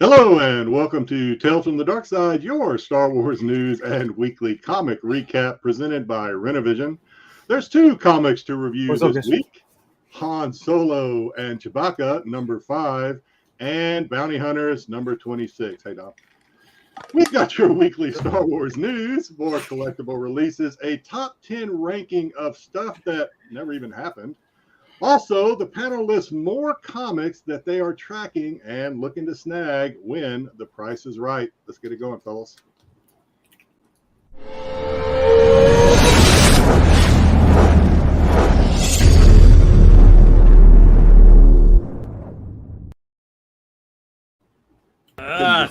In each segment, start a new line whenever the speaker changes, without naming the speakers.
Hello and welcome to Tales from the Dark Side, your Star Wars news and weekly comic recap presented by Renovision. There's two comics to review
What's up,
this
guys?
week. Han Solo and Chewbacca, number 5, and Bounty Hunters, number 26. Hey, Dom. We've got your weekly Star Wars news, more collectible releases, a top 10 ranking of stuff that never even happened. Also, the panel lists more comics that they are tracking and looking to snag when the price is right. Let's get it going, fellas.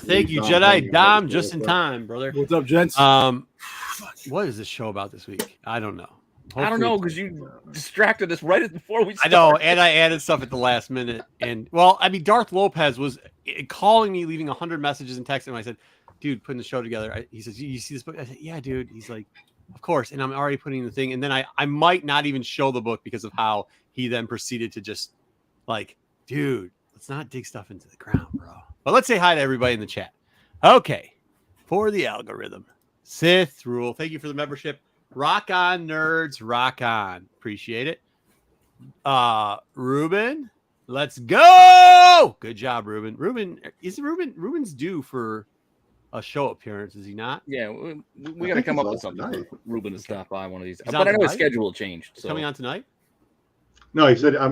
Thank you, Jedi Dom, just in time, brother.
What's up, gents?
What is this show about this week? I don't know.
I don't know because you distracted us right before we
I
started.
know, and I added stuff at the last minute. And well, I mean, Darth Lopez was calling me, leaving 100 messages and texting. And I said, "Dude, putting the show together." He says, "You see this book?" I said, "Yeah, dude." He's like, "Of course." And I'm already putting the thing. And then I might not even show the book because of how he then proceeded to just like, "Dude, let's not dig stuff into the ground, bro." But let's say hi to everybody in the chat. Okay, for the algorithm, Sith Rule. Thank you for the membership. Rock on, nerds. Rock on. Appreciate it. Ruben, let's go. Good job, Ruben. Ruben's due for a show appearance, is he not?
Yeah, we got to come up with something
tonight.
for Ruben to stop by one of these.
He's
But I know his
tonight?
schedule changed.
He's
So
coming on tonight?
No, he said, I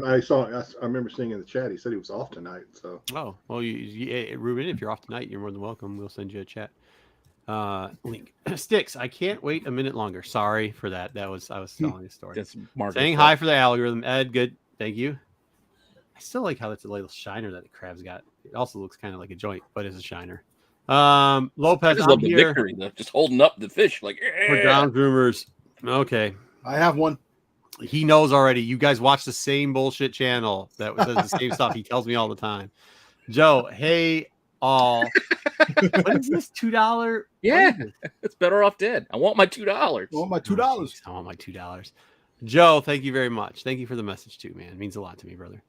remember seeing in the chat, he said he was off tonight. So,
Oh, well, Ruben, if you're off tonight, you're more than welcome. We'll send you a chat. Link. Sticks, I can't wait a minute longer. Sorry for that. I was telling a story.
that's Mark.
Saying hi for the algorithm. Ed, good. Thank you. I still like how it's a little shiner that the crab's got. It also looks kind of like a joint, but it's a shiner.
I
Lopez,
just
I'm
love the
here
victory, though. Just holding up the fish like.
for Ground Groomers. Okay.
I have one.
He knows already. You guys watch the same bullshit channel that does the same stuff. He tells me all the time. Joe, hey, all. What is this? $2?
Yeah, it's better off dead. I want my $2.
I want my $2.
Jeez, I want my $2. Joe, thank you very much. Thank you for the message too, man. It means a lot to me, brother.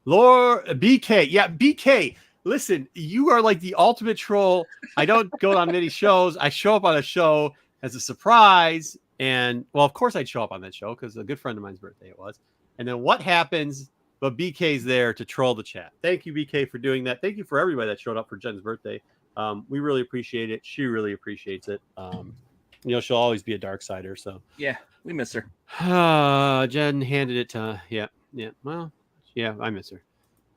Lord BK. Yeah, BK. Listen, you are like the ultimate troll. I don't go on many shows. I show up on a show as a surprise. And well, of course I'd show up on that show because a good friend of mine's birthday it was. And then what happens? But BK's there to troll the chat. Thank you, BK, for doing that. Thank you for everybody that showed up for Jen's birthday. We really appreciate it. She really appreciates it. She'll always be a dark sider. So
Yeah, we miss her.
Jen handed it to Well, yeah, I miss her.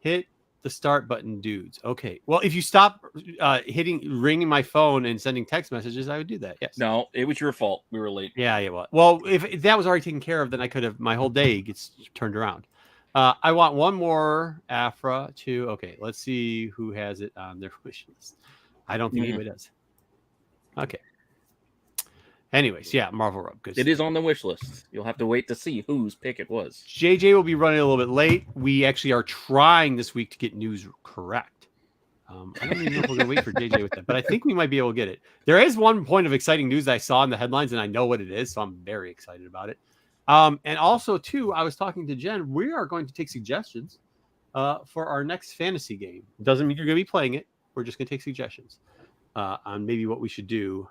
Hit the start button, dudes. Okay. Well, if you stop ringing my phone and sending text messages, I would do that. Yes.
No, it was your fault. We were late.
Yeah, it was. Well, if that was already taken care of, then I could have. My whole day gets turned around. I want one more Afra too. Okay, let's see who has it on their wish list. I don't think anybody does. Okay. Anyways, yeah, Marvel Rogue. Good
It
stuff.
is on the wish list. You'll have to wait to see whose pick it was.
JJ will be running a little bit late. We actually are trying this week to get news correct. I don't even know if we're going to wait for JJ with that, but I think we might be able to get it. There is one point of exciting news I saw in the headlines, and I know what it is, so I'm very excited about it. And also, too, I was talking to Jen. We are going to take suggestions for our next fantasy game. Doesn't mean you're going to be playing it. We're just going to take suggestions on maybe what we should do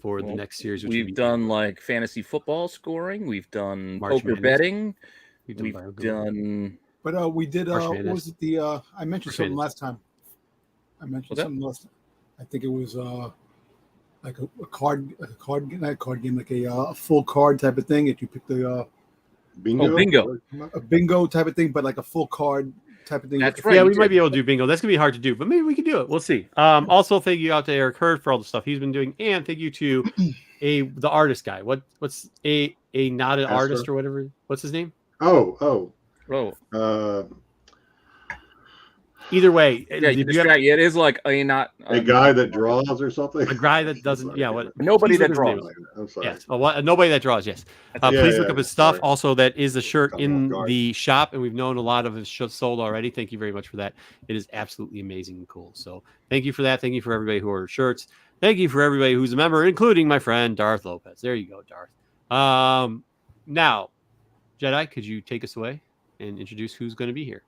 for the next series. Which
We've done like fantasy football scoring. We've done
March
poker
Madness.
betting.
We've
We've done.
But we did.
March
What
Madness.
was it? The I mentioned
March
something
Madness.
last time. I mentioned
What's that?
something last. I think it was like a card not a card game, like a full card type of thing. If you pick the
bingo.
bingo.
a bingo type of thing, but like a full card type of thing.
That's right.
Yeah,
you
we might
did.
be able to do bingo. That's gonna be hard to do, but maybe we can do it. We'll see. Also, thank you out to Eric Hurd for all the stuff he's been doing, and thank you to the artist guy. What's a not an
Esther?
artist or whatever? What's his name?
Oh,
Either way,
yeah.
if
You
you have
distract. Yeah, it is like a not
a guy that draws or something.
a guy that doesn't. Yeah, what?
nobody
please
that
look his name
draws.
up.
I'm sorry.
Yes, nobody that draws. Yes,
Yeah,
please look up his stuff.
sorry.
Also, that is the shirt
Caught me
in
off guard.
the shop, and we've known a lot of his shirts sold already. Thank you very much for that. It is absolutely amazing and cool. So, thank you for that. Thank you for everybody who ordered shirts. Thank you for everybody who's a member, including my friend Darth Lopez. There you go, Darth. Now, Jedi, could you take us away and introduce who's going to be here?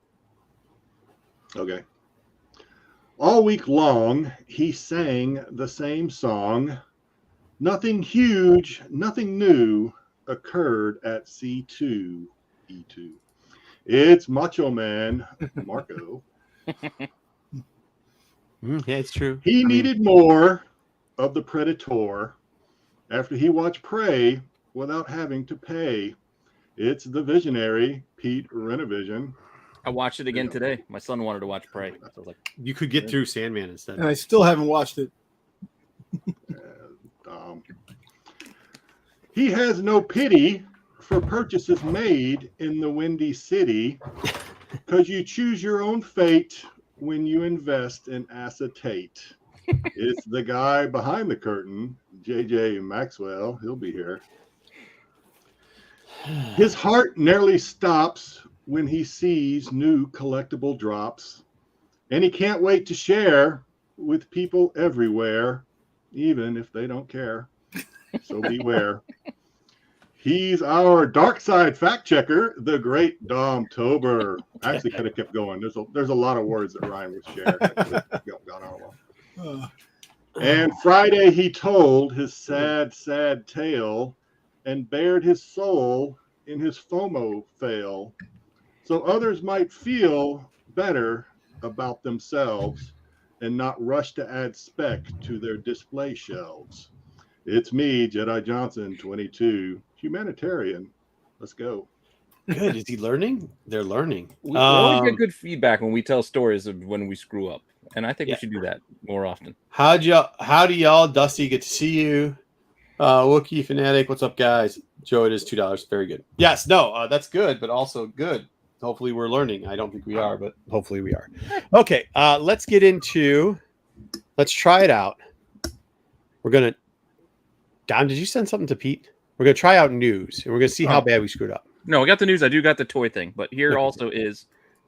Okay. All week long, he sang the same song. Nothing huge, nothing new occurred at C2E2. It's Macho Man Marco.
Yeah, it's true.
He needed more of the Predator after he watched Prey without having to pay. It's the visionary Pete Renovision.
I watched it again today. My son wanted to watch Prey. So I was like,
You could get through Sandman instead.
And I still haven't watched it.
He has no pity for purchases made in the Windy City because you choose your own fate when you invest in acetate. It's the guy behind the curtain, JJ Maxwell. He'll be here. His heart nearly stops when he sees new collectible drops, and he can't wait to share with people everywhere, even if they don't care. So beware. He's our dark side fact checker, the great Dom Tober. I actually could have kept going. There's a lot of words that rhyme with share. Gone on along. And Friday he told his sad, sad tale and bared his soul in his FOMO fail, so others might feel better about themselves and not rush to add spec to their display shelves. It's me, Jedi Johnson, 22, humanitarian. Let's go.
Good. Is he learning? They're learning.
we always get good feedback when we tell stories of when we screw up. And I think
Yeah.
we should do that more often.
How do y'all, Dusty, good to see you. Wookiee Fanatic, what's up, guys? Joe, it is $2. Very good. Yes, no, that's good, but also good. Hopefully we're learning. I don't think we are, but hopefully we are. Okay, let's try it out. We're going to, Dom, did you send something to Pete? We're going to try out news, and we're going to see how bad we screwed up.
No, I got the news. I do got the toy thing. But here also is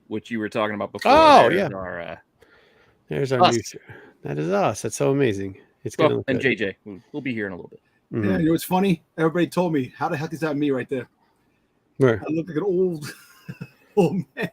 what you were talking about before.
Oh,
There's
yeah.
Our,
There's our
us.
news. That is us. That's so amazing. It's
well,
going to
and
look good.
JJ. We'll be here in a little bit.
Mhm.
Yeah, you know what's funny? Everybody told me, how the heck is that me right there?
Where?
I look like an old man.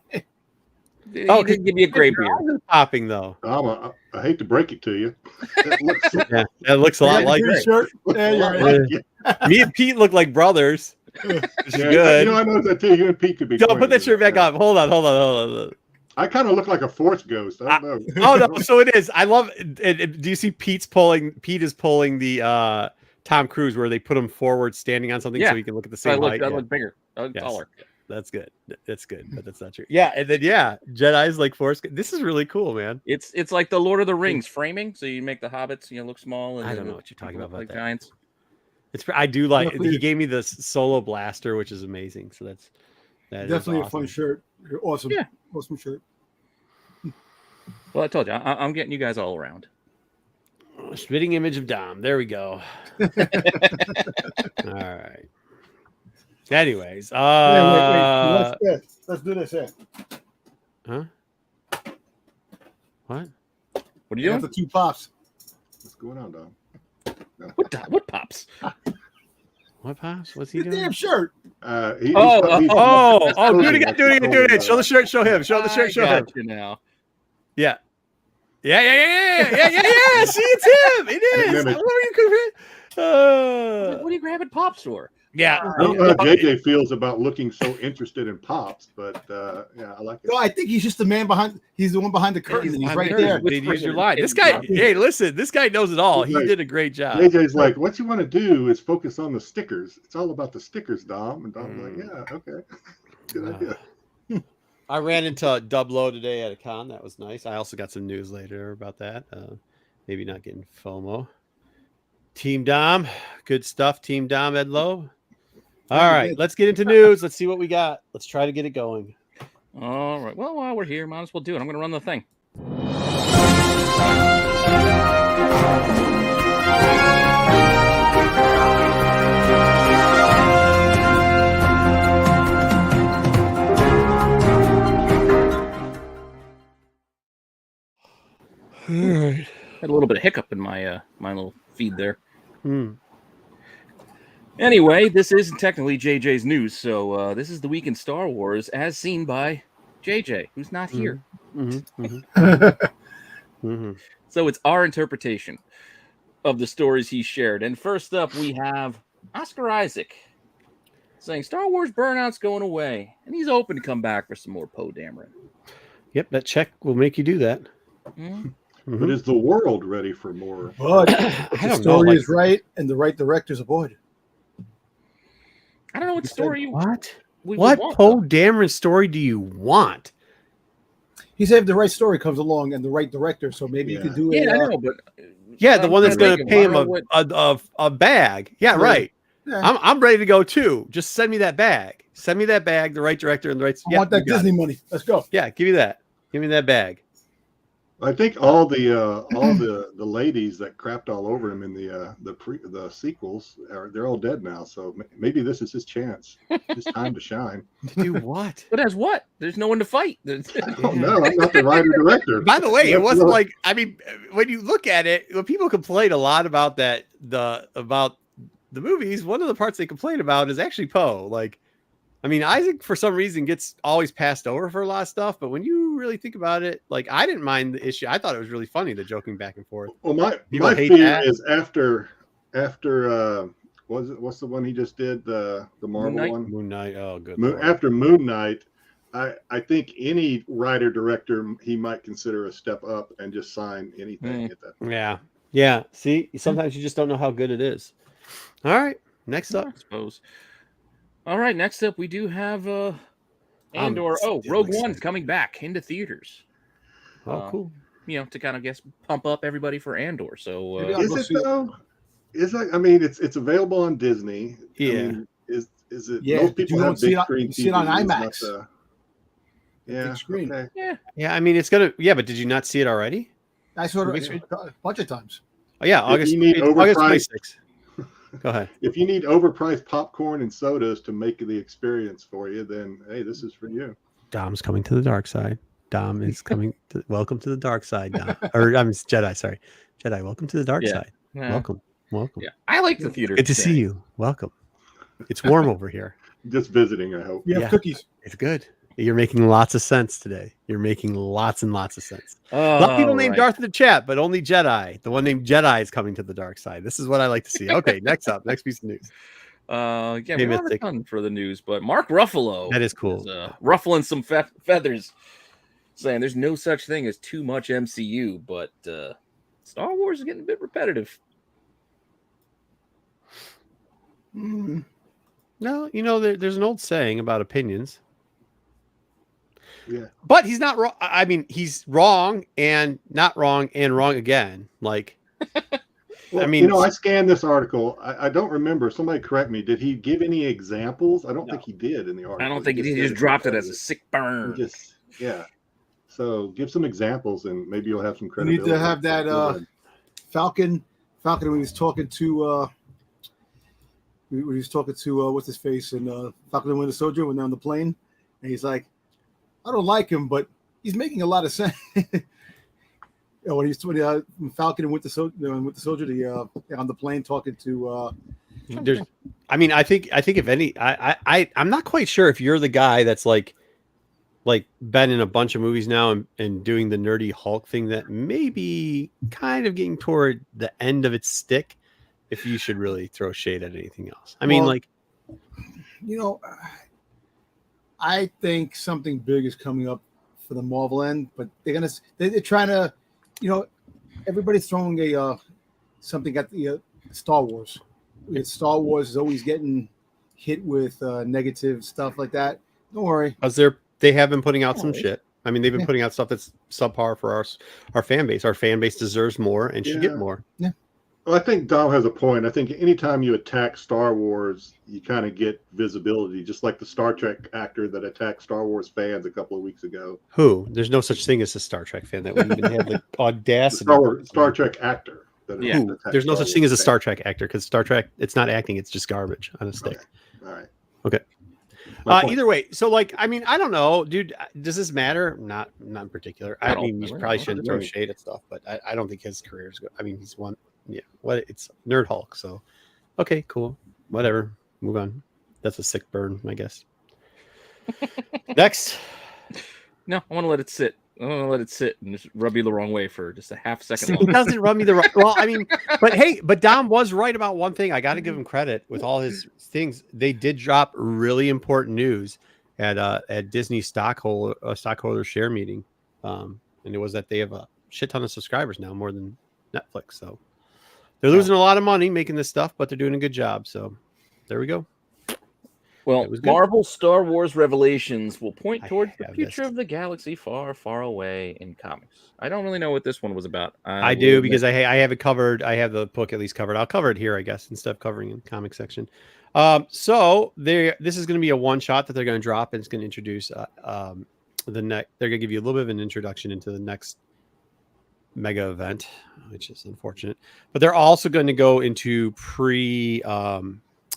Oh, didn't give me a gray beard.
Your eyes are popping, though.
I hate to break it to you. It looks so
Yeah, that looks a lot like
Green shirt. Yeah, you're right.
like you.
me and Pete look like brothers. Which is
Yeah,
good.
You know, I know that too. You and Pete could be.
Don't put that
twins.
shirt back on. Hold on.
I kind of look like a force ghost. I don't know.
Oh no, so it is. I love it. Do you see Pete is pulling the Tom Cruise where they put him forward standing on something
Yeah.
so he can look at the
So I
same
look,
height.
I
Yeah,
look bigger. I look
Yes.
taller.
that's good. That's good, but that's not true. Yeah, and then Jedi's like Force. This is really cool, man.
It's like the Lord of the Rings framing. So you make the hobbits, look small. And
I
they
don't know
look-
what you're talking
look
about
like
that.
giants.
I do like.
Definitely.
He gave me the solo blaster, which is amazing. So that is
Definitely a
awesome.
fun shirt. Awesome.
Yeah.
Awesome shirt.
Well, I told you, I'm getting you guys all around.
Spitting image of Dom. There we go. All right. Anyways,
Wait. Let's do this. Yeah.
huh? What?
What are you
After
doing?
2 pops.
What's going on, Dom?
What pops?
What pops? What's he
The
doing?
damn shirt.
He's
Oh, do it again,
totally
do it again. Show the shirt, show him. Show the shirt, show
I
him.
got you now.
Yeah. Yeah. See, it's him. It is.
Mimic.
What are you comparing?
What are you grabbing pops for?
Yeah.
I don't know how JJ feels about looking so interested in pops, but yeah, I like it.
No, I think he's just the man behind. He's the one behind the curtain. And he's right there.
Dude, use your line. This guy, hey, listen, this guy knows it all. He did a great job.
JJ's like, what you want to do is focus on the stickers. It's all about the stickers, Dom. And Dom's like, yeah, okay. Good idea.
I ran into Dublo today at a con. That was nice. I also got some news later about that. Maybe not getting FOMO. Team Dom, good stuff. Team Dom, Ed Lowe. All right, let's get into news. Let's see what we got. Let's try to get it going.
All right. Well, while we're here, might as well do it. I'm going to run the thing. Had a little bit of hiccup in my my little feed there. Anyway, this isn't technically JJ's news, so this is the week in Star Wars as seen by JJ, who's not here.
Mhm.
So it's our interpretation of the stories he shared. And first up, we have Oscar Isaac saying Star Wars burnout's going away, and he's open to come back for some more Poe Dameron.
Yep, that check will make you do that.
Mhm.
Mhm.
But is the world ready for more?
But
I
if the
don't know.
story
Like,
is right and the right director's aboard.
I don't know what
You said
story
what?
we would
What
want,
Poe
though.
Dameron story do you want?
He said if the right story comes along and the right director, so maybe you
Yeah.
could do
Yeah, I
a
know, but
Yeah, the
I'm
one that's
trying
going to
think of-
pay
I
him
don't know what-
a bag. Yeah,
Yeah.
right.
yeah,
I'm ready to go too. Just send me that bag. Send me that bag. The right director and the right.
I want that
you got
Disney
it.
money. Let's go.
Yeah, give me that. Give me that bag.
I think all the ladies that crapped all over him in the sequels they're all dead now. So maybe this is his chance, his time to shine.
To do what?
But as what? There's no one to fight.
Oh no, I'm not the writer director.
By the way, it
That's
wasn't
what-
like, I mean, when you look at it, when people complain a lot about that, about the movies, one of the parts they complain about is actually Poe. Like, I mean, Isaac for some reason gets always passed over for a lot of stuff, but when you really think about it, like, I didn't mind the issue. I thought it was really funny, the joking back and forth.
Well, my
People hate
fear
that.
is after what's the one he just did, the Marvel
Knight?
one?
Moon Knight. Oh, good.
Moon,
Lord.
after Moon Knight, I think any writer director he might consider a step up and just sign anything at that.
Yeah. Yeah. See, sometimes you just don't know how good it is. All right. Next up.
I suppose. All right, next up we do have Andor.
still
Rogue
excited.
One's coming back into theaters.
Oh, cool.
You know, to kind of pump up everybody for Andor. So
Maybe I'll
Is
go
it
see it.
though? Is it? I mean, it's available on Disney.
Yeah.
I mean, is it?
Yeah,
most
but
people
you
have
don't see
big
it on-
screen
you see it on
TVs, not
IMAX.
the- Yeah.
Big screen.
Okay.
Yeah. I mean, it's going to, yeah, but did you not see it already?
I saw
Big
it
screen?
a bunch of times.
Oh, yeah.
If
August,
you need
it's August
overpriced-
26th. Go ahead.
If you need overpriced popcorn and sodas to make the experience for you, then hey, this is for you.
Dom's coming to the dark side. Dom is coming to, welcome to the dark side, Dom. Or I'm Jedi, sorry. Jedi, welcome to the dark
Yeah.
side.
yeah.
Welcome. Welcome.
Yeah, I like the theater.
Good to see
thing.
you. Welcome. It's warm over here.
Just visiting, I hope.
You have
Yeah.
cookies.
It's good. You're making lots of sense today. You're making lots and lots of sense. A lot of people named Darth in the chat, but only Jedi. The one named Jedi is coming to the dark side. This is what I like to see. Okay, next up, next piece of news.
Yeah,
Hey,
we don't have a
Mystic.
ton for the news, but Mark Ruffalo
That is cool.
is, ruffling some feathers, saying there's no such thing as too much MCU, but Star Wars is getting a bit repetitive.
Mm.
No, you know, there's an old saying about opinions.
Yeah.
But he's not wrong. I mean, he's wrong and not wrong and wrong again. Like,
Well,
I mean-
you know, I scanned this article. I don't remember. Somebody correct me. Did he give any examples? I don't
No.
think he did in the article.
I don't think he
said
just dropped it as a sick burn.
He just, yeah. So give some examples, and maybe you'll have some
You
credibility.
need to have that
Go ahead.
Falcon when he was talking to what's his face and Falcon and Winter Soldier when they're on the plane, and he's like, I don't like him, but he's making a lot of sense. When Falcon and Winter Soldier, on the plane talking to
there's, I mean, I think if any, I'm not quite sure if you're the guy that's like been in a bunch of movies now and doing the nerdy Hulk thing that maybe kind of getting toward the end of its stick. If you should really throw shade at anything else, I mean,
Well,
like,
I think something big is coming up for the Marvel end, but they're trying to, everybody's throwing a something at the Star Wars. Star Wars is always getting hit with negative stuff like that. Don't worry.
because they have been putting out some
Alright.
shit. I mean, they've been
Yeah.
putting out stuff that's subpar for our fan base. Our fan base deserves more and should get
Yeah.
more.
Well, I think Dom has a point. I think anytime you attack Star Wars, you kind of get visibility, just like the Star Trek actor that attacked Star Wars fans a couple of weeks ago.
Who? There's no such thing as a Star Trek fan that would even have the
The
audacity.
Star Trek actor. That
Yeah.
Who?
attacked
There's no
Star
such thing as a
Wars
Star Trek actor because Star Trek, it's not acting, it's just garbage on a stick.
fans. All right.
Okay.
My point.
Either way, so like, I mean, I don't know, dude. Does this matter? Not in particular. I
No,
mean, you
no,
probably
no,
shouldn't
no.
throw shade at stuff, but I don't think his career is good. I mean, he's one. Yeah. What? It's Nerd Hulk. So, okay, cool. Whatever. Move on. That's a sick burn, I guess. Next.
No, I want to let it sit. I'm gonna let it sit and just rub you the wrong way for just a half second.
It doesn't rub me the right. Well, I mean, but hey, but Dom was right about one thing. I got to give him credit with all his things. They did drop really important news at Disney stockholder share meeting, and it was that they have a shit ton of subscribers now, more than Netflix. So they're losing a lot of money making this stuff, but they're doing a good job. So there we go.
Well,
It was good.
Marvel Star Wars Revelations will point
I
towards the
have
future
this.
of the galaxy far, far away in comics. I don't really know what this one was about.
I do because I have it covered. I have the book at least covered. I'll cover it here, I guess, instead of covering in the comic section. So this is going to be a one shot that they're going to drop, and it's going to introduce They're going to give you a little bit of an introduction into the next mega event, which is unfortunate. But they're also going to go into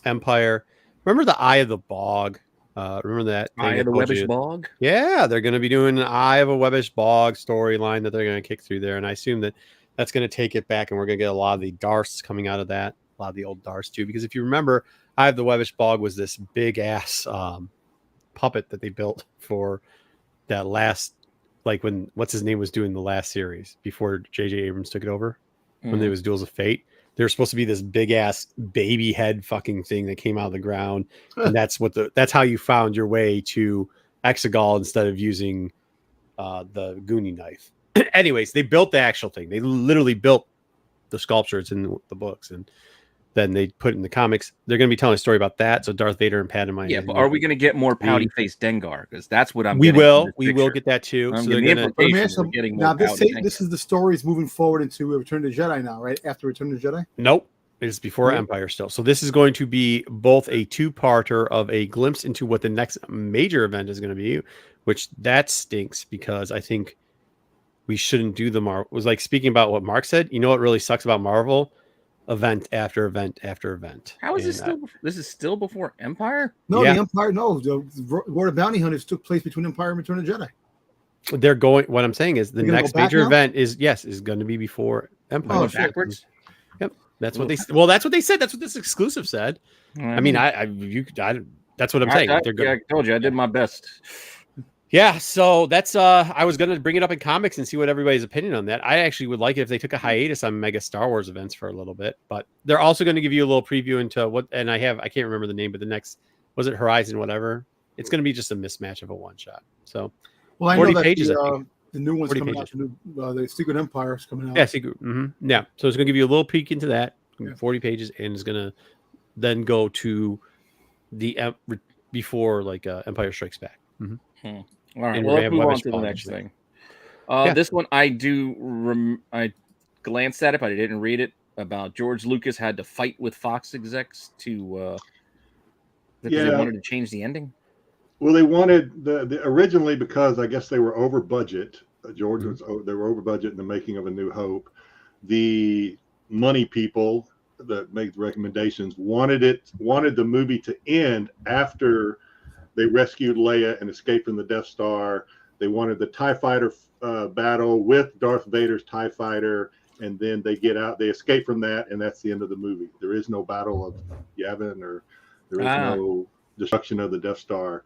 Empire. Remember the Eye of the Bog? Remember that thing
Eye
I
of the
told
Webbish
you?
Bog?
Yeah, they're going to be doing an Eye of a Webbish Bog storyline that they're going to kick through there, and I assume that that's going to take it back, and we're going to get a lot of the Darths coming out of that, a lot of the old Darths too. Because if you remember, Eye of the Webbish Bog was this big ass puppet that they built for that last, like when what's his name was doing the last series before J.J. Abrams took it over, when there was Duels of Fate. There's supposed to be this big ass baby head fucking thing that came out of the ground, and that's how you found your way to Exegol instead of using the Goonie knife. Anyways, they built the actual thing. They literally built the sculpture. It's in the books, and then they put it in the comics. They're going to be telling a story about that. So Darth Vader and Padme.
Yeah, but are we going to get more pouty faced Dengar? Because that's what I'm.
We
getting
will.
from this
We will
picture.
get that too.
I'm
So
getting
they're
the
going
Let me
to.
ask
implication
you,
we're getting
now
more
this
pouty
this
Dengar.
is the stories moving forward into Return of the Jedi now, right? After Return of the Jedi.
Nope. It's before
Nope.
Empire still. So this is going to be both a two-parter of a glimpse into what the next major event is going to be, which that stinks because I think we shouldn't do the Marvel. Was like speaking about what Mark said. You know what really sucks about Marvel? Event after event after event.
How is this
And,
still? This is still before Empire.
No,
Yeah.
the Empire. No, the War of Bounty Hunters took place between Empire and Return of the Jedi.
They're going. What I'm saying is the
They're gonna
next
go back
major
now?
event is going to be before Empire.
Oh,
Going
shit.
backwards.
Yep. That's what
Ooh.
that's what they said. That's what this exclusive said. I mean, that's what I'm saying. They're
yeah, I told you I did my best.
Yeah, so that's I was gonna bring it up in comics and see what everybody's opinion on that. I actually would like it if they took a hiatus on mega Star Wars events for a little bit, but they're also going to give you a little preview into what, and I can't remember the name, but the next, was it Horizon whatever? It's going to be just a mismatch of a one shot. So
Well, I
40
know that
pages, I think.
the new one's
40
coming
pages.
out. The Secret Empire is coming out.
yeah, yeah. So it's going to give you a little peek into that,
Yeah.
40 pages, and it's going to then go to the before like Empire Strikes Back.
All right,
And
well,
we
let's
have
move on
Webbish
to the
Bog
next
and
thing.
Yeah.
This one I I glanced at it, but I didn't read it. About George Lucas had to fight with Fox execs to because they
Yeah.
wanted to change the ending.
Well, they wanted the originally because I guess they were over budget. George was they were over budget in the making of A New Hope. The money people that make the recommendations wanted the movie to end after they rescued Leia and escaped from the Death Star. They wanted the TIE fighter battle with Darth Vader's TIE fighter, and then they get out, they escape from that, and that's the end of the movie. There is no battle of Yavin, or there is no destruction of the Death Star.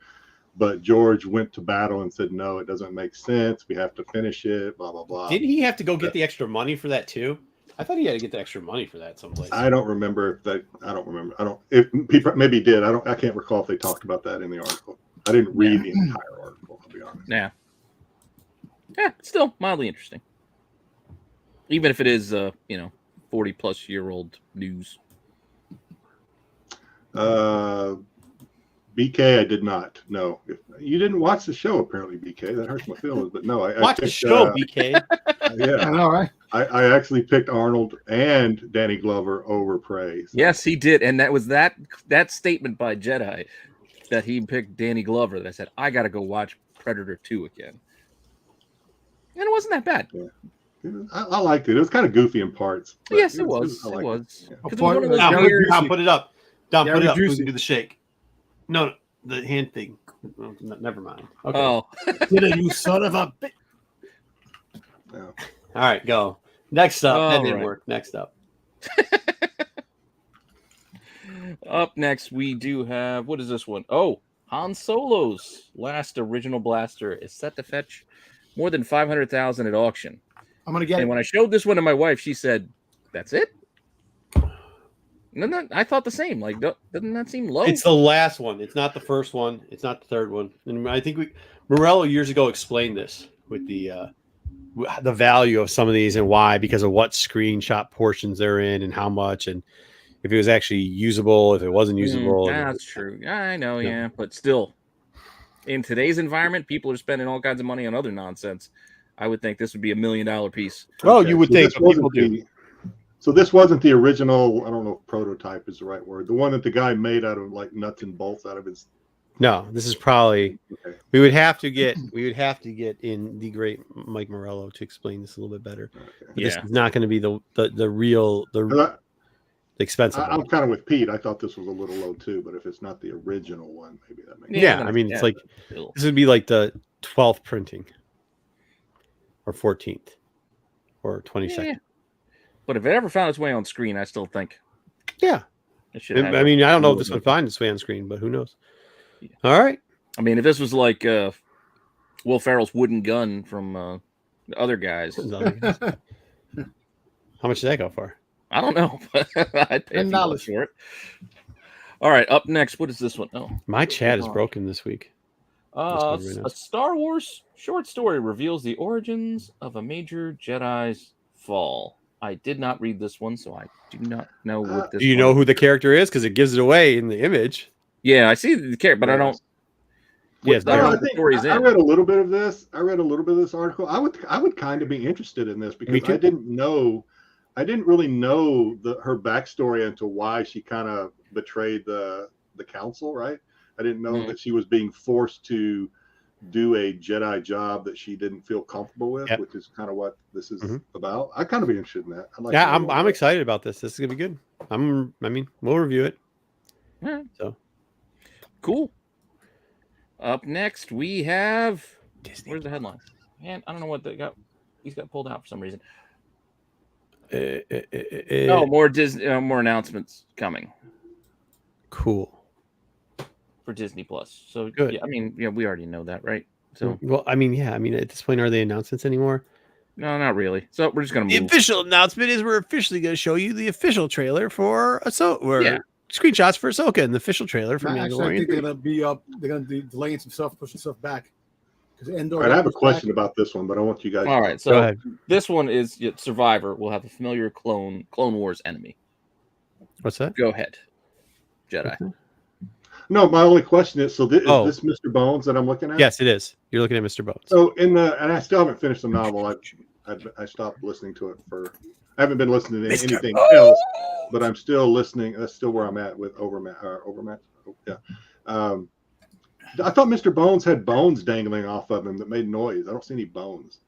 But George went to battle and said, no, it doesn't make sense. We have to finish it, blah, blah, blah.
Didn't he have to go get the extra money for that too? I thought he had to get the extra money for that someplace.
I don't remember if that, I don't remember. I don't, if people maybe did. I can't recall if they talked about that in the article. I didn't read the entire article, I'll be honest.
Yeah, still mildly interesting, even if it is 40-plus-year-old news.
BK, I did not. No, you didn't watch the show. Apparently, BK. That hurts my feelings. But no, I
Watch the
picked,
show, BK.
I
Yeah,
know, right?
I actually picked Arnold and Danny Glover over Prey. So.
Yes, he did, and that was that statement by Jedi that he picked Danny Glover. That I said I got to go watch Predator 2 again, and it wasn't that bad.
I liked it. It was kind of goofy in parts. but
Yes, it was.
I
It
liked
was.
Yeah.
'Cause it was one of those
Dom,
weird-
Dom, put it up. Dom,
Yeah,
put it up. We
reduce
can
it.
do the shake. No, the hand thing. Oh, never mind. Okay.
Oh,
Did it, you son of a bitch.
Yeah.
All right, go. Next up.
All
That didn't
right.
work. Next up.
up next we do have, what is this one? Oh, Han Solo's last original blaster is set to fetch more than 500,000 at auction.
I'm gonna get
And
it.
when I showed this one to my wife, she said, "That's it." No, I thought the same. Like, doesn't that seem low?
It's the last one. It's not the first one. It's not the third one. And I think Morello years ago explained this with the value of some of these and why, because of what screenshot portions they're in and how much, and if it was actually usable, if it wasn't usable.
That's true. I know,
Yeah.
yeah, but still, in today's environment, people are spending all kinds of money on other nonsense. I would think this would be $1 million piece.
Well,
Okay,
you would
so
think,
this
but people
wasn't
do.
So this wasn't the original. I don't know if prototype is the right word. The one that the guy made out of like nuts and bolts out of his.
No, this is probably.
Okay.
We would have to get in the great Mike Morello to explain this a little bit better.
Okay.
But this
Yeah.
is not going to be the real expensive
I'm
one.
kind of with Pete. I thought this was a little low too, but if it's not the original one, maybe that makes.
Yeah, I mean, it's like
still.
this would be like the 12th printing, or 14th, or 22nd.
Yeah. But if it ever found its way on screen, I still think
Yeah.
it should. Have
I mean, I don't know if this
little
would find its way on screen, but who knows?
Yeah.
All right.
I mean, if this was like Will Ferrell's wooden gun from the other guys,
How much did that go for?
I don't know, but I'd pay a few bucks
$10.
for it. All right, up next, what is this one? Oh,
My chat is broken this week. Right now.
a Star Wars short story reveals the origins of a major Jedi's fall. I did not read this one, so I do not know what this.
Do you know who the character is? Because it gives it away in the image.
Yeah, I see the character, but I don't.
Yes,
I don't know
I
what the story's
I
in.
read a little bit of this. I read a little bit of this article. I would kind of be interested in this because
too.
I didn't really know her backstory into why she kind of betrayed the council. Right. I didn't know
Mhm.
that she was being forced to do a Jedi job that she didn't feel comfortable with,
Yep.
which is kind of what this is
Mhm.
about. I kind of be interested in that. I'd like
Yeah,
to know
I'm
more about it.
excited about this. This is gonna be good. I mean, we'll review it.
Yeah.
So
Cool. Up next, we have.
Disney.
Where's the headline? Man, I don't know what they got. He's got pulled out for some reason.
No,
More Disney, more announcements coming
cool.
for Disney Plus. So
Good.
yeah, I mean, yeah, we already know that, right? So
Well, I mean, yeah. I mean, at this point, are they announcements anymore?
no, not really. So we're just gonna
The
move.
official announcement is we're officially going to show you the official trailer for
Yeah.
screenshots for Ahsoka and the official trailer for
Actually, I
Mandalorian.
think they're gonna be up. They're gonna be delaying some stuff, pushing stuff back. Because Endor.
All right, I have a
got pushed
question
back.
about this one, but I want you guys.
All right,
Go
so
ahead.
this one is Survivor. Will have a familiar Clone Wars enemy.
What's that?
Go ahead, Jedi.
No, my only question is: is
Oh.
this Mr. Bones that I'm looking at?
Yes, it is. You're looking at Mr. Bones.
So and I still haven't finished the novel. I stopped listening to it I haven't been listening to anything else, but I'm still listening. That's still where I'm at with Overmatch. Yeah. I thought Mr. Bones had bones dangling off of him that made noise. I don't see any bones.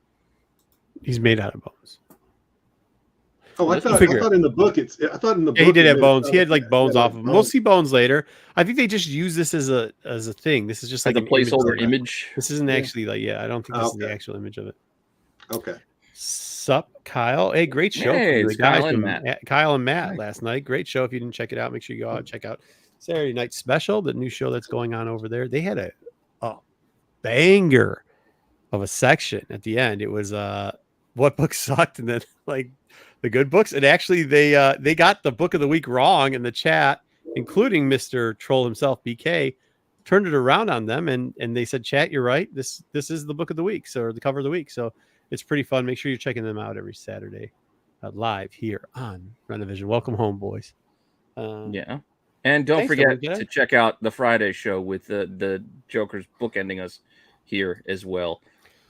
He's made out of bones.
Oh, I
Let's
thought
figure it.
in the book it's. I thought in the
Yeah,
book
he did
it
have
made-
bones. He had like bones
yeah,
off of him. We'll see bones later. I think they just use this as a thing. This is just
Like
like
a
an image
placeholder
of it.
image.
This isn't actually like, yeah, I don't think this is the
Okay.
actual image of it.
Okay.
Sup, Kyle? Hey, great show. from
Hey,
the
it's
guys
Kyle and
from
Matt.
Kyle and Matt last night. Great show. If you didn't check it out, make sure you go out and check out Saturday Night Special, the new show that's going on over there. They had a banger of a section at the end. It was what books sucked, and then like the good books. And actually, they got the book of the week wrong in the chat, including Mr. Troll himself, BK. Turned it around on them, and they said, "Chat, you're right. This is the book of the week, or the cover of the week." So it's pretty fun. Make sure you're checking them out every Saturday, live here on Renovision. Welcome home, boys.
Yeah. And don't
Thanks,
forget
Jedi.
to check out the Friday show with the Joker's bookending us here as well.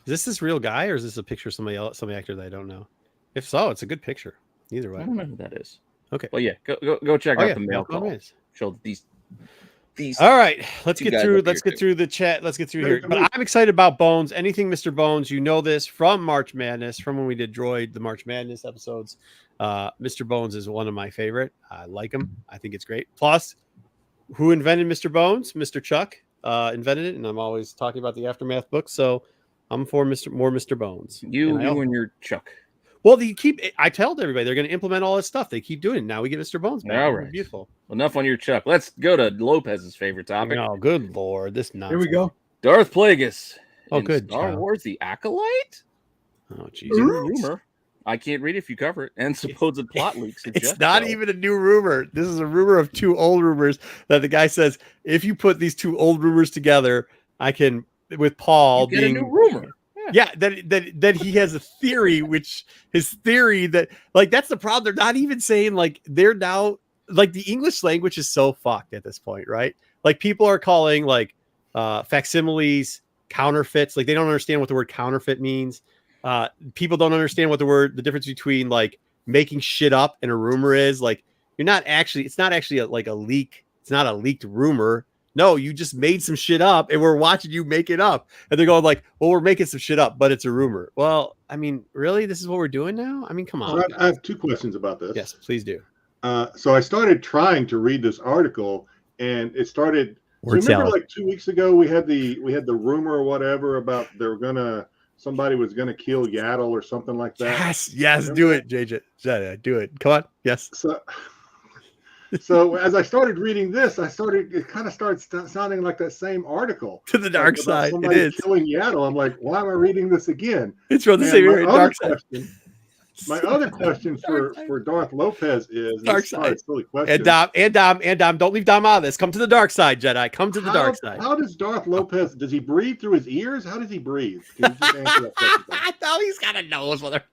Is this real guy, or is this a picture of somebody else, some actor that I don't know? If so, it's a good picture. Either
I
way.
don't know who that is.
Okay.
Well, yeah, go check
Oh,
out
yeah,
the mail
Malcolm
call.
is.
Show these.
All right, let's
You
get
guys
through.
up
Let's
here
get
too.
through the chat. Let's get through
Hey,
here.
come
But
on.
I'm excited about Bones. Anything, Mr. Bones. You know this from March Madness, from when we did Droid, the March Madness episodes. Mr. Bones is one of my favorite. I like him. I think it's great. Plus, who invented Mr. Bones? Mr. Chuck invented it, and I'm always talking about the Aftermath book. So I'm for more Mr. Bones.
You
And I also-
and your Chuck.
Well, they keep. I tell everybody they're going to implement all this stuff. They keep doing it. Now we get Mr. Bones back.
All
It's
right.
beautiful.
Enough on your Chuck. Let's go to Lopez's favorite topic.
Oh, good lord, this nonsense.
Here we go.
Darth Plagueis
Oh,
in
good,
Star
Joe.
Wars: The Acolyte.
Oh,
New
Jesus.
rumor. I can't read if you cover it. And supposed plot leaks.
It's not even a new rumor. This is a rumor of 2 old rumors that the guy says, if you put these 2 old rumors together, I can, with Paul
You get
being
a new rumor.
Yeah, that he has a theory, which his theory that like that's the problem. They're not even saying like they're now like the English language is so fucked at this point, right? Like people are calling like facsimiles counterfeits. Like they don't understand what the word counterfeit means. People don't understand what the difference between like making shit up and a rumor is. Like it's not actually like a leak. It's not a leaked rumor. No, you just made some shit up and we're watching you make it up. And they're going like, well, we're making some shit up, but it's a rumor. Well, I mean, really? This is what we're doing now? I mean, come on.
So I have 2 questions about this.
Yes, please do.
So I started trying to read this article, and it started.
Word
So remember,
salad.
like 2 weeks ago, we had the rumor or whatever about somebody was gonna kill Yaddle or something like that.
Yes,
Remember
do
that?
it, JJ. Do it. Come on. Yes.
So as I started reading this, it kind of started sounding like that same article.
To the dark
about
side. It
somebody
is.
killing Yaddle. I'm like, why am I reading this again?
It's from the
And
same
my
area,
other
dark side.
My other question
Dark side.
for Darth Lopez is
Dark
this is probably a
side.
silly question.
And Dom, don't leave Dom out of this. Come to the dark side, Jedi. Come to the dark side.
How does Darth Lopez, does he breathe through his ears? How does he breathe? Can you just answer that question?
No, he's got a nose, mother.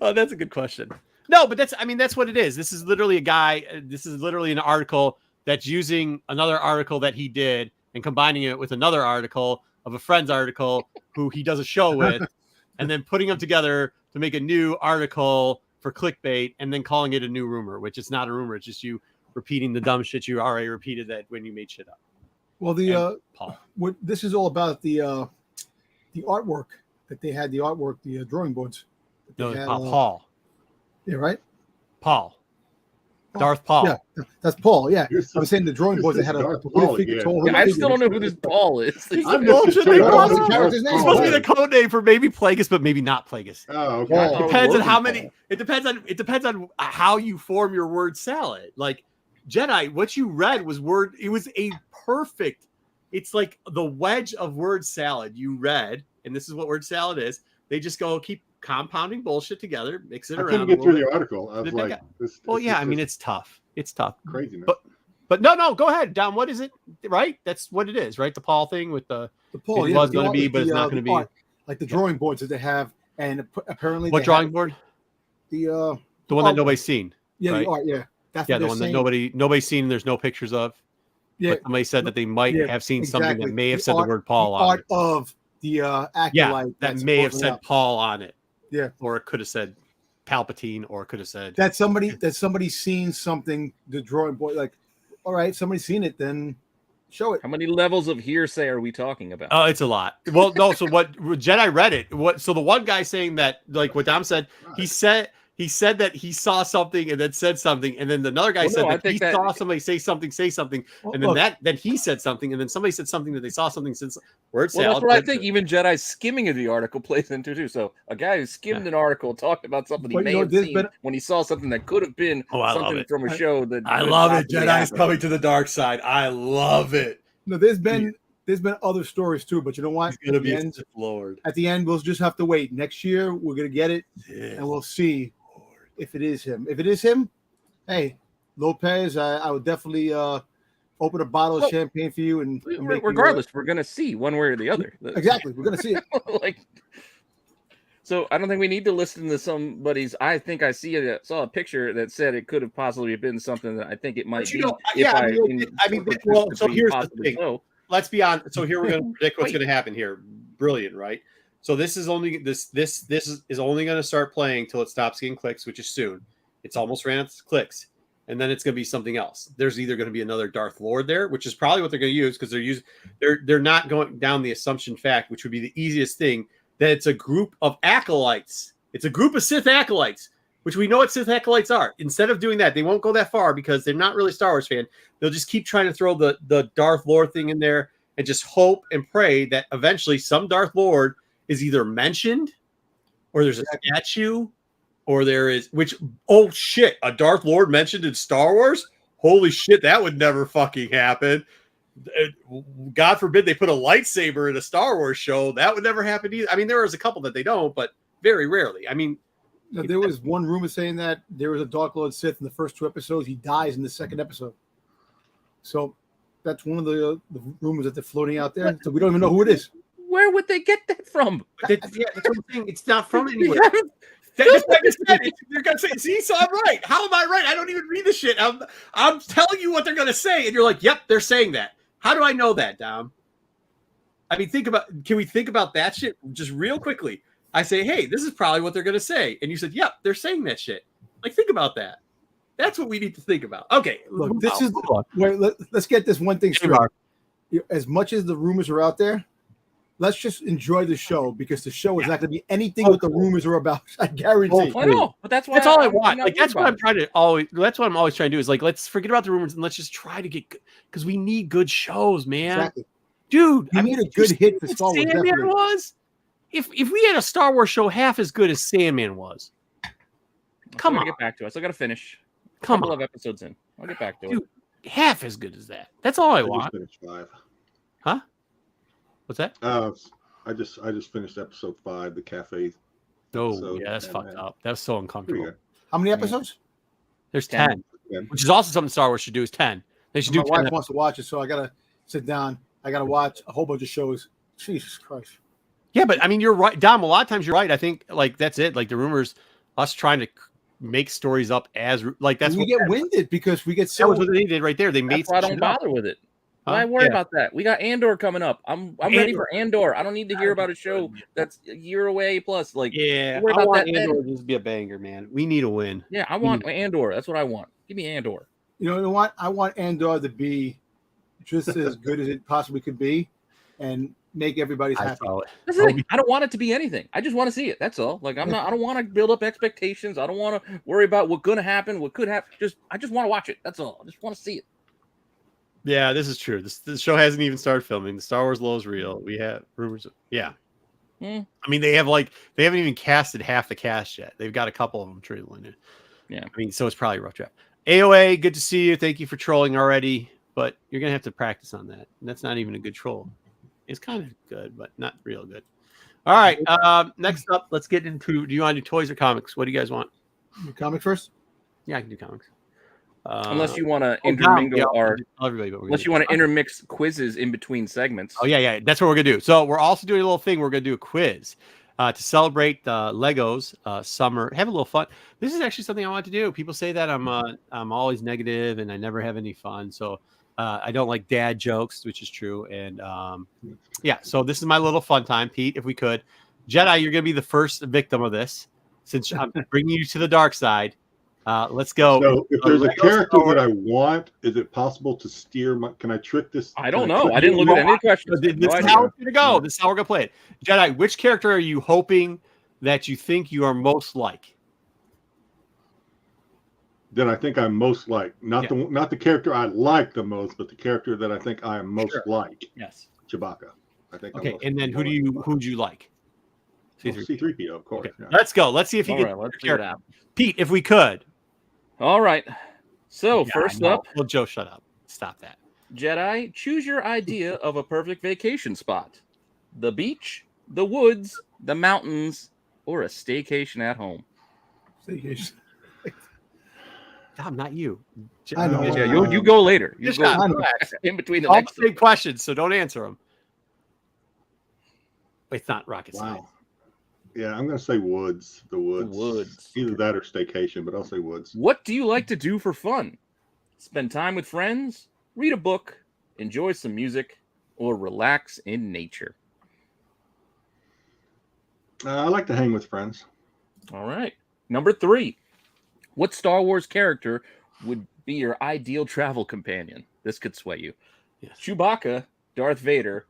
Oh, that's a good question. No, but that's what it is. This is literally an article that's using another article that he did and combining it with another article of a friend's article who he does a show with, and then putting them together to make a new article for clickbait and then calling it a new rumor, which is not a rumor. It's just you repeating the dumb shit you already repeated that when you made shit up.
Well,
Paul.
what this is all about the artwork that they had, the drawing boards. that
No,
they had,
Paul.
Yeah, right.
Paul. Darth Paul.
Yeah, that's Paul. Yeah,
You're
I was saying the drawing boards. They had a
Darth
wooden
Paul
figure,
again.
tall
Yeah,
wooden
I
figure.
still don't know who this Paul is.
I'm
bullshit.
just
They
saying,
want
I
the
was
character's
Darth
name.
It's supposed to be
Paul.
the code name for maybe Plagueis, but maybe not Plagueis.
Oh, okay.
Paul.
Depends on
Logan
how
Paul.
many. It depends on how you form your word salad. Like Jedi, what you read was word. It was a perfect. It's like the wedge of word salad you read, and this is what word salad is. They just go keep compounding bullshit together, mix it
I
around.
couldn't
a
get through
little
the article. I was
Did they
like,
get-
this,
Well,
this
yeah,
is
I mean
just
it's tough. It's tough.
craziness.
But no, go ahead, Dom. What is it? Right? That's what it is, right? The Paul thing with the
Paul.
it
Yeah,
was
the
going to
art
be,
with
but it's
the,
not
the
going to be.
art, like the drawing boards that they have, and apparently
What
they
drawing
have
board?
the
The one that nobody's seen.
yeah,
right?
the art, yeah, that's
Yeah,
what
the
they're
one
saying.
that nobody's seen. And there's no pictures of.
Yeah,
But somebody said that they might
yeah,
have seen something
exactly.
that may have
The
said
art-
the word Paul
the
on
art
it.
of the acolyte.
Yeah, that
that's
may have
supposedly
said
out.
Paul on it.
Yeah.
Or it could have said Palpatine, or it could have said
that somebody's seen something. The drawing board, like, all right, somebody's seen it, then show it.
How many levels of hearsay are we talking about?
Oh, it's a lot. Well, no. So what Jedi read it? So the one guy saying that, like what Dom said, he said that he saw something and then said something, and then another guy
Well,
said
no, I
that he
think that-
saw somebody say something,
Well,
and then
look,
then he said something, and then somebody said something that they saw something since word
Well,
salad.
that's what I think. Even Jedi skimming of the article plays into too. So a guy who skimmed an article talked about something he
But,
may
you know,
have
there's
seen
been-
when he saw something that could have been
Oh, I love
something
it.
from a show that
I
could
love it.
possibly
Jedi's
happen.
coming to the dark side. I love it.
no, there's been other stories too, but you know what?
He's gonna
At the
be a
end-
Sith Lord.
At the end, we'll just have to wait. Next year, we're gonna get it,
Yeah.
and we'll see if it is him. If it is him, hey, Lopez, I would definitely open a bottle of
Well,
champagne for you, and make you,
Regardless, we're gonna see one way or the other.
exactly, we're gonna see it.
Like, so I don't think we need to listen to somebody's. I think I saw a picture that said it could have possibly been something that I think it might
But you
be.
know, yeah, I mean, well, so here's the thing.
So.
Let's be honest. So here we're going to predict what's going to happen here. Brilliant, right? So this is only this is only going to start playing till it stops getting clicks, which is soon. It's almost ran its clicks, and then it's going to be something else. There's either going to be another Darth Lord there, which is probably what they're going to use because they're not going down the assumption fact, which would be the easiest thing, that it's a group of acolytes. It's a group of Sith acolytes, which we know what Sith acolytes are. Instead of doing that, they won't go that far because they're not really Star Wars fan. They'll just keep trying to throw the Darth Lord thing in there and just hope and pray that eventually some Darth Lord is either mentioned or there's a statue or there is, which, oh shit, a Darth Lord mentioned in Star Wars? Holy shit, that would never fucking happen. God forbid they put a lightsaber in a Star Wars show. That would never happen either. I mean, there was a couple that they don't, but very rarely. I mean,
No, there was one rumor saying that there was a Dark Lord Sith in the first 2 episodes. He dies in the second episode. So that's one of the rumors that they're floating out there. So we don't even know who it is.
Where would they get that from?
that's what I'm saying. It's not from anywhere. That's what I just said. You're gonna say, see, so I'm right. How am I right? I don't even read the shit. I'm telling you what they're gonna say, and you're like, yep, they're saying that. How do I know that, Dom? I mean, can we think about that shit just real quickly? I say, hey, this is probably what they're gonna say, and you said, yep, they're saying that shit. Like, think about that. That's what we need to think about. Okay,
Look, let's get this one thing straight. As much as the rumors are out there, let's just enjoy the show, because the show is not going to be anything what the rumors are about. I guarantee.
I know, but that's why
that's all I want. Like, that's what I'm trying to always. That's what I'm always trying to do. Is like, let's forget about the rumors and let's just try to get, because we need good shows, man.
Exactly.
Dude,
I need a good hit for Star Wars.
Sandman was. If we had a Star Wars show half as good as Sandman was, come on,
get back to us. I got to finish.
Come
couple
on,
of episodes in. I'll get back to
dude.
it.
Half as good as that. That's all I
just
want.
finished 5.
Huh? What's that?
I just finished episode 5, the cafe.
Oh,
episode,
yeah, that's
and
fucked up. That's so uncomfortable.
How many episodes?
There's
10.
10, which is also something Star Wars should do. Is 10. They should
My
do
wife
10.
wants to watch it, so I gotta sit down. I gotta watch a whole bunch of shows. Jesus Christ!
Yeah, but I mean, you're right, Dom. A lot of times you're right. I think like that's it. Like the rumors, us trying to make stories up as like that's
we
what
get winded because we get
that
so.
was what they did right there. They made.
That's why I
some
don't
shit up.
bother with it.
Huh?
Why worry
Yeah.
about that? We got Andor coming up. I'm ready for Andor. I don't need to hear about a show that's a year away plus. Like,
Yeah,
worry
I
about
want
that then.
Andor to just be a banger, man. We need a win.
yeah, I want Andor. That's what I want. Give me Andor.
You know what? I want Andor to be just as good as it possibly could be, and make everybody
I
happy.
saw it.
That's the thing. I don't want it to be anything. I just want to see it. That's all. Like I don't want to build up expectations. I don't want to worry about what's gonna happen, what could happen. I just want to watch it. That's all. I just want to see it.
Yeah, this is true. This show hasn't even started filming. The Star Wars low is real. We have rumors. Yeah.
Hmm.
I mean, they haven't even casted half the cast yet. They've got a couple of them trailing it.
Yeah.
I mean, so it's probably a rough draft. AOA, good to see you. Thank you for trolling already, but you're gonna have to practice on that. And that's not even a good troll. It's kind of good, but not real good. All right. Next up, let's get into. Do you want to do toys or comics? What do you guys want?
Your comic first.
Yeah, I can do comics.
Unless you want to
Dom,
intermingle
yeah,
our,
tell everybody. What we're
unless you
gonna
want to intermix quizzes in between segments.
Oh yeah, that's what we're gonna do. So we're also doing a little thing. We're gonna do a quiz to celebrate Legos summer. Have a little fun. This is actually something I want to do. People say that I'm always negative and I never have any fun. So I don't like dad jokes, which is true. And yeah, so this is my little fun time, Pete. If we could, Jedi, you're gonna be the first victim of this since I'm bringing you to the dark side. Let's go.
So if there's a
Lego
character
Star
that I want, is it possible to steer my? Can I trick this?
I don't
can
know.
trick
I didn't
you?
look at any questions.
This
No
is
idea.
how it's gonna go. This is how we're gonna play it. Jedi, which character are you hoping that you think you are most like?
That I think I'm most like, not the character I like the most, but the character that I think I am most like.
Yes.
Chewbacca. I think. I'm
Okay,
most
and then who'd you like?
C-3PO, of course.
Okay,
Yeah.
let's go. Let's see if you
All
get
right, let's
your
see what
character.
happens.
Pete, if we could.
All right. So
Yeah,
first
I know.
up,
Well, Joe, shut up. Stop that.
Jedi, choose your idea of a perfect vacation spot: the beach, the woods, the mountains, or a staycation at home.
Tom, not you.
I know.
Yeah, you go later. You
Just
go
got-
in between the
All
next.
the big questions, so don't answer them. Wait, it's not rocket science.
Wow. Yeah, I'm going to say woods. The woods.
Woods.
Either that or staycation, but I'll say woods.
What do you like to do for fun? Spend time with friends, read a book, enjoy some music, or relax in nature.
I like to hang with friends.
All right. Number 3. What Star Wars character would be your ideal travel companion? This could sway you.
Yes.
Chewbacca, Darth Vader,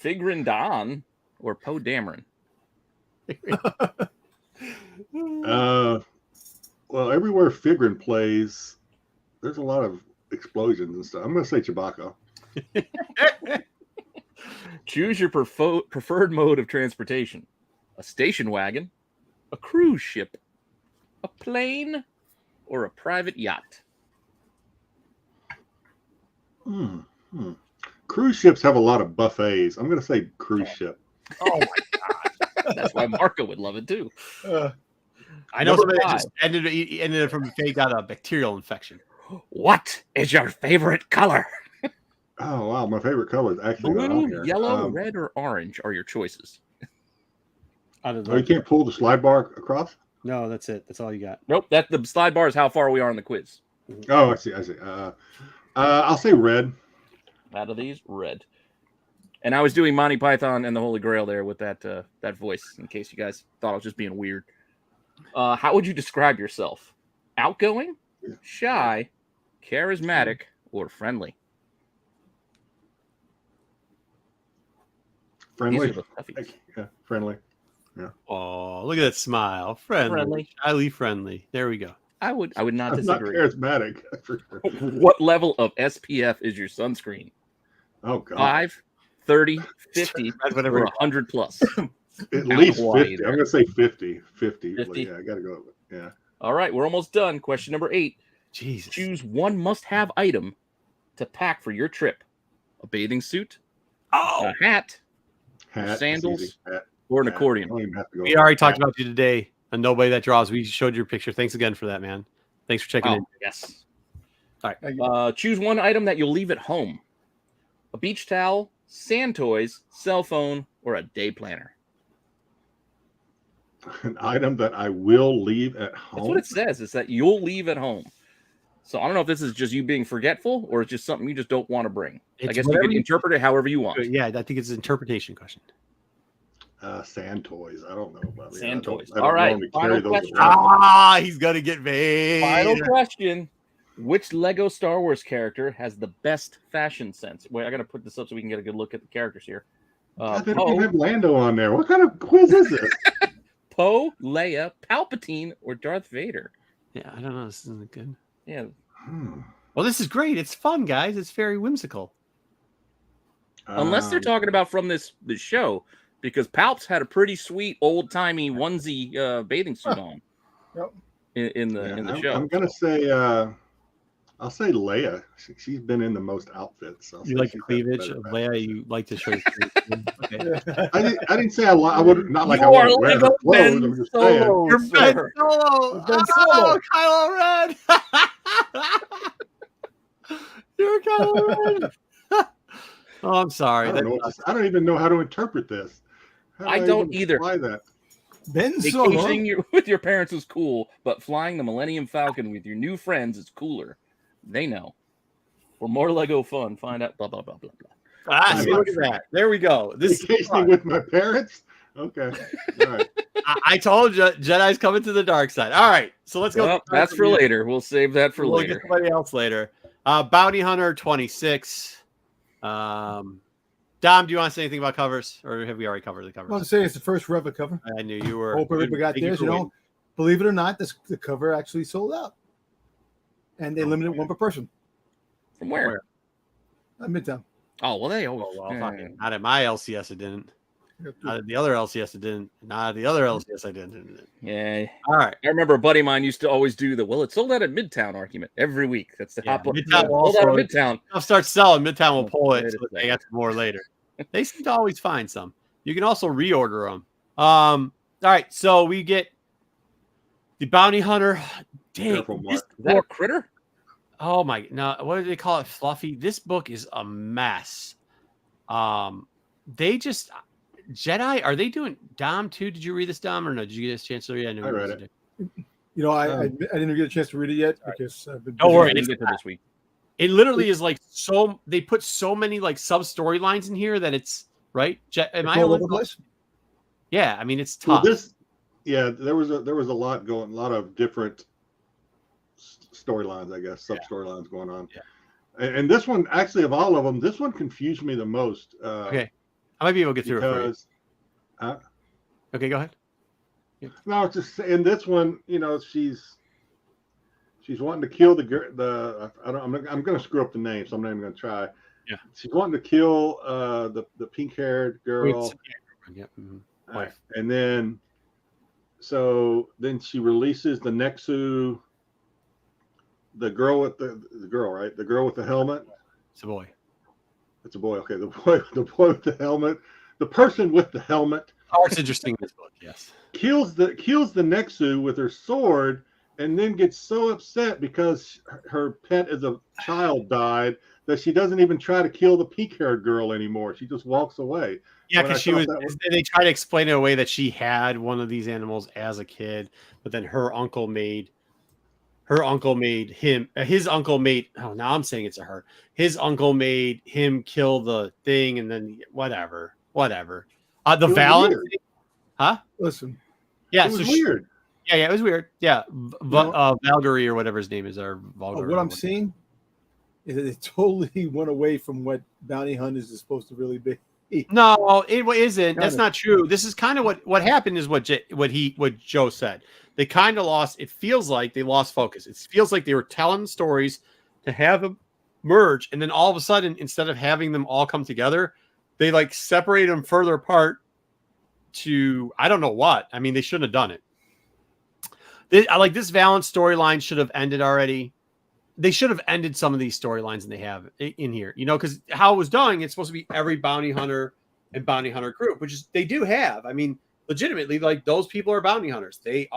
Figrin D'an, or Poe Dameron?
Well, everywhere Figrin plays, there's a lot of explosions and stuff. I'm going to say Chewbacca.
Choose your preferred mode of transportation: a station wagon, a cruise ship, a plane, or a private yacht.
Cruise ships have a lot of buffets. I'm going to say cruise ship.
Oh my!
That's why Marco would love it too.
I know
Number
somebody that
five.
just ended from they got a bacterial infection.
What is your favorite color?
Oh wow, my favorite color is actually not on
Blue,
here.
yellow, red, or orange are your choices.
Out of
Oh, you can't pull the slide bar across.
No, that's it. That's all you got.
Nope, that the slide bar is how far we are in the quiz.
Oh, I see. I'll say red.
Out of these, red. And I was doing Monty Python and the Holy Grail there with that that voice, in case you guys thought I was just being weird. How would you describe yourself? Outgoing, shy, charismatic, or friendly?
Friendly.
These are the toughies.
Yeah, friendly.
Oh, look at that smile. Friendly. Highly friendly. There we go.
I would not
I'm not
disagree.
charismatic. For sure.
What level of SPF is your sunscreen?
Oh god.
5, 30, 50,
Whatever.
or 100 plus?
At
Not
least
Hawaii
50.
there.
I'm gonna say 50. 50.
50?
Yeah, I gotta go. Yeah.
All right, we're almost done. Question number 8.
Jesus.
Choose one must-have item to pack for your trip: a bathing suit,
Oh,
a hat,
Hat. it's
Sandals?
easy. Hat.
or an
Hat.
accordion.
I don't even have to go.
we already talked
Hat.
about you today. And nobody that draws. We showed your picture. Thanks again for that, man. Thanks for checking in.
Yes.
Thank you.
Choose one item that you'll leave at home: a beach towel, sand toys, cell phone, or a day planner.
An item that I will leave at home.
That's what it says. Is that you'll leave at home. So I don't know if this is just you being forgetful or it's just something you just don't want to bring. I
It's
guess you
whatever
can
you-
interpret it however you want.
Yeah, I think it's an interpretation question.
Sand toys. I don't know about these.
Sand
I don't-
toys.
I don't
All right,
normally
final
carry those
question.
around.
Ah, he's gonna get made.
Final question: which Lego Star Wars character has the best fashion sense? Wait, I gotta put this up so we can get a good look at the characters here.
God, they don't even
Poe,
have Lando on there. What kind of quiz is this?
Poe, Leia, Palpatine, or Darth Vader?
Yeah, I don't know. This isn't good.
Yeah,
Well, this is great. It's fun, guys. It's very whimsical.
unless they're talking about from this show, because Palps had a pretty sweet old timey onesie bathing suit on.
Yep.
In the show.
I'm gonna say I'll say Leia. She's been in the most outfits. So I'll
You
say
like the
she's got
cleavage
better
of
fashion
Leia?
sense.
You like to show. Okay.
I didn't say I would not like
You
I want
are
to wear her
Lego
clothes.
Ben
I'm just saying.
Solo,
You're Ben
sir.
Solo.
Ben Solo.
Oh, Kylo Ren. You're Kylo Ren. Oh, I'm sorry.
I don't even know how to interpret this. How do
I don't
even
either.
apply that?
Ben Solo.
Vacationing with your parents is cool, but flying the Millennium Falcon with your new friends is cooler. They know. For more Lego fun, find out blah blah blah blah blah.
Ah, see, look at that. There we go. This is
Vacationing
fun.
with my parents. Okay. All right.
I told you, Jedi's coming to the dark side. All right, so let's go.
Well, that's for later. We'll save that for
We'll
later.
get somebody else later. Bounty Hunter 26. Dom, do you want to say anything about covers, or have we already covered the
I want
covers?
to say it's the first Rev cover.
I knew you were.
Hope everybody got
Thank you
theirs.
for
You know,
waiting.
believe it or not, the cover actually sold out, and they limited one per person
From where?
at Midtown.
Oh well, they always.
Oh, well, fucking, not at my LCS, it didn't. Not at the other LCS, it didn't. Not at the other LCS, I didn't.
Yeah,
All right.
I remember a buddy of mine used to always do the it sold out at Midtown argument every week. That's the
Yeah,
hot button.
Midtown
Sold out at
also-
Midtown.
I'll start selling. Midtown will pull
Wait
it.
a
So they
second.
got some more later. They seem to always find some. You can also reorder them. All right. So we get the Bounty Hunter. Dang.
Careful, Mark.
This
Is that a
book,
critter?
oh my. No, what do they call it? Fluffy. This book is a mess. They just Jedi. Are they doing Dom too? Did you read this, Dom, or no? Did you get a chance to read it? know
I
you
read
did.
You know, I didn't get a chance to read it yet because I've been.
Don't worry,
We'll
it's
get to this week.
It literally is like so. They put so many like sub storylines in here that it's right. Am I
all
a
over the
little?
place.
Yeah, I mean it's
Well,
tough.
there was a lot going, a lot of different storylines, I guess, sub storylines going on.
Yeah.
And this one, actually, of all of them, this one confused me the most.
Okay, I might be able to get through it for you.
Because
Okay, go ahead.
no, it's just in this one, you know, she's wanting to kill the girl. I'm going to screw up the name, so I'm not even going to try.
Yeah.
She's wanting to kill the pink haired girl.
Yeah. Mhm.
Wife. And then she releases the Nexu, the girl with the girl, right? The girl with the helmet.
It's a boy.
It's a boy. Okay, the boy with the helmet, the person with the helmet
Art's interesting in this book. Yes.
kills the Nexu with her sword, and then gets so upset because her pet as a child died that she doesn't even try to kill the pink-haired girl anymore. She just walks away.
Yeah,
When I
because she
thought
was.
that was-
They try to explain it away that she had one of these animals as a kid, but then her uncle made him. His uncle made. Oh, now I'm saying it's a her. His uncle made him kill the thing, and then whatever. The
It was
Valent,
weird.
huh?
Listen,
Yeah,
It was
so
weird.
yeah, it was weird. Yeah,
know-
Valkyrie or whatever his name is, or
oh,
Valkyrie.
what I'm seeing is that it totally went away from what bounty hunters is supposed to really be.
No, it isn't. That's
Kinda.
not true. This is kind of what happened. Is what Joe said. They kind of lost. It feels like they lost focus. It feels like they were telling stories to have them merge, and then all of a sudden, instead of having them all come together, they like separate them further apart. To I don't know what. I mean, they shouldn't have done it. I like this Valent storyline should have ended already. They should have ended some of these storylines and they have in here, because how it was done, it's supposed to be every bounty hunter and bounty hunter group, which is they do have. I mean, legitimately, like those people are bounty hunters. They're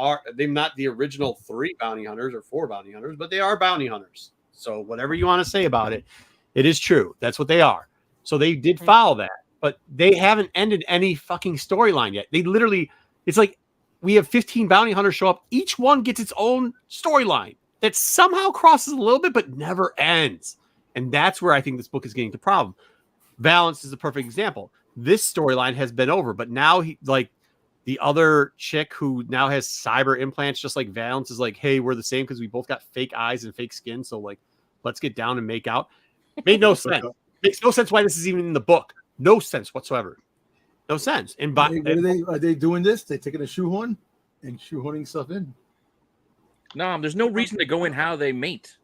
not the original 3 bounty hunters or 4 bounty hunters, but they are bounty hunters. So whatever you want to say about it, it is true. That's what they are. So they did follow that, but they haven't ended any fucking storyline yet. They literally, it's like we have 15 bounty hunters show up. Each one gets its own storyline that somehow crosses a little bit, but never ends. And that's where I think this book is getting the problem. Valence is a perfect example. This storyline has been over, but now like the other chick who now has cyber implants, just like Valence, is like, hey, we're the same because we both got fake eyes and fake skin. So like, let's get down and make out. Made no sense. Makes no sense why this is even in the book. No sense whatsoever. No sense. And
Are they doing this? They taking a shoehorn and shoehorning stuff in.
No, there's no reason to go in how they mate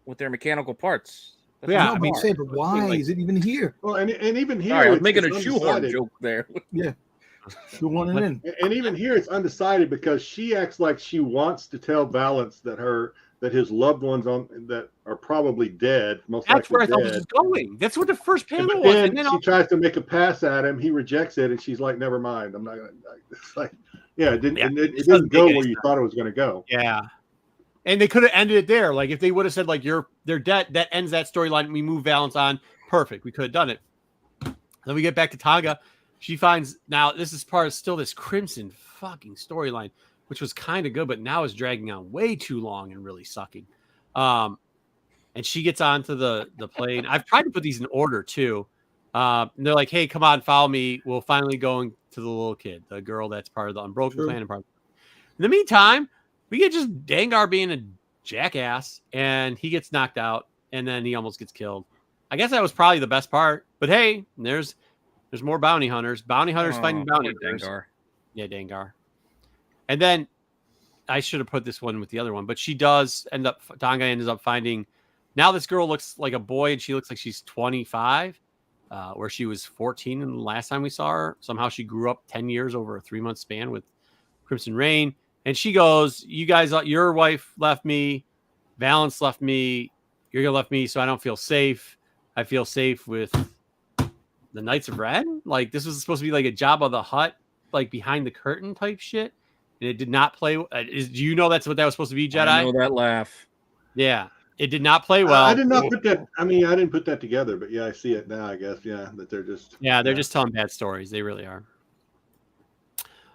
with their mechanical parts. That's
Yeah,
No,
I
but
mean,
I'm saying, but why
like-
is it even here?
Well, and even here,
Sorry, I was
it's-
making
it's
a shoehorn
undecided.
joke there.
Shoehorning in.
And even here, it's undecided because she acts like she wants to tell Valence that his loved ones that are probably dead, most
that's where I
likely
thought this
dead.
was going. That's what the first panel
But
was.
then
And then
she tries to make a pass at him. He rejects it, and she's like, "Never mind. I'm not gonna." It's like, yeah, it didn't.
Yeah,
it
it doesn't
didn't go
make any
where you thought it was going to go.
yeah. And they could have ended it there. Like if they would have said, like, they're dead, that ends that storyline. We move Valence on. Perfect. We could have done it. Then we get back to Tonga. She finds now this is part of still this Crimson fucking storyline, which was kind of good, but now is dragging on way too long and really sucking. And she gets onto the plane. I've tried to put these in order too. And they're like, hey, come on, follow me. We'll finally go to the little kid, the girl that's part of the Unbroken
True.
Clan. And part in the meantime, we get just Dengar being a jackass, and he gets knocked out, and then he almost gets killed. I guess that was probably the best part. But hey, there's more bounty hunters. Bounty hunters fighting bounty hunters.
Dengar.
Yeah, Dengar. And then I should have put this one with the other one, but she does end up. Tonga ends up finding. Now this girl looks like a boy, and she looks like she's 25, where she was 14 in the last time we saw her. Somehow she grew up 10 years over a 3-month span with Crimson Reign. And she goes, you guys, your wife left me. Valence left me. You're going to left me, so I don't feel safe. I feel safe with the Knights of Ren. Like, this was supposed to be like a Jabba the Hutt, like behind the curtain type shit. And it did not play. Do you know that's what that was supposed to be, Jedi?
I know that laugh.
Yeah. It did not play well.
I did not put that. I mean, I didn't put that together, but yeah, I see it now. I guess, yeah, that they're just.
Yeah, they're just telling bad stories. They really are.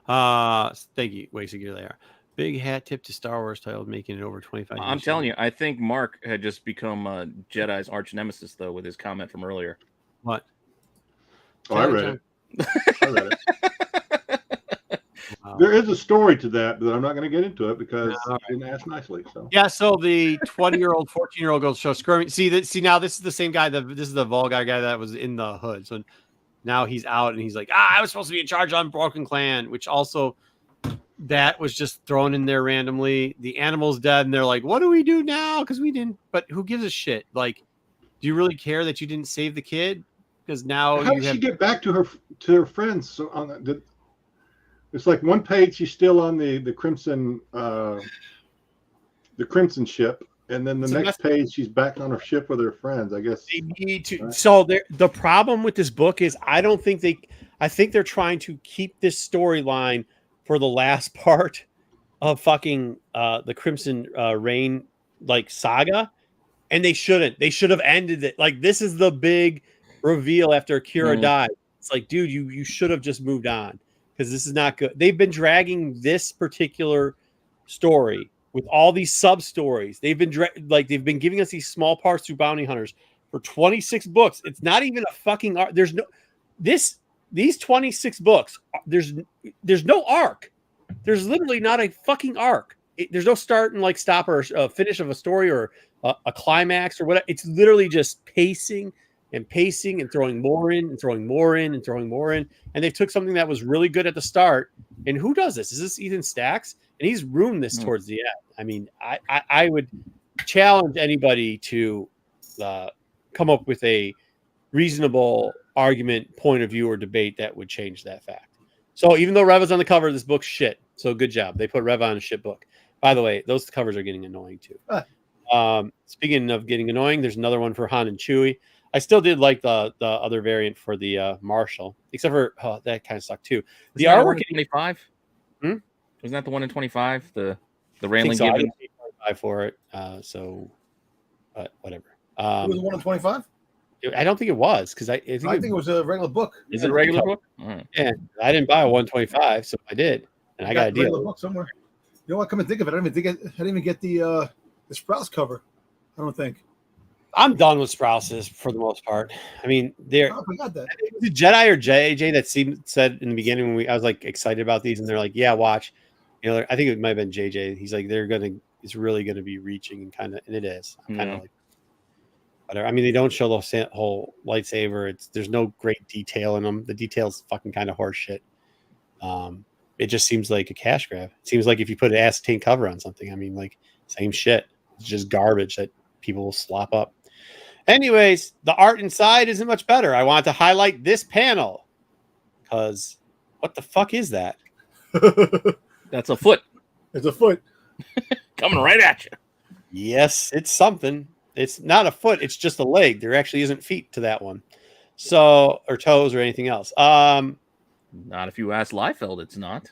Thank you. Wait, so here they are. Big hat tip to Star Wars title, making it over 25 years.
I'm telling you, I think Mark had just become Jedi's arch nemesis, though, with his comment from earlier.
What?
Oh, I read it. I read it.
Wow.
There is a story to that, but I'm not going to get into it because
No,
I didn't ask nicely. So
Yeah, so the 20-year-old, 14-year-old girl show skirming. See now this is the same guy. This is the Volgar guy that was in the hood. So now he's out and he's like, I was supposed to be in charge on Broken Clan, which also that was just thrown in there randomly. The animal's dead, and they're like, what do we do now? Because we didn't. But who gives a shit? Like, do you really care that you didn't save the kid? Because now
how
you
did
have.
she get back to her friends? So on it's like one page she's still on the Crimson ship, And then the
So
next page, she's back on her ship with her friends. I guess.
They need to.
Right.
So the problem with this book is I think they're trying to keep this storyline for the last part of fucking the Crimson Reign like saga, and they shouldn't. They should have ended it. Like this is the big reveal after Kira died. It's like, dude, you should have just moved on because this is not good. They've been dragging this particular story with all these sub stories. They've been giving us these small parts through Bounty Hunters for 26 books. It's not even a fucking arc. There's no these 26 books. There's no arc. There's literally not a fucking arc. There's no start and like stop or finish of a story or a climax or whatever. It's literally just pacing and pacing and throwing more in and throwing more in and throwing more in. And they took something that was really good at the start. And who does this? Is this Ethan Stacks? And he's ruined this towards the end. I mean, I would challenge anybody to come up with a reasonable argument, point of view, or debate that would change that fact. So even though Reva's on the cover, this book's shit. So good job. They put Reva on a shit book. By the way, those covers are getting annoying too. Speaking of getting annoying, there's another one for Han and Chewie. I still did like the other variant for the Marshall, except for that kind of sucked too. The artwork
in 25. Wasn't that the one in 25? The Railing
so.
given?
I for it. So, but whatever.
It was the one in 25.
I don't think it was because I think
it was a regular book.
Is it a regular book? Right.
Yeah, I didn't buy a 125, so I did, and I got a deal.
Book somewhere. You know what? Come and think of it, I didn't even get the Sprouse cover. I don't think.
I'm done with Sprouses for the most part. I mean, they're
I forgot that.
Was it Jedi or JJ that said in the beginning when I was like excited about these, and they're like, "Yeah, watch." You know, I think it might have been JJ. He's like, it's really gonna be reaching and and it is. I'm kind of like, whatever. I mean, they don't show the whole lightsaber. There's no great detail in them. The detail's fucking kind of horse shit. It just seems like a cash grab. It seems like if you put an acetate cover on something, I mean, like same shit. It's just garbage that people will slop up. Anyways, the art inside isn't much better. I want to highlight this panel because what the fuck is that?
That's a foot.
It's a foot
coming right at you.
Yes, it's something. It's not a foot. It's just a leg. There actually isn't feet to that one. So, or toes or anything else.
Not if you ask Liefeld, it's not.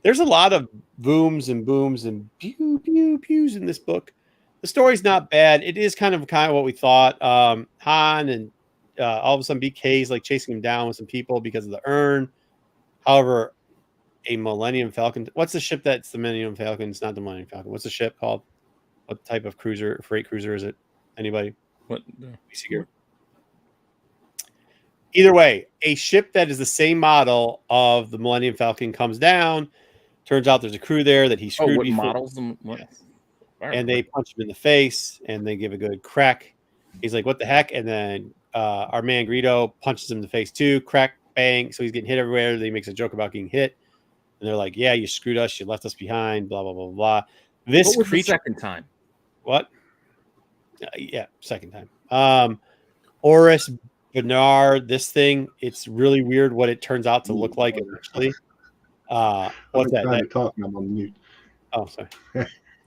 There's a lot of booms and pew pew pews in this book. The story's not bad. It is kind of what we thought. Han and all of a sudden BK's like chasing him down with some people because of the urn. However, a Millennium Falcon. What's the ship that's the Millennium Falcon? It's not the Millennium Falcon. What's the ship called? What type of freight cruiser is it? Anybody?
What?
Either way, a ship that is the same model of the Millennium Falcon comes down. Turns out there's a crew there that he screwed
what
before.
Models them? What?
And they punch him in the face and they give a good crack. He's like, what the heck? And then our man Greedo punches him in the face too. Crack, bang. So he's getting hit everywhere. Then he makes a joke about getting hit. And they're like, yeah, you screwed us. You left us behind. Blah, blah, blah, blah. This
what was
creature.
The second time?
What? Yeah, second time. Oris Bernard, this thing, it's really weird what it turns out to look like eventually. What's that?
Trying to talk, I'm on mute.
Oh, sorry.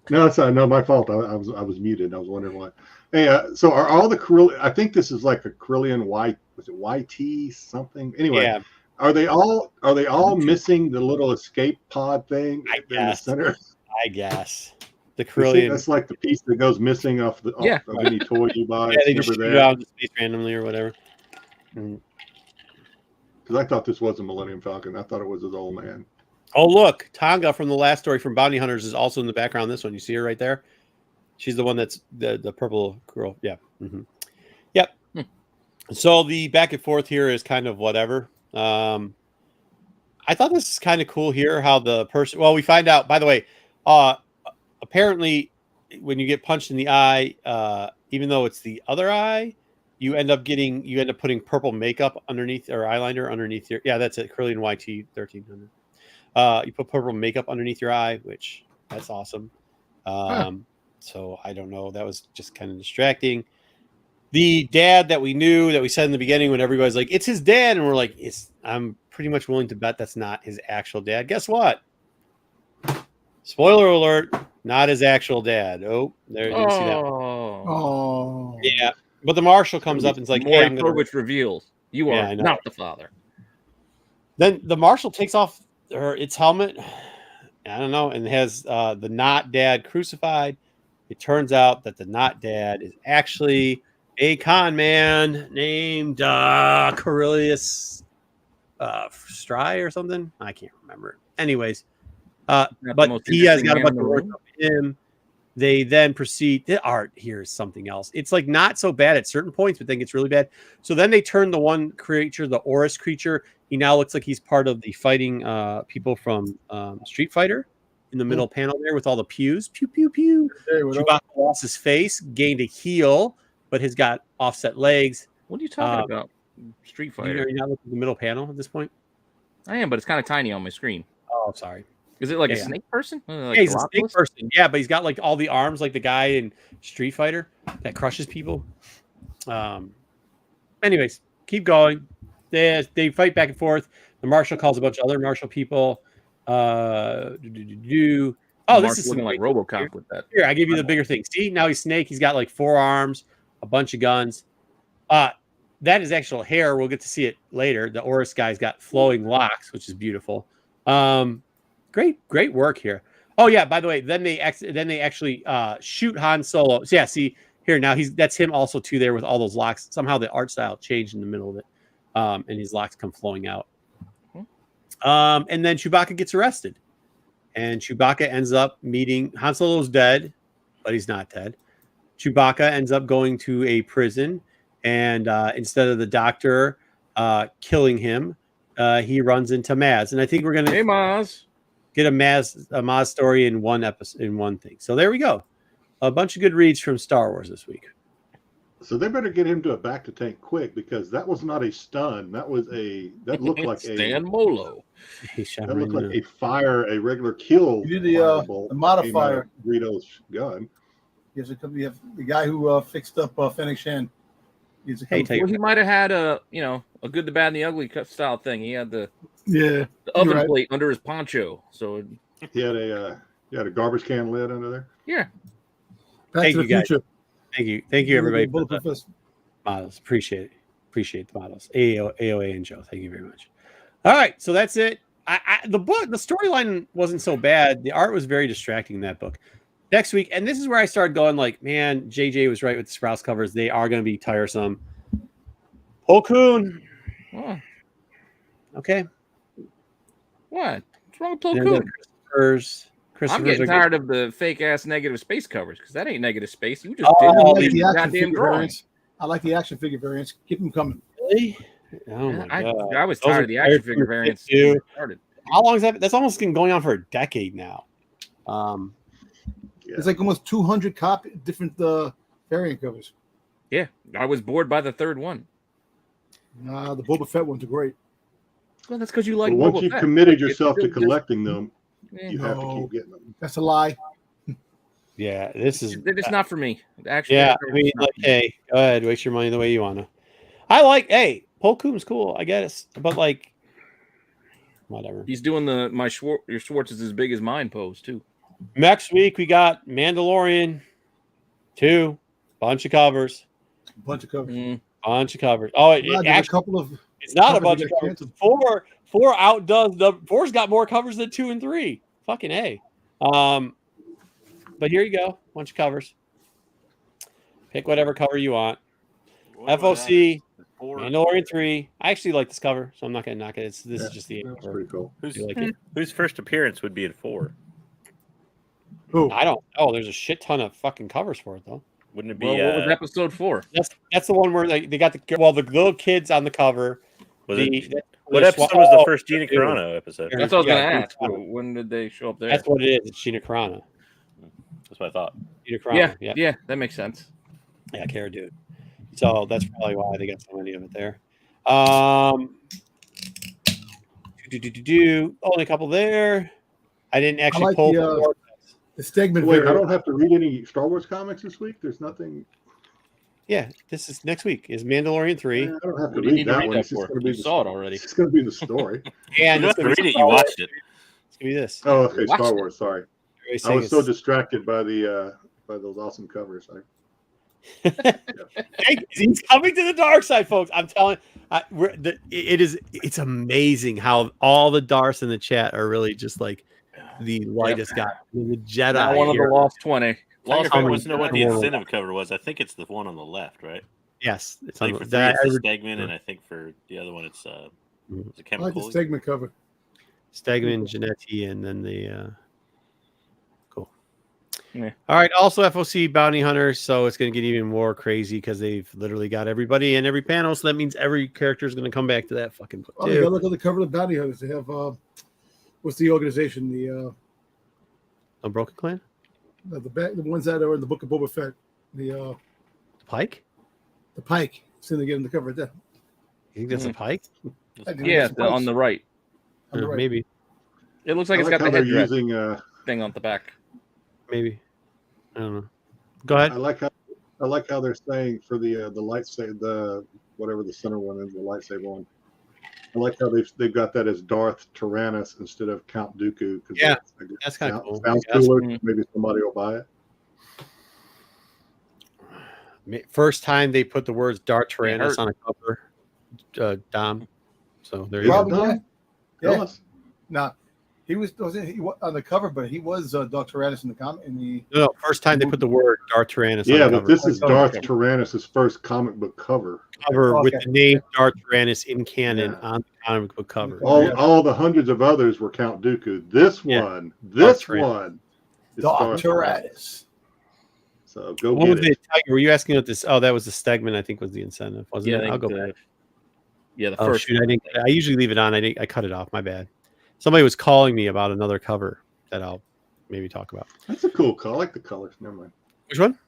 No, sorry, no, my fault. I was muted. I was wondering why. Hey, so are all the Corellian? I think this is like a Corellian was it YT something? Anyway,
Yeah.
Are they all missing the little escape pod thing in the center?
I guess the
See,
Corellian.
that's like the piece that goes missing off of any toy you buy.
Yeah, they just shoot it out into space randomly or whatever.
Because I thought this was a Millennium Falcon. I thought it was his old man.
Oh, look, Tonga from the last story from Bounty Hunters is also in the background. This one, you see her right there. She's the one that's the purple girl. Yeah. Mm-hmm. Yep. So the back and forth here is kind of whatever. I thought this is kind of cool here. How the person. Well, we find out. By the way, apparently, when you get punched in the eye, even though it's the other eye, you end up putting purple makeup underneath or eyeliner underneath your. Yeah, that's it. Corellian YT 1300. You put purple makeup underneath your eye, which that's awesome. So I don't know. That was just kind of distracting. The dad that we knew that we said in the beginning when everybody's like, it's his dad. And we're like, I'm pretty much willing to bet that's not his actual dad. Guess what? Spoiler alert. not his actual dad. Oh, there you see that.
Oh,
Yeah, but the marshal comes up and is like, "Hey, I'm gonna."
Povich reveals you
Yeah, I
are
know.
not the father.
Then the marshal takes off its helmet. I don't know, and has the not dad crucified. It turns out that the not dad is actually a con man named Corellius Stry or something. I can't remember. Anyways,
Not the
but
most
he has
interesting
got a
man in
bunch
the
of work
room.
of him. They then proceed. The art here is something else. It's like not so bad at certain points, but then gets really bad. So then they turn the one creature, the Horus creature. He now looks like he's part of the fighting people from Street Fighter in the middle panel there with all the pews. Pew, pew, pew.
hey, what up?
Chewbacca lost his face, gained a heel, but has got offset legs.
What are you talking about? Street
Are
Fighter.
you not looking at the middle panel at this point?
I am, but it's kind of tiny on my screen.
Oh, sorry.
Is it like a
Yeah.
snake person? Like
Yeah, he's a snake
Galapagos?
person. Yeah, but he's got like all the arms like the guy in Street Fighter that crushes people. Anyways, keep going. They fight back and forth. The marshal calls a bunch of other marshal people. Oh,
Mark's
this is
looking like RoboCop with that.
Here, I give you the bigger thing. See, now he's Snake. He's got like 4 arms, a bunch of guns. That is actual hair. We'll get to see it later. The Horus guy's got flowing locks, which is beautiful. Great work here. Oh yeah, by the way, then they actually shoot Han Solo. So yeah, see here now that's him also too there with all those locks. Somehow the art style changed in the middle of it, and his locks come flowing out. And then Chewbacca gets arrested, and Chewbacca ends up meeting Han Solo's dead, but he's not dead. Chewbacca ends up going to a prison, and instead of the doctor killing him, he runs into Maz. And I think we're gonna
Hey, Maz.
get a Maz story in one episode, in one thing. So there we go. A bunch of good reads from Star Wars this week.
So they better get him to a back to tank quick, because that was not a stun. That looked like
Stan Molo.
that looked like a regular kill.
You did
firebolt
the modifier.
came out of Greedo's gun.
You have the guy who fixed up Fennec Shan. He's a
Hey,
kung fu-
Well, he might have had a good, the bad, and the ugly style thing. He had the
yeah.
oven
right.
plate under his poncho. So
He had a garbage can lid under there.
yeah,
Back
Thank
to the
you, guys.
future.
Thank you everybody for
Bulletproof
the
vest.
models. Appreciate the models. AOA and Joe. Thank you very much. All right, so that's it. The storyline wasn't so bad. The art was very distracting in that book. Next week, and this is where I started going like, man, JJ was right with the Sprouse covers. They are going to be tiresome. Plo Koon.
oh,
Okay.
what? What's wrong with Plo
And
Koon?
then Christopher's
I'm getting
are
tired of the fake ass negative space covers because that ain't negative space. You just
Oh,
I
did
like
the
the action
goddamn
figure
drawing.
variants. I like the action figure variants. Keep them coming.
Really? Oh my
I
god.
was
Those
tired
are
of the action
tired
figure
from the
variants.
kid, too.
when it started.
How long is that? That's almost been going on for a decade now.
It's like almost 200 different variant covers.
Yeah, I was bored by the third one.
Nah, the Boba Fett ones are great.
Well, that's because you like.
But once
Boba
you've
Fett.
committed
Like, it's
yourself to
still just-
collecting them,
eh,
you have to
No.
keep getting them.
That's a lie.
Yeah, this is
They're just not for me. Actually,
yeah. I mean, like, hey, go ahead, waste your money the way you want to. I like, hey, Plo Koon's cool, I guess, but like, whatever.
he's doing your Schwartz is as big as mine pose too.
Next week we got Mandalorian 2, bunch of covers,
A bunch of covers.
bunch of covers. Oh,
There's a
actually,
couple of
it's not a
covers
bunch
that
of
get
covers.
canceled.
Four outdoes the 4's got more covers than 2 and 3. Fucking A. But here you go, bunch of covers. Pick whatever cover you want. FOC, Mandalorian 3. I actually like this cover, so I'm not gonna knock it. This is just the
That's
cover.
pretty cool.
I like it.
Whose first appearance would be in 4?
Who?
I don't. Oh, there's a shit ton of fucking covers for it though.
Wouldn't it be?
Well, what was episode 4?
That's the one where they got the little kids on the cover.
was
The-
it,
the-
what
the
episode
swa-
was the
oh,
first Gina
dude.
Carano episode?
That's what I was
Yeah,
gonna ask.
Gina
When did they show up there?
That's what it is. It's Gina Carano.
That's what I thought.
Gina Carano.
yeah, that makes sense.
Yeah, Cara Dude. So that's probably why they got so many of it there. Only a couple there. I didn't actually
like
pull.
the Stegman
Wait, I
variant.
don't have to read any Star Wars comics this week. There's nothing.
Yeah, this is next week. Is Mandalorian 3.
I don't have to
What do you need
read
to
that
read
one.
that
It's just
for?
going to be
You saw it already.
It's just going to be the story.
And
You
it's
don't
gonna
have to
be
read it.
Star
You
Wars.
watched it.
It's gonna be this.
Oh, okay,
Watched
Star
it.
Wars. Sorry. I was so distracted by those awesome covers.
Hey, he's coming to the dark side, folks. I'm telling. It's amazing how all the Darths in the chat are really just like the lightest guy, the Jedi.
Now one of the
here.
lost 20.
Tiger
Lost
Fan
20.
wants to know what the
Tiger
incentive cover was. I think it's the one on the left, right?
Yes, it's
Like
on
for
the-
three,
that-
it's the Stegman, and I think for the other one, it's is it
I like the
Chemical?
segment cover.
Stegman, Janetti, and then the cool.
Yeah.
All right. Also, FOC Bounty Hunters. So it's going to get even more crazy because they've literally got everybody in every panel. So that means every character is going to come back to that fucking book.
Oh, you gotta look at the cover of the Bounty Hunters. They have what's the organization? The
Unbroken Clan?
the ones that are in the Book of Boba Fett. The
Pike?
Pike. So they get in the cover there.
You think that's a Pike?
I do.
Yeah,
It's
on the right.
on the right.
Maybe.
It looks like
I
it's
like
got
how
the
they're
headdress
using.
thing on the back.
Maybe. I don't know. Go ahead.
I like how they're saying for the lightsaber, the whatever the center one is, the lightsaber one. I like how they've got that as Darth Tyrannus instead of Count Dooku.
Yeah,
I guess
that's kinda cool.
Sounds
Yes.
cooler.
Mhm.
Maybe somebody will buy it.
First time they put the words Darth Tyrannus
hurt.
on a cover, Dom. So there you go.
Probably,
Done.
yeah.
Tell us.
Nah, he was on the cover, but he was Dr. Tyrannus in the comic in the.
No, first time they put the word Darth Tyrannus on
Yeah,
the
but
cover.
this is
Oh,
Darth
okay.
Tyrannus' first comic book cover.
With
Okay.
the name Darth Tyrannus in canon
Yeah.
on the comic book cover.
All the hundreds of others were Count Dooku. This
Yeah.
one is
Dr.
Darth
Tyrannus.
So go
What was
get it.
it? Tiger, were you asking what this? Oh, that was the Stegman. I think was the incentive, wasn't
Yeah,
it?
I
I'll
think
go back.
the
Oh
first.
shoot! I usually leave it on. I cut it off. My bad. Somebody was calling me about another cover that I'll maybe talk about.
That's a cool color. I like the colors. Never mind.
Which one?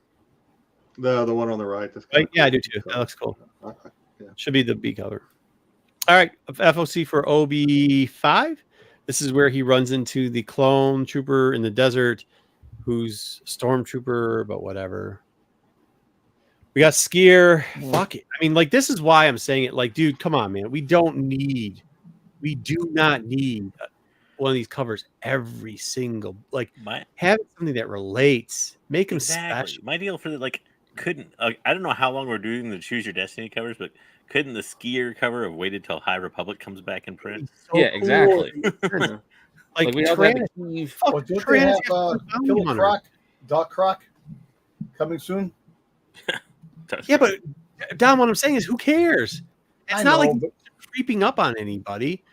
The one on the right. That's
Right,
kinda
yeah, I
cool.
do too. That looks cool.
Okay.
Should be the B cover. All right, FOC for OB5. This is where he runs into the clone trooper in the desert, who's stormtrooper, but whatever. We got Skier. Fuck it. I mean, like, this is why I'm saying it. Like, dude, come on, man. We do not need one of these covers every single. Like,
My
have something that relates. Make them
exactly.
special.
My deal for the couldn't I don't know how long we're doing the Choose Your Destiny covers, but couldn't the Skier cover have waited till High Republic comes back in print?
So
Yeah,
cool.
exactly.
Like,
we also
Tyrannus-
had the Kiev.
fuck,
Well, don't they
Tyrannus
have
has a bounty
Killer
hunter.
Croc, Doc Croc, coming soon?
Yeah, but Don, what I'm saying is, who cares? It's
I
not like
know, but-
creeping up on anybody.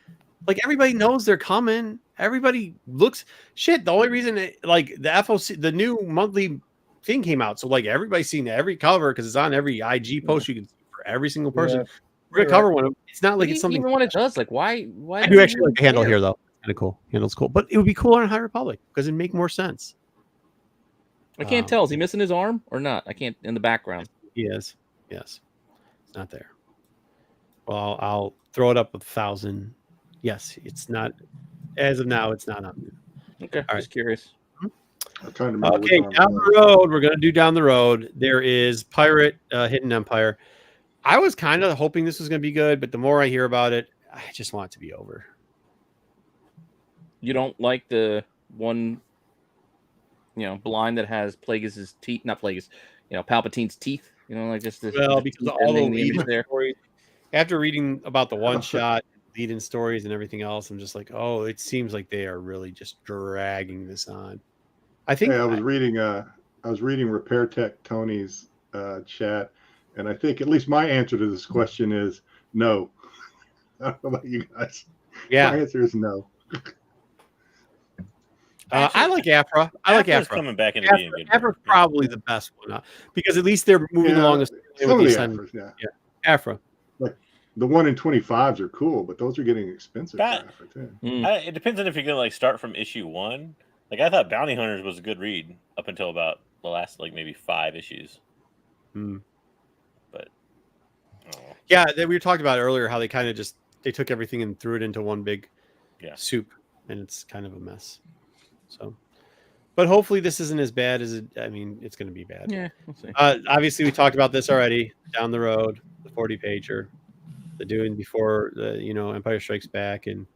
Like, everybody knows they're coming. Everybody looks shit. The only reason like the FOC, the new monthly thing came out, so like everybody's seen every cover because it's on every IG post you can see for every single person.
Yeah.
We're gonna
You're
cover one. It's not like it's something.
Even when it does, like why?
I do actually like the handle here though. Kind of cool. Handle's cool, but it would be cooler on High Republic because it'd make more sense.
I can't tell. Is he missing his arm or not? I can't in the background.
He is. Yes, it's not there. Well, I'll throw it up with 1,000. Yes, it's not. As of now, it's not on there.
Okay,
right.
just curious.
I'm trying to remember.
Okay,
which arm
down
it
the road, we're gonna do down the road. There is Pirate Hidden Empire. I was kind of hoping this was gonna be good, but the more I hear about it, I just want it to be over.
You don't like the one, blind that has Plagueis' teeth, not Plagueis, Palpatine's teeth. Like just the
Well, because of all the
ending, the image
lead-in
there.
stories, after reading about the one shot lead-in stories and everything else, I'm just like, oh, it seems like they are really just dragging this on. I think
Hey, I was reading Repair Tech Tony's chat, and I think at least my answer to this question is no. I don't know about you guys.
yeah,
My answer is no.
I like Afra. I like
Afra's
Afra.
coming back into being good.
Afra's probably the best one because at least they're moving
Yeah,
along the
some
with
of
the
the
Ascend-
Afras, yeah.
Afra.
The 1 in 25s are cool, but those are getting expensive.
That-
for Afra, too.
Mm.
It depends on if you're gonna start from issue 1. Like I thought Bounty Hunters was a good read up until about the last maybe 5 issues.
Hmm.
But I don't know.
Yeah, we talked about earlier how they kind of they took everything and threw it into one big soup, and it's kind of a mess. So, but hopefully this isn't as bad as it. I mean, it's going to be bad.
Yeah, we'll see.
Obviously, we talked about this already. Down the road, the 40 pager, the doing before the Empire Strikes Back, and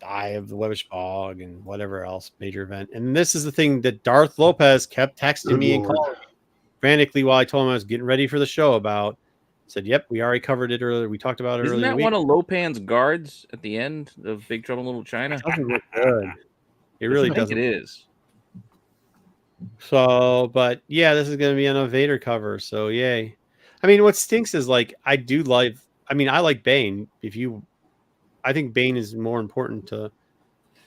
Eye of the Webbish Bog and whatever else major event. And this is the thing that Darth Lopez kept texting
Good
me and
Lord.
calling me frantically while I told him I was getting ready for the show about. Said, "Yep, we already covered it earlier. We talked about it
Isn't
earlier."
that one of Lopan's guards at the end of Big Trouble in Little China?
Doesn't look good. It really
I think
doesn't.
it is.
So, but yeah, this is going to be on a Vader cover. So, yay. I mean, what stinks is like I do like. I mean, I like Bane. I think Bane is more important to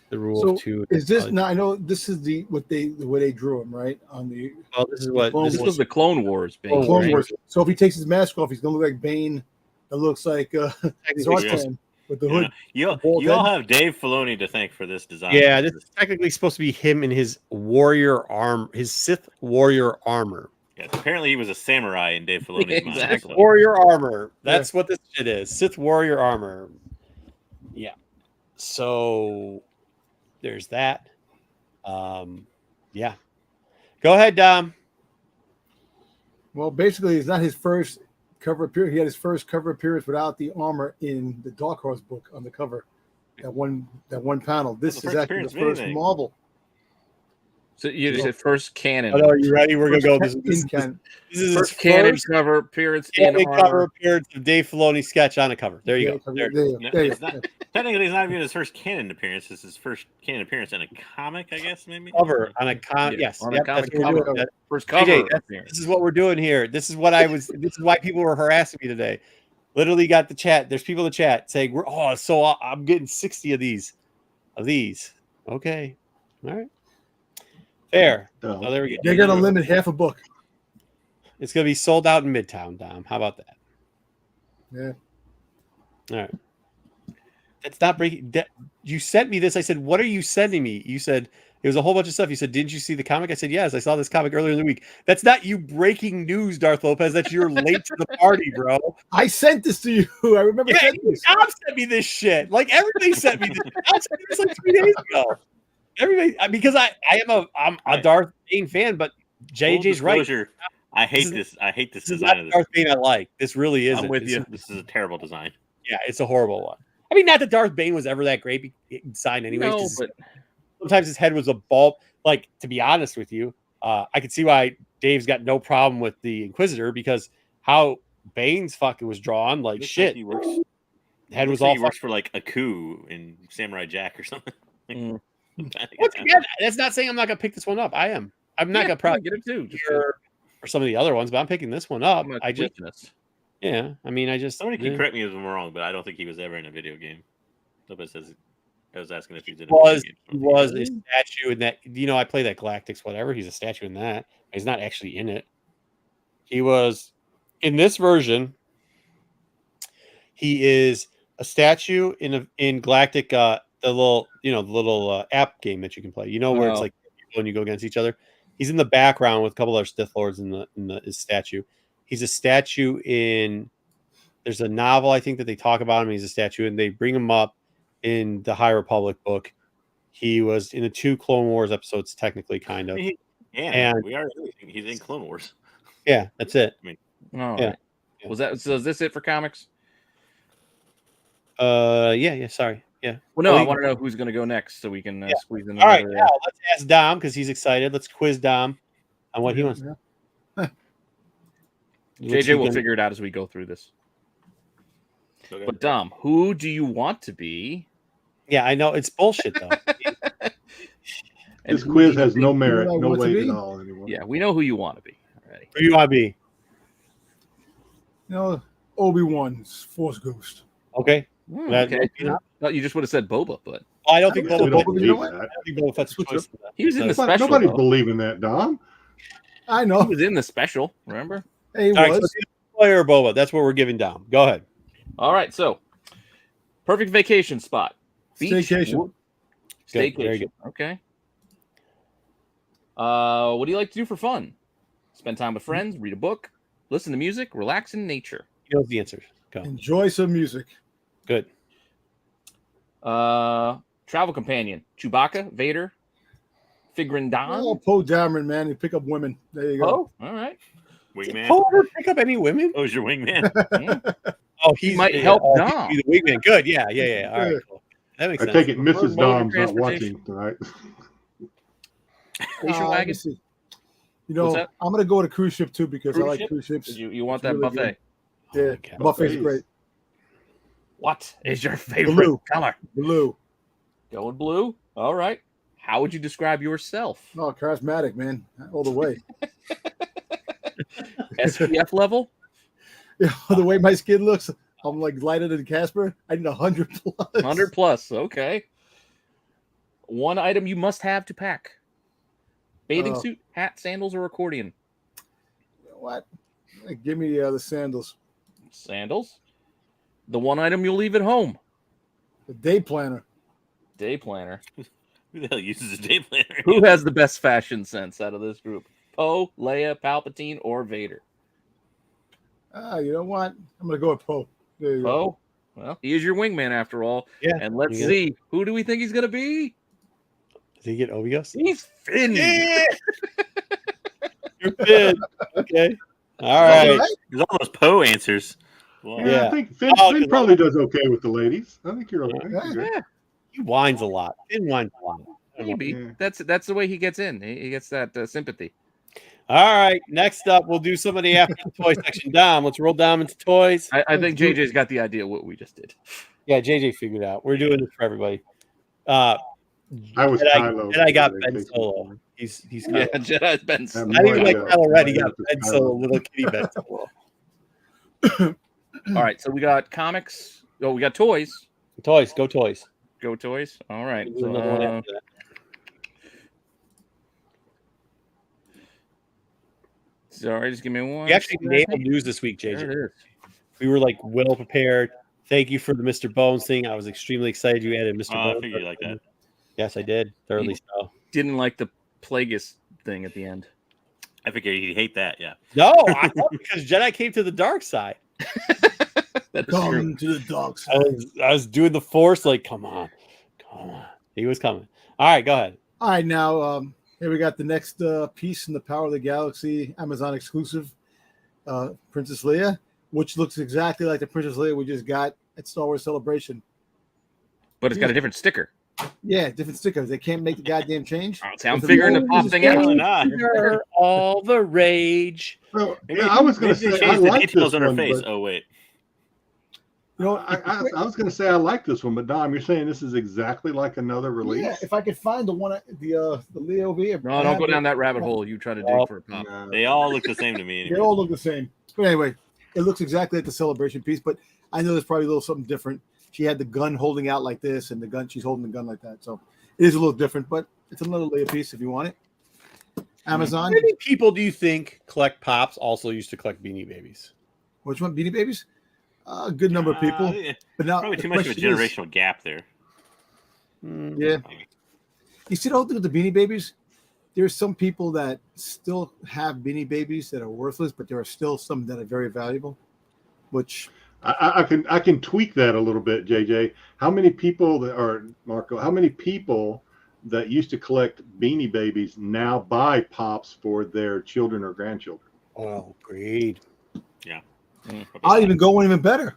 the rule
So
of two.
is this now? I know this is the way they drew him, right? On the
Well, this is what
Clone
this
This
is.
was the Clone Wars Bane,
Clone
right?
Wars. So if he takes his mask off, he's gonna look like Bane. That looks like Zartan with the
Yeah.
hood.
You
Bald
all
head.
have Dave Filoni to thank for this design.
Yeah, this is technically supposed to be him in his warrior arm, his Sith warrior armor.
Yeah, apparently he was a samurai in Dave Filoni's mind.
Exactly.
so-
Warrior armor. That's what this shit is. Sith warrior armor. Yeah. So there's that. Yeah. Go ahead, Dom.
Well, basically, it's not his first cover appearance. He had his first cover appearance without the armor in the Dark Horse book on the cover. That one panel. This
the
is
first
actually
appearance
the
of
first
anything.
Marvel.
So you said first canon.
Oh, no, are you ready? We're gonna go.
In canon.
This is
First
his
canon
first
cover appearance in
canon cover
armor.
appearance of Dave Filoni sketch on a cover. There you go. There.
There you
No,
go.
it's not, technically, it's not even his first canon appearance. It's his first canon appearance in a comic, I guess, maybe.
Cover on a con.
Yeah,
Yes,
on a
yep,
comic
that's what we're
cover.
doing.
First
JJ,
cover
that's-
appearance.
This is what we're doing here. This is what I was. This is why people were harassing me today. Literally got the chat. There's people in the chat saying, "We're so I'm getting 60 of these, Okay, all right, fair.
No.
Oh, there we go.
They're gonna limit half a book.
It's gonna be sold out in Midtown, Dom. How about that?
Yeah.
All right. That's not breaking. You sent me this. I said, "What are you sending me?" You said it was a whole bunch of stuff. You said, "Didn't you see the comic?" I said, "Yes, I saw this comic earlier in the week." That's not you breaking news, Darth Lopez. That's you're late to the party, bro.
I sent this to you. I remember
Yeah,
sending this.
Dom sent me this shit. Like everybody sent me this. Dom sent me this like 3 days ago. Everybody, because I'm a Darth Bane fan, but JJ's right.
Disclosure, I hate
This
this. I hate this
This is
design
not
of
the
this.
Darth Bane I like. This really is.
I'm with you.
This is a terrible design.
Yeah, it's a horrible one. I mean, not that Darth Bane was ever that great design, anyways.
No,
'cause
but
sometimes his head was a bulb. Like, to be honest with you, I could see why Dave's got no problem with the Inquisitor because how Bane's fucking was drawn, like
Looks
shit.
he works.
Head
looks
was
like
all
he works for like a coup in Samurai Jack or something.
Mm.
Once again, that's not saying I'm not gonna pick this one up. I am. I'm not
yeah,
gonna probably
get it too. Just
for some of the other ones, but I'm picking this one up.
I'm
I just,
weakness.
yeah. I mean, I just.
Somebody can
yeah.
correct me if I'm wrong, but I don't think he was ever in a video game. Lopez says I was asking if he was in a
Was
video
he
game.
was a statue in that? I play that Galactics, whatever. He's a statue in that. He's not actually in it. He was in this version. He is a statue in Galactic. The little app game that you can play. Where it's
Oh.
like when you go against each other. He's in the background with a couple other Sith Lords in his statue. He's a statue in. There's a novel I think that they talk about him. He's a statue, and they bring him up in the High Republic book. He was in the 2 Clone Wars episodes, technically, kind of.
Yeah,
And-
we are. He's in Clone Wars.
Yeah, that's it.
All
Yeah.
right. Was that? So is this it for comics?
Yeah. Sorry. Yeah.
Well, no,
Oh,
I
you-
want to know who's going to go next, so we can
Yeah.
squeeze in.
All right,
another,
now let's ask Dom because he's excited. Let's quiz Dom on what he wants.
Yeah.
JJ will figure it out as we go through this.
Okay.
But Dom, who do you want to be?
Yeah, I know it's bullshit though.
And
This
who
quiz
do you
has no
think-
merit,
who I
no
want to
weight
be?
at all anymore.
Yeah, we know who you want to be already.
Who you want to be?
Obi-Wan's Force Ghost.
Okay. That-
Okay. No, you just would have said Boba, but
I don't think
I
Boba
We
don't
Fett.
don't
you know
believe
what?
that.
I don't think Boba Fett's choice. in that.
he was in the
Nobody-
special.
Nobody's
though.
believing that, Dom.
I
He
know.
was in the special. Remember?
Hey, he
All right, so
was.
it's either Player or Boba. That's what we're giving Dom. Go ahead.
All right. So, perfect vacation spot. Beach,
Staycation.
wood-
Good, very
Staycation.
good.
Okay. What do you like to do for fun? Spend time with friends, read a book, listen to music, relax in nature.
He knows the answers. Go.
Enjoy some music.
Good.
Travel companion: Chewbacca, Vader, Figrin
Oh,
Don.
Poe Dameron, man. You pick up women. There you go.
Oh, all right.
Wingman.
Paul ever pick up any women?
Oh, is your wingman?
Yeah.
Oh,
He might help Dom.
Be the wingman. Good. Yeah. All right. Cool. That makes
I
sense.
take it Mrs.
Mode of
Dom's not
transportation.
watching tonight.
Station
let me
wagon.
see. You
What's
know,
that?
I'm gonna go to cruise ship too because I
Cruise
like
ship?
cruise ships.
You want
It's
that
really
buffet?
good. Yeah,
Okay.
buffet's
Buffets.
great.
What is your favorite
Blue.
color?
Blue.
Going blue. All right. How would you describe yourself?
Oh, charismatic, man, all the way.
SPF level?
The way my skin looks, I'm like lighter than Casper. I need 100 plus.
100 plus. Okay. One item you must have to pack: bathing
Oh.
suit, hat, sandals, or accordion.
What? Give me the sandals.
Sandals. The one item you'll leave at home:
The day planner.
day planner.
Who the hell uses a day planner?
Who has the best fashion sense out of this group? Poe, Leia, Palpatine, or Vader?
You know what? I'm gonna go with Poe. There you go.
Poe. Well, he is your wingman after all.
Yeah.
And let's
Yeah.
see, who do we think he's gonna be?
Does he get Obios?
He's Finn.
Yeah. You're good. Okay. All right.
There's all those Poe answers. Wow.
Yeah,
Yeah.
I think Finn,
Oh,
Finn
good
probably does okay with the ladies. I think you're okay.
Yeah.
You're good.
Yeah,
He whines a lot. Finn whines a lot. I don't know.
maybe.
Yeah.
That's the way he gets in. He gets that sympathy.
All right. Next up, we'll do some of the after the toy section. Dom, let's roll Dom into toys.
I think JJ's got the idea of what we just did.
Yeah, JJ figured out. We're doing this for everybody.
I was
and
Kylo.
I got
They
Ben
take
Solo.
it.
He's
Yeah,
Kylo.
Jedi's Ben.
Yeah,
Not even like
Yeah.
Kylo Ren. He got
Yeah.
Ben Solo, little kitty Ben Solo.
All right, so we got comics. Oh, we got toys.
Toys, go toys.
Go toys. All right.
We'll do another one after that.
Sorry, just give me one.
We actually nailed
second.
news this week,
There
JJ.
it is.
We were like well prepared. Thank you for the Mr. Bones thing. I was extremely excited you added Mr.
Oh, I
Bones.
figured you like that.
Yes, I did. Thoroughly so.
Didn't like the Plagueis thing at the end.
I figured he'd hate that. Yeah.
No, I thought because Jedi came to the dark side.
That is true.
Come to the dark
I
side.
was doing the force, like, come on. He was coming. All right, go ahead.
All right, now here we got the next piece in the Power of the Galaxy Amazon exclusive, Princess Leia, which looks exactly like the Princess Leia we just got at Star Wars Celebration.
But it's got a different sticker.
Yeah, different stickers. They can't make the goddamn change.
See, I'm
With the
figuring the
moon,
pop
just
thing
going-
out.
Probably not.
You're all the rage.
So,
Maybe,
yeah, I was going to
maybe they
say I
changed the
like
details
this
on her
one,
face.
but
Oh wait.
You know,
I was going to say I like this one, but Dom, you're saying this is exactly like another release?
yeah, if I could find the one, the Leo V.
No, don't go down that rabbit hole you try to dig
Oh.
for a pop.
No.
They all look the same to me.
They
Anyway.
all look the same. But anyway, it looks exactly like the Celebration piece, but I know there's probably a little something different. She had the gun holding out like this, and the gun, she's holding the gun like that. So it is a little different, but it's another Leia piece if you want it. Amazon.
How many people do you think collect pops also used to collect Beanie Babies?
Which one? Beanie Babies? A good number of people.
Yeah,
But now
probably
the
too much of a
question is-
generational gap there.
Yeah. You see the whole thing with the Beanie Babies? There's some people that still have Beanie Babies that are worthless, but there are still some that are very valuable. Which
I can tweak that a little bit, JJ. How many people that are Marco? How many people that used to collect Beanie Babies now buy pops for their children or grandchildren?
Oh, agreed.
I'll even go one even better.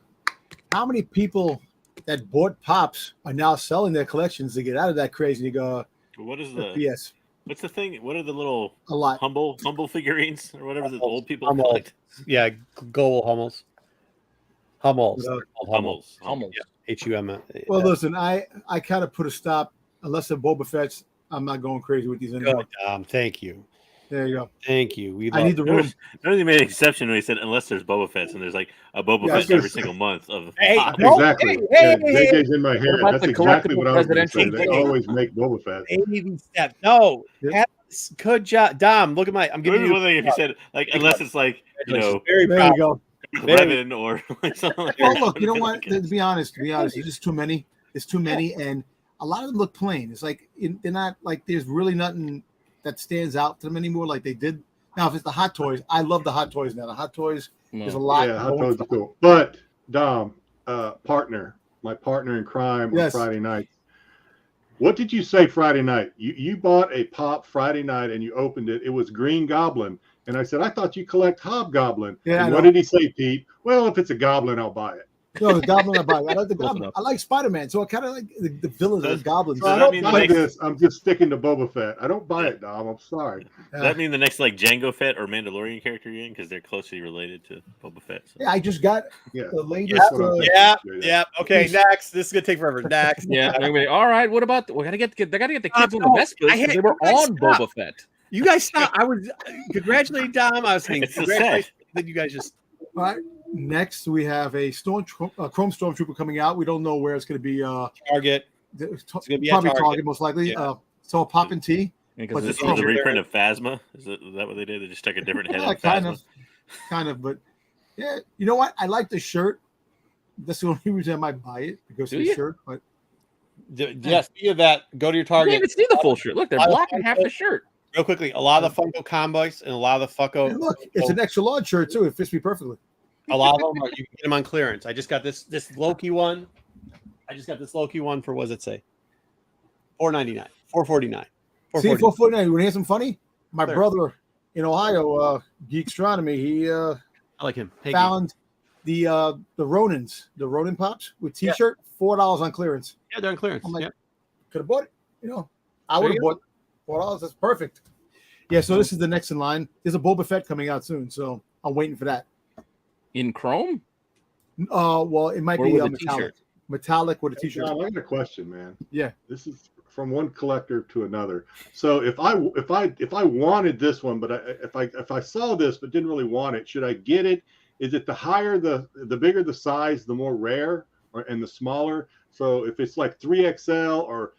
How many people that bought pops are now selling their collections to get out of that craze? And you go,
What is the?
yes,
What's the thing? What are the little
a lot.
humble figurines or whatever the old people
Hummel.
collect?
Yeah, Goal Hummels. Hummels.
Uh,
Hummels.
Hummels.
H-U-M.
Well, listen, I kind of put a stop. Unless they're Boba Fett's, I'm not going crazy with these anymore.
Good, Thank you.
There you go.
Thank you. We
I
love
need the room.
Notice he made an exception when he said unless there's Boba Fett's, and there's like a Boba
Yeah, I was
Fett
gonna
every
say-
single month of.
Hey,
Pop.
no,
Exactly.
hey,
Yeah, JJ's in my head.
about
That's
the
exactly
collectible
what I was going to say.
presidential
They
thing?
always make Boba Fett.
baby step. No.
Yep.
Good job. Dom, look at my. I'm
Maybe
giving you.
one thing if you said like unless it's like
Very
There
proud.
you go.
Revan or like something like
Well,
that.
look, you know what? To be honest, there's just too many. There's too many, and a lot of them look plain. It's like they're not like there's really nothing that stands out to them anymore, like they did. Now, if it's the Hot Toys, I love the Hot Toys now. The Hot Toys, there's a lot.
Yeah, Hot
going
Toys are cool. But Dom, my partner in crime
Yes.
on Friday night. What did you say Friday night? You bought a pop Friday night and you opened it. It was Green Goblin. And I said, I thought you collect Hobgoblin.
Yeah, I
And what
know.
did he say, Pete? Well, if it's a goblin, I'll buy it.
No, the Goblin I buy. I like the
Close
Goblin.
enough.
I like Spider-Man, so I kind of like the villains,
Does-
like goblins.
So
I
that
don't
mean the
buy
next-
this. I'm just sticking to Boba Fett. I don't buy it, Dom. I'm sorry.
Does that mean the next like Jango Fett or Mandalorian character you're in because they're closely related to Boba Fett? So.
Yeah, I just got
Yeah.
the latest.
That's what I'm thinking.
Yeah,
Yeah.
yeah. Okay, next. This is gonna take forever. Next.
Yeah. Anyway, all right. What about they gotta get the kids on the
no,
Vespas
I hate-
because they were
you guys
on
stop.
Boba Fett.
You guys stop. I was congratulating Dom. I was saying
It's the
congratulations. Then you guys just
All right. Next, we have a Chrome Stormtrooper coming out. We don't know where it's going to be.
target.
It's
gonna be at
probably
Target.
Target, most likely.
Yeah.
So a Pop and Tea.
Because
But
This
the
was a
Chrome-
reprint of Phasma. Is that what they did? They just stuck a different head
Yeah,
on
kind
Phasma.
of, but yeah, you know what? I like the shirt. That's the only reason I might buy it because
Do
of the
you?
shirt. But
Yes, via that. Go to your
you can't
Target.
even see the full shirt. Look, they're
Lot of
blocking half the shirt.
Real quickly, a lot of the Funko combos and a lot of the Funko.
hey, look, it's an extra large shirt too. It fits me perfectly.
A lot of them are, you can get them on clearance. I just got this Loki one. I just got this Loki one for what does it say? $4.99, $4.49,
See,
$4.49.
449. You want to hear some funny? My
Clear.
brother in Ohio, Geekstronomy, he
I like him. Hey,
found the Ronins, the Ronin pops with T-shirt, $4 on clearance.
yeah, they're on clearance.
I'm like,
yeah.
Could have bought it. You know, I
There
would
you
have bought $4. That's perfect. Yeah. So this is the next in line. There's a Boba Fett coming out soon, so I'm waiting for that.
In Chrome?
Well, it might
Or
be
with a
metallic,
t-shirt?
metallic with a T-shirt.
Dom, I got a question, man.
Yeah.
This is from one collector to another. So if I wanted this one, but if I saw this but didn't really want it, should I get it? Is it the higher the bigger the size, the more rare, and the smaller? So if it's like 3XL or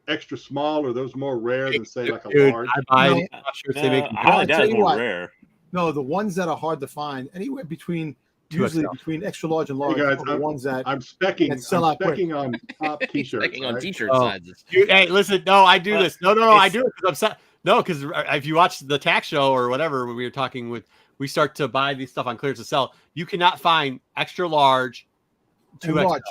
extra small, are those more rare than say like a
Dude,
large?
I buy
No.
it. I'm not sure if they make
I highly doubt
tell
it's
you
more
what.
rare.
No, the ones that are hard to find, anywhere between
2XL.
usually between extra large and large,
guys,
are the ones that
I'm specking.
That sell out quick.
on top T-shirts.
Checking on
right?
T-shirt
Oh.
sizes.
Dude, hey, listen. No, I do
Well,
this. No, I
it's-
do it because I'm no, because if you watch the tax show or whatever, when we were talking with, we start to buy these stuff on clearance to sell. You cannot find extra large,
and
2XL.
large.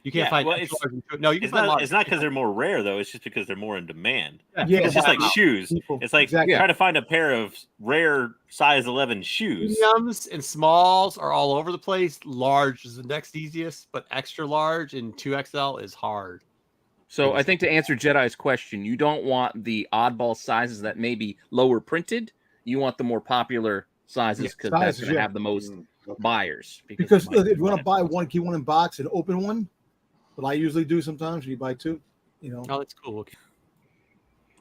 You can't
Yeah,
find
well,
extra large. No, you can
It's
find
not.
large.
It's not because they're more rare though. It's just because they're more in demand.
Yeah,
It's just like
wow.
shoes.
People-
It's like
exactly.
trying to find a pair of rare size 11 shoes.
Mediums and smalls are all over the place. Large is the next easiest, but extra large and 2XL is hard.
So I think to answer Jedi's question, you don't want the oddball sizes that may be lower printed. You want the more popular sizes because that's
sizes,
going to
yeah.
have the most
Okay.
buyers.
Because
it might
if you want
be
to buy one, keep one in box and open one. What I usually do sometimes, you buy two. You know,
Oh, that's cool. Okay.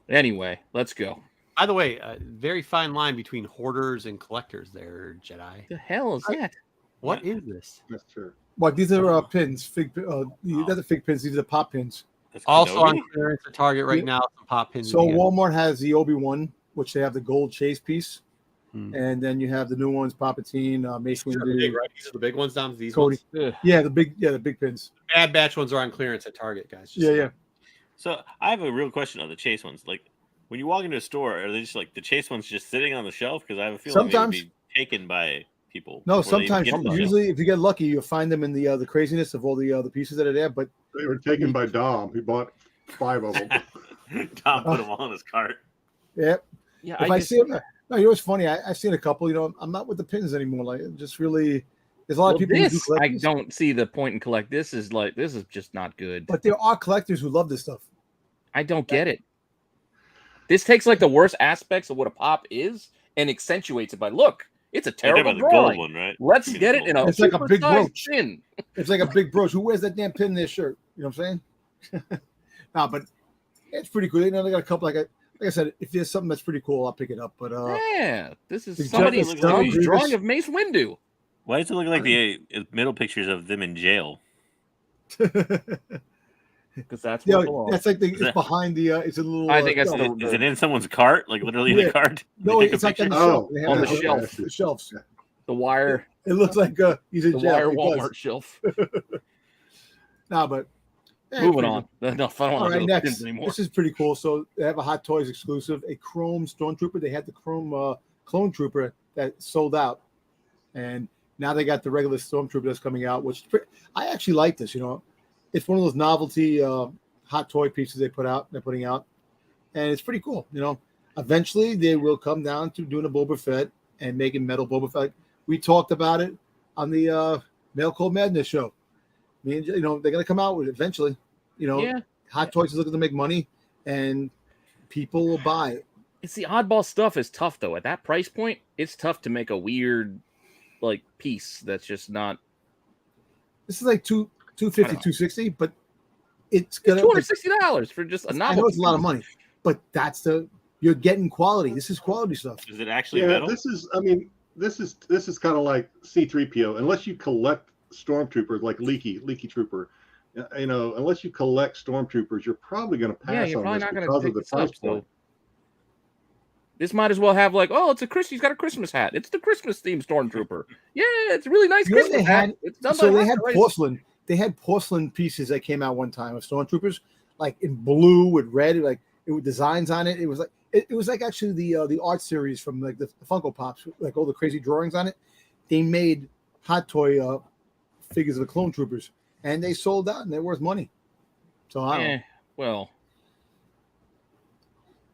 Anyway, let's go.
By the way, very fine line between hoarders and collectors there, Jedi.
The hell is that?
What is this?
That's true.
but these are pins. Fig. That's the fig pins. These are the pop pins.
That's
Also
Kenobi?
on clearance at Target right
Yeah.
now. Some pop pins.
So
again.
Walmart has the Obi-Wan, which they have the gold chase piece,
Hmm.
and then you have the new ones, Palpatine, Mace
These are the
Windu,
big, right? These are the big ones, Dom. These
Cody.
ones.
Ugh.
Yeah, the big pins.
Bad Batch ones are on clearance at Target, guys. Just
Yeah,
saying.
yeah.
So I have a real question on the chase ones. Like when you walk into a store, are they just like the chase ones just sitting on the shelf? Because I have a feeling
Sometimes.
they'd be taken by people.
No,
before they even
sometimes
get to the
usually if you get lucky, you'll find them in the craziness of all the pieces that are there. But
They were taken by Dom. He bought 5 of them.
shelf. Tom put them all in his cart.
yeah,
Yeah,
if I see them, no, you know what's funny? I've seen a couple. You know, I'm not with the pins anymore. Like, it just really, there's a lot
well,
of people who do
this I
collect these,
don't see the point in collect. This is just not good.
but there are collectors who love this stuff.
I don't get it. This takes like the worst aspects of what a pop is and accentuates it by look. It's a
You're talking
terrible
about the gold
drawing.
one, right?
Let's
You mean
get
the
it in
gold
a
It's like a big
supersized
brooch.
pin.
It's like a big brooch. Who wears that damn pin in their shirt? You know what I'm saying? No, but it's pretty cool. You know, they got a couple. Like I said, if there's something that's pretty cool, I'll pick it up. But
Yeah, this is
It's
somebody's
just- it's
Grievous.
drawing of Mace Windu.
Why does it look like the middle pictures of them in jail?
Because that's
yeah,
what belongs.
that's like
Is
it's
that-
behind the. It's a little.
I think that's
no,
the-
Is it in someone's cart? Like literally in
Yeah.
the cart?
no,
They take a
it's like on
picture?
the shelf.
Oh,
They have
on
it
the shelf.
The shelves.
the wire,
It looks like he's in
the
jail.
wire
He
Walmart
does.
shelf.
No, but
Moving on. No, I don't
All
want to
right,
go
next.
pins anymore.
This is pretty cool. So they have a Hot Toys exclusive, a Chrome Stormtrooper. They had the Chrome Clone Trooper that sold out, and now they got the regular Stormtrooper that's coming out. I actually like this. You know, it's one of those novelty hot toy pieces they're putting out, and it's pretty cool. You know, eventually they will come down to doing a Boba Fett and making metal Boba Fett. We talked about it on the Mail Cold Madness show. Me and they're going to come out with eventually.
Yeah.
Hot Toys is looking to make money, and people will buy it.
It's the oddball stuff is tough though. At that price point, it's tough to make a weird like piece that's just not.
This is like 250, 260, but it's gonna
$260 for just a
I
novel.
know it's a lot of money, but you're getting quality. This is quality stuff.
Is it actually
Yeah,
metal?
this is kind of like C-3PO. Unless you collect stormtroopers like Leaky Trooper, unless you collect stormtroopers, you're probably going to
Yeah,
pass
you're
on
probably
this
not going
because
to
of
pick
the
this
price
up. So
point.
this might as well have like, oh, he's got a Christmas hat. It's the Christmas themed stormtrooper. Yeah, it's a really nice
You know what
Christmas
they
hat.
had?
It's done
So
by
they had
Hot Toys.
porcelain. They had porcelain pieces that came out one time of stormtroopers, like in blue with red, like it with designs on it. It was like it was like actually the art series from like the Funko Pops, like all the crazy drawings on it. They made Hot Toy figures of the clone troopers, and they sold out, and they're worth money. So I don't know.
Well,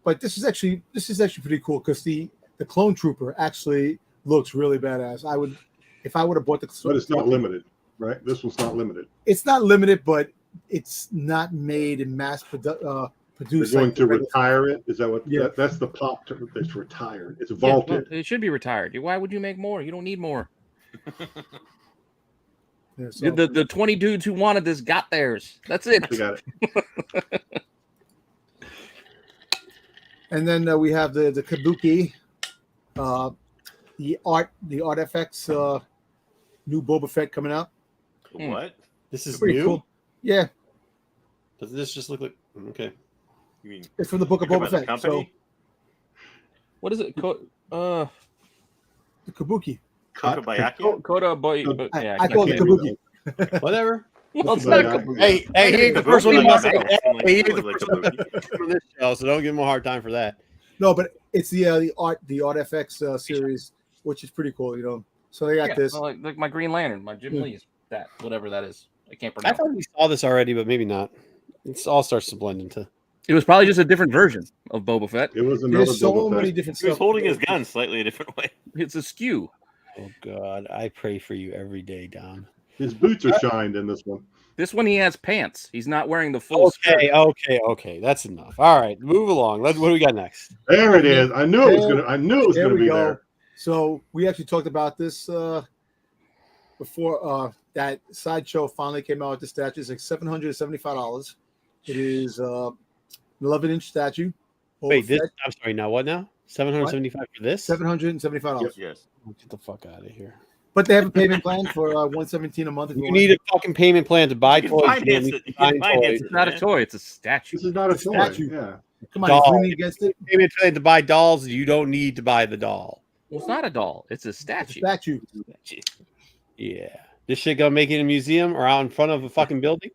But this is actually pretty cool because the clone trooper actually looks really badass. If I would have bought the,
But it's not limited, right? This one's not limited.
It's not limited, but it's not made in mass produced.
They're going
like
to
the regular-
retire it. Is that what?
Yeah.
That's the pop term. It's retired. It's
yeah,
vaulted.
well, it should be retired. Why would you make more? You don't need more.
Yeah, so-
The 20 dudes who wanted this got theirs. That's it.
They got it.
And then we have the Kabuki, the Artifacts new Boba Fett coming out.
What?
This is
Pretty
new.
cool. Yeah,
Does this just look like okay?
You mean
it's from the Book of
talking
Boba
about the
Fett. So
company?
What is it?
the Kabuki.
Kobayaki?
Koda boy.
I,
Yeah,
I call it
can't
Kabuki.
Whatever.
well, it's
Kobayaki.
not Kabuki.
Hey, he ain't the first one to mess up.
Like,
He ain't
like
the first one
Kabuki.
for this show, so don't give him a hard time for that.
No, but it's the Artifacts series, which is pretty cool. So they got
Yeah,
this.
well, like my Green Lantern, my Jim
Yeah.
Lee's, that whatever that is. I can't
I
pronounce.
thought we saw this already, but maybe not. It all starts to blend into.
It was probably just a different version of Boba Fett.
It was another
There's so
Boba
many
Fett.
different
He was
stuff.
holding his gun slightly a different way.
It's a skew.
Oh God, I pray for you every day, Don.
His boots are shined in this one.
This one he has pants. He's not wearing the full skirt.
Okay. That's enough. All right, move along. What do we got next?
There it is. I knew it was gonna
There we
be
go.
there.
So we actually talked about this before that Sideshow finally came out with the statue. It's like $775. It is an 11-inch statue.
Wait, this. I'm sorry. Now what? Now 775 for this?
$775.
Yes.
Get the fuck out of here.
But they have a payment plan for $117 a month. If
You
want.
need a fucking payment plan to buy
You can
toys.
finance
You need
it.
to
You can
find
finance
toys.
it.
It's not a toy. It's a statue.
This is not a toy.
Statue.
Yeah.
Come on,
Doll.
he's leaning against it.
Payment plan to buy dolls. You don't need to buy the doll.
Well, it's not a doll. It's a
It's a
statue.
statue.
Yeah. This shit gonna make it in a museum or out in front of a fucking building?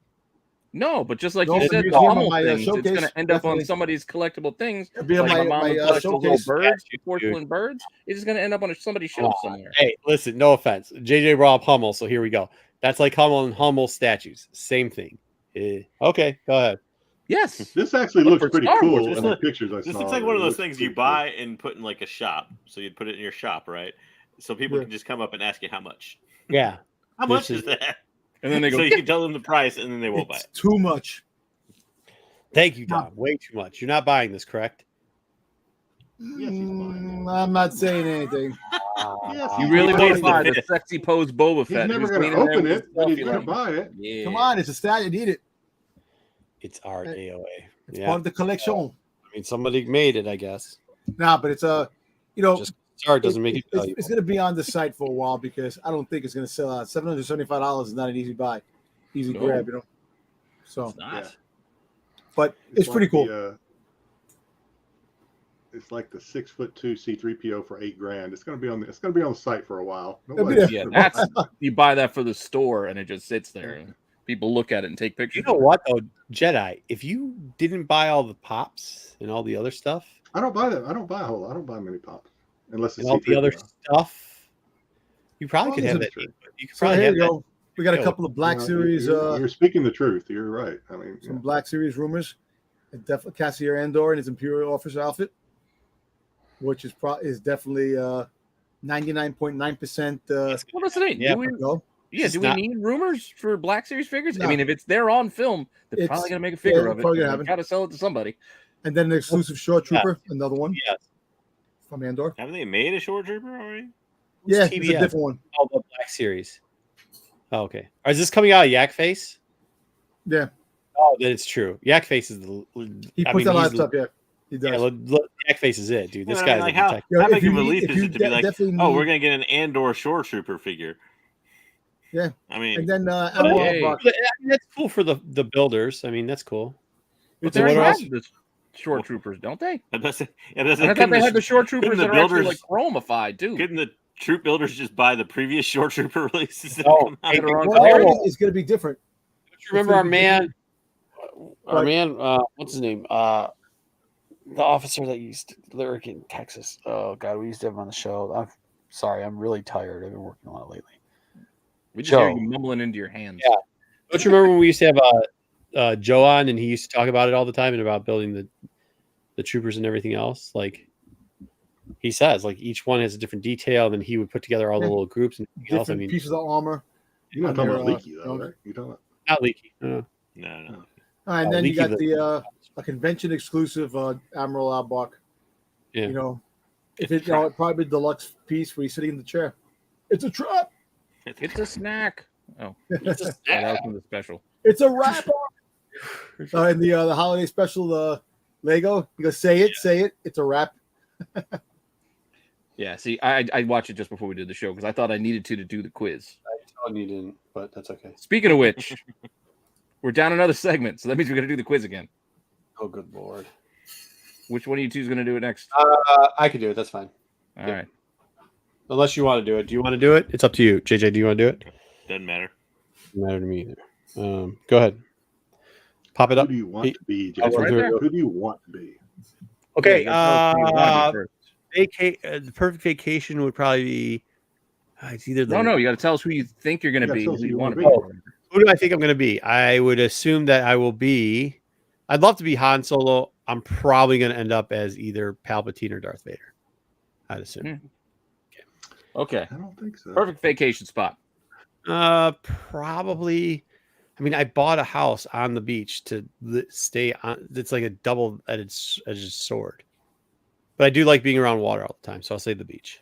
No, but just like
No,
you
the
said, the
museum on
Hummel
my,
things, it's
showcase,
going to end up on
definitely.
somebody's collectible things.
It'll be on
Like
my,
my mom
my
collects those little
showcase.
birds,
Statue,
porcelain birds. It's just going to end up on somebody's shelf somewhere.
Hey, listen, no offense. JJ Rob Hummel, so here we go. That's like Hummel and Hummel statues. Same thing. Okay, go ahead.
Yes.
This actually
But
looks
for
pretty
Star
cool
Wars,
in
this
the
look-
pictures I saw.
This looks like one of
It
those
looks
things you
pretty
buy and put in like a shop. So you'd put it in your shop, right? So people
Yeah.
can just come up and ask you how much.
Yeah.
How
This
much is
is-
that?
And then they go,
So you can tell them the price, and then they won't buy
It's
it.
too much.
Thank you, Don. Way too much. You're not buying this, correct?
Yes, he's buying
I'm not saying anything.
Yes,
you
he's
really
buying
want to
it.
buy the sexy pose Boba
He's
Fett.
never
who's
going to
leaning there
open
with
it,
his
but he's
selfie
going to
like,
buy it.
Yeah.
Come on, it's a statue. Need it.
It's art AOA.
It's
Yeah.
part of the collection.
I mean, somebody made it, I guess.
Nah, but it's
Just art doesn't make it
it's
valuable.
going to be on the site for a while because I don't think it's going to sell out. $775 is not an easy buy, easy
No.
grab, So,
It's not.
Yeah.
but it's pretty
like
cool.
It's like the 6'2" C3PO for $8,000. It's going to be on the site for a while.
It'll be
Nobody's
Yeah,
gonna
that's
buy it.
you buy that for the store and it just sits there and people look at it and take pictures.
You know what though, Jedi? If you didn't buy all the pops and all the other stuff
I don't buy that. I don't buy many pops unless it's
and all the other
C3PO.
stuff, you probably
Well,
could have that.
listen,
You could
So
probably
here
have
you
that.
go. We got a
Yo,
couple of Black Series,
You're speaking the truth. You're right. I mean,
some Black Series rumors. Definitely Cassier Andor in his Imperial officer outfit, which is definitely 99.9%.
Well, that's the thing.
Yeah.
You Yeah,
It's
do we
not-
need rumors for Black Series figures?
No.
I mean, if it's there on film, they're
It's-
probably gonna make a figure
yeah,
of it.
probably gonna
Got
happen.
to sell it to somebody.
And then an exclusive short trooper, another one
Yeah.
from Andor.
Haven't they made a short trooper already?
Yeah, it's a
TBS?
different one.
Oh, the Black Series. Oh, okay. Is this coming out of Yak Face?
Yeah,
Oh, then it's true. Yak Face is the.
he
I
puts
mean,
that
he's
last up. Yeah, he does.
Yeah, Yak Face is it, dude. This
Yeah,
guy's
like
a
how,
detective.
Yeah,
how
if
big
you
of a
need-
relief
if
is
you
it to be like,
definitely
oh,
need-
we're gonna get an Andor short trooper figure?
Yeah.
I mean,
And then
But
Admiral
Hey.
Brock.
I mean, that's cool for the builders. I mean, that's cool.
But
So
they
what
already
else?
have the short troopers, don't they?
I thought
I thought they had the short troopers
couldn't the
that are actually
builders-
like chromified too.
Couldn't the troop builders just buy the previous short trooper releases? that
Oh,
come out?
hey,
that are on
Well,
Canary?
everything is going to be different.
Don't you remember our man? Our
Right.
man, what's his name? The officer that used to lyric in Texas. Oh God, we used to have him on the show. I'm sorry, I'm really tired. I've been working a lot lately.
We just hear
Joe.
you mumbling into your hands.
Yeah. Don't you remember when we used to have Joe on and he used to talk about it all the time and about building the troopers and everything else? Like he says, like each one has a different detail, and then he would put together all the
Yeah.
little groups and everything else. I
Different
mean,
pieces of armor.
You're not talking about
They're,
Leaky, though, right? You're talking about.
not leaky. No.
No.
And
Oh,
then you
Leaky
got
the-
a convention exclusive Admiral Albach.
Yeah.
You know, if it, it'd probably be a deluxe piece where he's sitting in the chair. It's a trap.
It's a snack. Oh,
It's just-
yeah, that was from the special.
It's a wrap. And the holiday special Lego. You go say it. It's a wrap.
Yeah, see, I watched it just before we did the show because I thought I needed to do the quiz.
you didn't, but that's okay.
Speaking of which, we're down another segment, so that means we're gonna do the quiz again.
Oh, good lord.
Which one of you two is gonna do it next?
I could do it. That's fine.
All right.
Unless you want to do it. Do you want to do it? It's up to you. JJ, do you want to do it?
Doesn't matter.
Doesn't matter to me either. Go ahead. Pop it
Who
up.
do you want to be,
I'll
Jason?
right there.
Who do you want to be?
Okay.
Yeah, you gotta tell us who you wanna be first.
The perfect vacation would probably be. It's either the.
No, you got to tell us who you think you're going to
Yeah,
be.
tell
Who
us who
you
you
want to
wanna
be.
be.
Who do I think I'm going to be? I would assume that I will be. I'd love to be Han Solo. I'm probably going to end up as either Palpatine or Darth Vader. I'd assume.
Okay.
I don't think so.
Perfect vacation spot.
Probably. I mean, I bought a house on the beach to stay on. It's like a double-edged sword. But I do like being around water all the time, so I'll say the beach.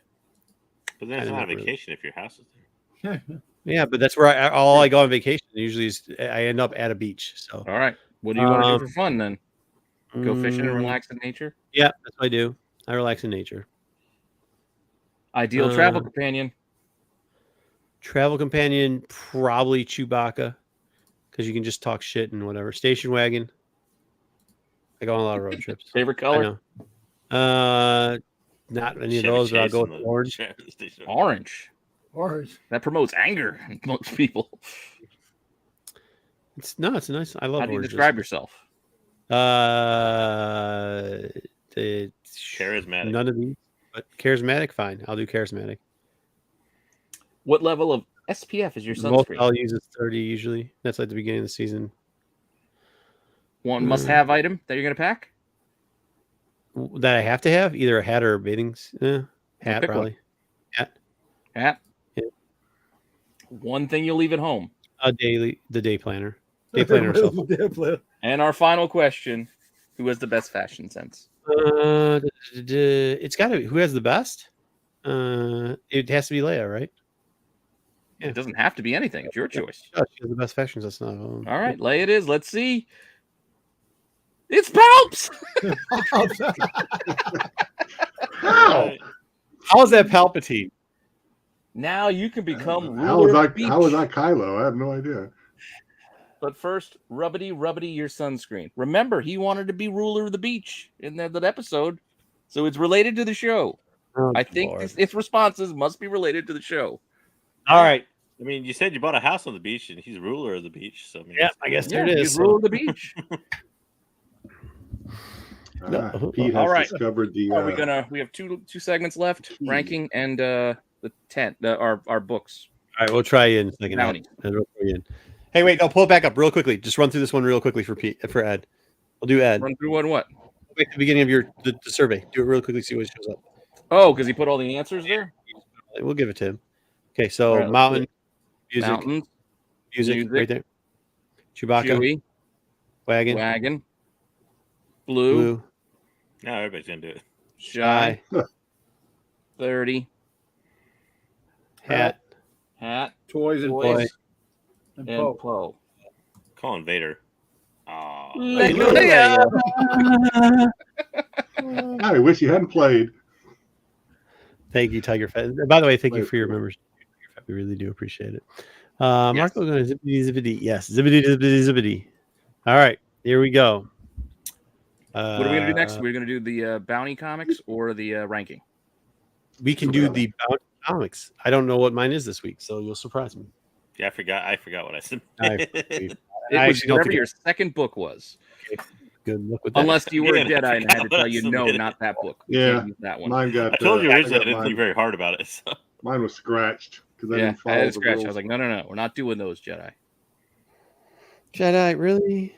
But then it's
I
not a
don't really-
vacation if your house is there.
Yeah, but that's where I go on vacation. Usually, I end up at a beach. So
All right. What do you want to
Um,
do for fun then? Go fishing and
Mm,
relax in nature?
Yeah, that's what I do. I relax in nature.
Ideal travel
uh,
companion.
Travel companion, probably Chewbacca, because you can just talk shit and whatever. Station wagon. I go on a lot of road trips.
Favorite
I
color?
know. Not any of
Chevy
those, but I'll
Chase
go
in
with
the
orange.
Chevy station.
Orange.
Orange.
That promotes anger in most people.
It's nice. I love
How do you
oranges.
describe yourself?
Charismatic.
None of these, but charismatic. Fine, I'll do charismatic.
What level of SPF is your
The most
sunscreen?
I'll use is 30 usually. That's like the beginning of the season.
One must-have item that you're going to pack?
That I have to have either a hat or a bathing hat,
pick one.
probably.
Hat?
Yeah.
One thing you'll leave at home.
The day planner. Day planner. itself.
And our final question: who has the best fashion sense?
It's got to be who has the best. It has to be Leia, right? Yeah.
It doesn't have to be anything. It's your choice.
Oh, she has the best fashion sense. Not.
All right, lay it is. Let's see. It's Palps.
How?
How is that Palpatine?
Now you can become
How
ruler
was I?
of the beach.
How was I Kylo? I have no idea.
But first, rubbity your sunscreen. Remember, he wanted to be ruler of the beach in that episode, so it's related to the show.
Oh,
I think
Lord.
its responses must be related to the show.
All right.
I mean, you said you bought a house on the beach, and he's ruler of the beach. So I mean,
Yeah, I guess there it
Yeah,
is.
he's ruler of the beach.
Pete has
All right.
discovered the.
Are we gonna? We have two segments left: ranking and the 10. Our books.
All right, we'll try you in a second.
Bounty.
Ed. We'll throw you in. Hey, wait, no, pull it back up real quickly. Just run through this one real quickly for Ed. We'll do Ed.
Run through what?
Go back to the beginning of the survey. Do it real quickly. See what shows up.
Oh, because he put all the answers there.
We'll give it to him. Okay, so
All right, let's
mountain, Music.
Mountains,
Music.
music.
Right there. Chewbacca.
Chewie,
Wagon.
wagon, blue,
Blue.
Now everybody's gonna do it.
shy,
Shy.
30,
Hat.
hat,
Toys and
Toys.
Poe. And
and
Poe.
Poe.
Calling Vader. Oh,
Leia.
I wish you hadn't played.
Thank you, Tiger Fat. By the way, thank you
That's
for your
cool.
membership. We really do appreciate it. Marco, going to zippity. Yes, zippity. All right, here we go.
What are we gonna do next? We're gonna do the bounty comics or the ranking.
We can do the Bounty comics. I don't know what mine is this week, so you'll surprise me.
yeah, I forgot what I said.
I
It
I
was
actually don't
whatever
think
your second book was,
good luck with that.
unless you were a
Yeah,
Jedi and I had to
what
tell
I
you no,
submitted.
not that book. We
Yeah.
can't use that one.
Mine got.
I told you
I
originally I
got
didn't think very hard about it. So.
mine was scratched because I
Yeah,
didn't follow
I had
the
to scratch.
rules.
I was like, no, we're not doing those Jedi.
Jedi, really?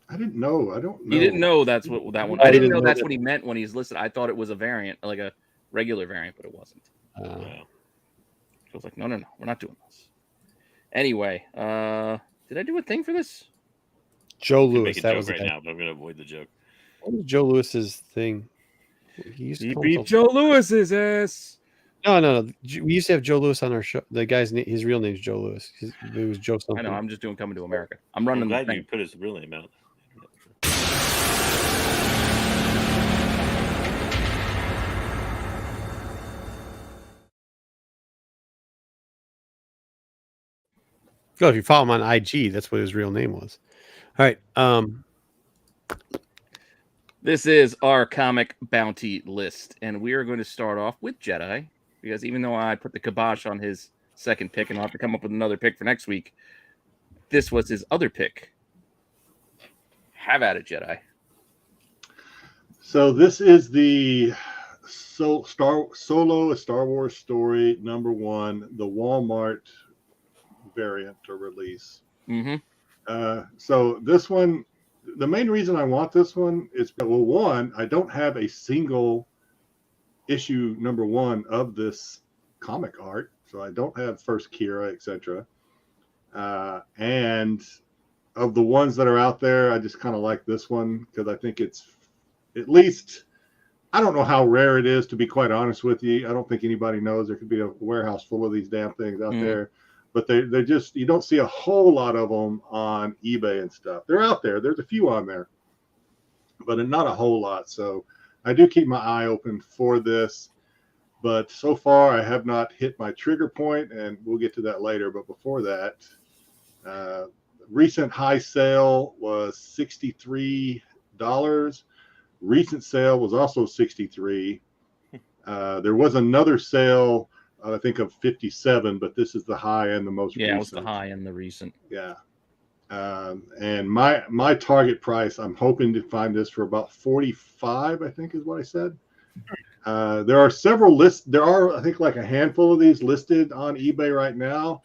I didn't know. I don't know.
You didn't know that's what that one.
I
I didn't
didn't
know
know
that's
that.
what he meant when he's listed. I thought it was a variant, like a regular variant, but it wasn't.
Yeah.
I was like, no, we're not doing this. Anyway, did I do a thing for this?
Joe
Could
Lewis.
make a
That
joke
was the
right
guy.
now, but I'm gonna avoid the joke.
What was Joe Lewis's thing? He used to
He
call
beat
himself-
Joe Lewis's ass.
No. We used to have Joe Lewis on our show. The guy's name, his real name is Joe Lewis. It was Joe
I
something.
know. I'm just doing Coming to America. I'm
I'm
running the
glad you
thing.
put his real name out.
Oh, if you follow him on IG, that's what his real name was. All right.
This is our comic bounty list, and we are going to start off with Jedi because even though I put the kibosh on his second pick, and I'll have to come up with another pick for next week, this was his other pick. Have at it, Jedi.
So this is the Solo: A Star Wars Story #1, the Walmart variant or release.
Mm-hmm.
So this one, the main reason I want this one is, well, one, I don't have a single issue #1 of this comic art, so I don't have first Kira, etc. And of the ones that are out there, I just kind of like this one because I think it's at least, I don't know how rare it is, to be quite honest with you. I don't think anybody knows. There could be a warehouse full of these damn things out there, but they're just, you don't see a whole lot of them on eBay and stuff. They're out there. There's a few on there, but not a whole lot. So I do keep my eye open for this, but so far I have not hit my trigger point, and we'll get to that later. But before that, recent high sale was $63. Recent sale was also 63. There was another sale, I think, of 57, but this is the high and the most
Yeah,
recent.
it was the high and the recent.
Yeah. And my target price, I'm hoping to find this for about 45, I think is what I said. There are several lists. There are, I think, like a handful of these listed on eBay right now.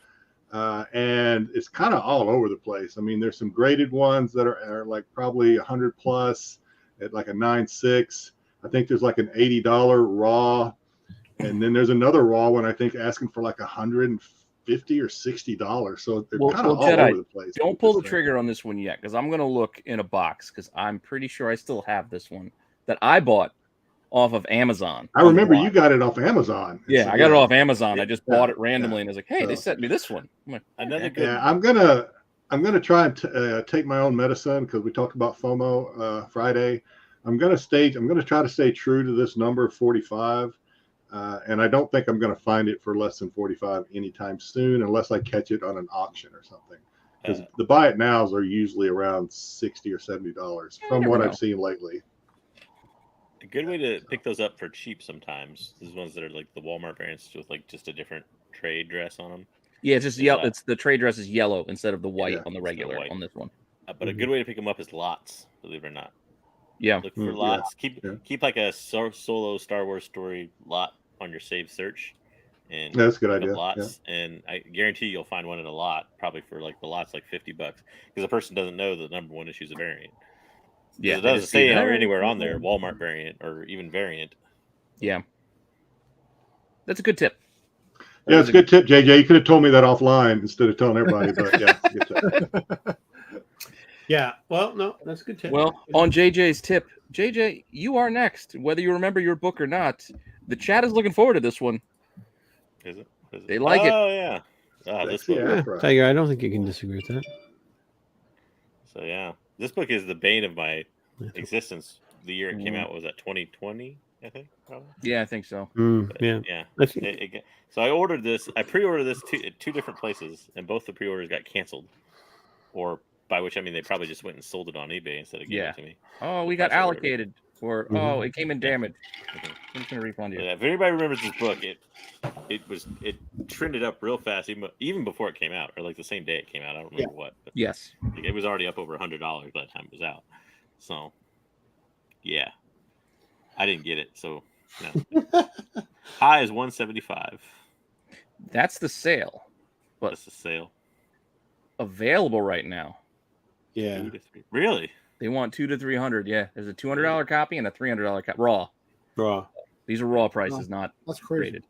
And it's kind of all over the place. I mean, there's some graded ones that are like probably 100 plus at like a 9.6. I think there's like an $80 raw, and then there's another raw one I think asking for like $150 or $60. So they're kind of all
Jedi,
over the place.
Don't pull the trigger on this one yet, because I'm going to look in a box, because I'm pretty sure I still have this one that I bought off of Amazon.
I remember you got it off Amazon.
Yeah, I got it off Amazon. I just bought it randomly,
yeah.
and I was like, "Hey, they sent me this one." I'm like,
Another
okay.
good.
Yeah, I'm gonna try and take my own medicine because we talked about FOMO Friday. I'm gonna try to stay true to this number 45, and I don't think I'm gonna find it for less than 45 anytime soon, unless I catch it on an auction or something. Because the buy it nows are usually around $60 or $70 from what I've seen lately.
A good way to pick those up for cheap sometimes is ones that are like the Walmart variants with like just a different trade dress on them.
Yeah, it's just yellow. It's the trade dress is yellow instead of the white on the regular
white.
on this one.
But a good way to pick them up is lots, believe it or not.
Yeah,
Look for lots. Keep like a solo Star Wars story lot on your save search, and
that's a good idea.
Lots, and I guarantee you'll find one in a lot, probably for like the lot's like $50 because the person doesn't know the #1 issue is a variant. Yeah, it doesn't say anywhere on there Walmart variant or even variant.
Yeah, that's a good tip.
Yeah, it's a good tip, JJ. You could have told me that offline instead of telling everybody, but yeah, good tip.
Yeah. Well, no, that's a good tip.
Well, on JJ's tip, JJ, you are next. Whether you remember your book or not, the chat is looking forward to this one.
Is it? Is it?
They like it.
Oh yeah. Oh, this
Sexy
book.
ass right.
Tiger, I don't think you can disagree with that.
So yeah, this book is the bane of my existence. The year it came out was at 2020, I think. Probably.
Yeah, I think so.
Yeah.
Yeah.
I think-
So I ordered this. I pre-ordered this at two different places, and both the pre-orders got canceled. Or by which I mean they probably just went and sold it on eBay instead of giving it to me.
Oh, we got
That's what we're
allocated. Or oh, it came in damaged. I'm just gonna refund you.
Yeah, if anybody remembers this book, it trended up real fast, even before it came out, or like the same day it came out. I don't remember what. But
Yes.
like, it was already up over $100 by the time it was out. So, yeah, I didn't get it. So, no. High is 175.
That's the sale. But
That's the sale.
available right now.
Yeah.
2 to 3. Really?
They want $200 to $300. Yeah, there's a $200 copy and a $300 copy. Raw.
Raw.
These are raw prices, not
That's crazy.
rated.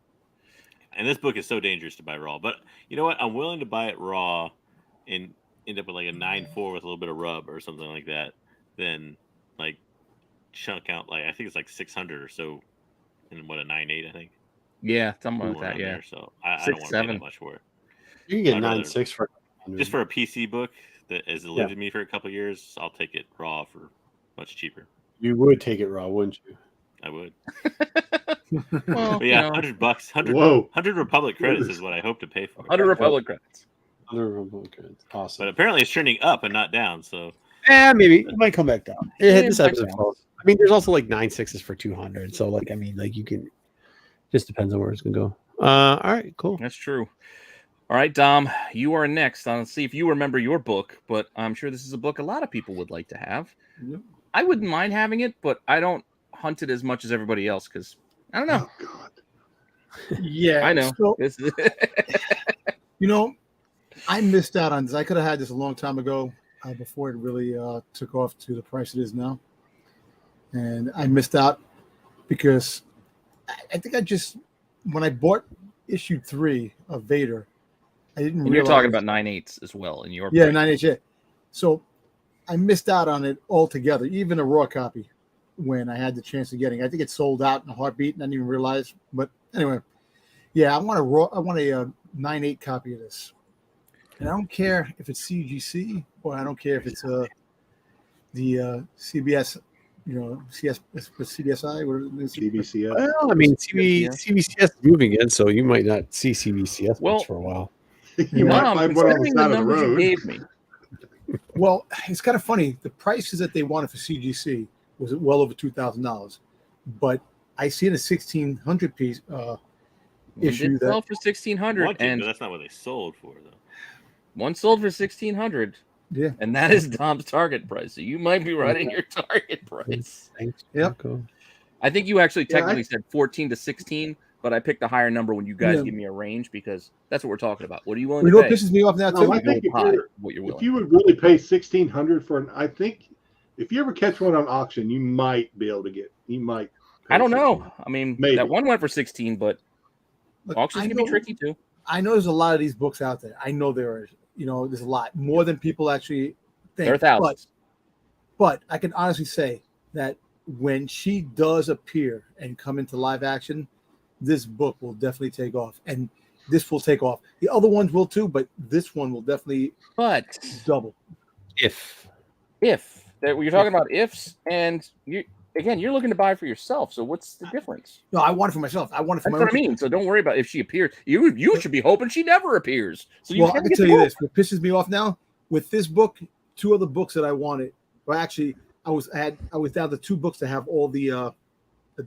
And this book is so dangerous to buy raw. But you know what? I'm willing to buy it raw and end up with like a 9.4 with a little bit of rub or something like that than like chunk out like I think it's like 600 or so and what a 9.8 I think.
Yeah, something like
Somewhere
that.
around
Yeah.
there. So I don't want to pay
6.7.
that much for it.
You can get
I'd rather-
9.6 for
Just for a PC book that has eluded me for a couple of years, I'll take it raw for much cheaper.
You would take it raw, wouldn't you?
I would.
Well,
But yeah,
you know,
$100, 100,
Whoa.
100 Republic credits is what I hope to pay for.
100 Republic credits.
Awesome.
But apparently it's trending up and not down. So
Maybe it might come back down.
Yeah,
This
it might
episode
down.
falls. I mean, there's also like 9.6s for 200. So like, I mean, like you can. Just depends on where it's gonna go. All right, cool.
That's true. All right, Dom, you are next. I'll see if you remember your book, but I'm sure this is a book a lot of people would like to have.
Yep.
I wouldn't mind having it, but I don't hunt it as much as everybody else because I don't know.
Oh God.
Yeah,
I know.
So,
This is-
you know, I missed out on this. I could have had this a long time ago before it really took off to the price it is now. And I missed out because I think I just, when I bought issue 3 of Vader, I didn't
and
realize.
you're talking about 9/8 as well in your
Yeah,
price.
9H. Yeah. So I missed out on it altogether, even a raw copy when I had the chance of getting. I think it sold out in a heartbeat and I didn't even realize. But anyway, yeah, I want a 9.8 copy of this. And I don't care if it's CGC or I don't care if it's the CBS, CBSI, what is it?
CBCS.
Well, I mean,
Yeah.
CBCS is moving in, so you might not see CBCS
Well,
much for a while.
You might
Dom,
find one on the
considering the
side of the
numbers you
road.
gave me,
Well, it's kind of funny. The prices that they wanted for CGC was well over $2,000, but I see in a 1,600 piece
one
issue
did
that
sell for 1,600,
one,
and
but that's not what they sold for though.
one sold for 1,600,
yeah.
and that is Dom's target price. So you might be right in your target price.
Thanks.
Yep.
Cool.
I think you actually
Yeah,
technically said 14 to 16, but I picked a higher number when you guys
Yeah.
give me a range because that's what we're talking about. What are you willing
You
to
know what
pay?
pisses me off now
No,
too?
I
Go
think if
high,
you're-
what you're
If
willing.
you would really pay 1,600 for an, I think if you ever catch one on auction, you might be able to get. You might. pay
I don't know.
1,600.
I mean,
Maybe.
that one went for 16, but
Look,
auctions
I
can be
know-
tricky too.
I know there's a lot of these books out there. I know there are. There's a lot more than people actually think.
There are thousands.
But I can honestly say that when she does appear and come into live action, this book will definitely take off, and this will take off. The other ones will too, but this one will definitely
But
double.
If
you're talking about ifs, and you're looking to buy for yourself. So what's the difference?
No, I want it for myself. I want it for
That's
my
what
own.
I mean. So don't worry about if she appears. You should be hoping she never appears. So you
Well, I
can
can
get
tell
the
you
book.
this: what pisses me off now with this book, 2 other books that I wanted. Well, actually, I was down to 2 books to have all the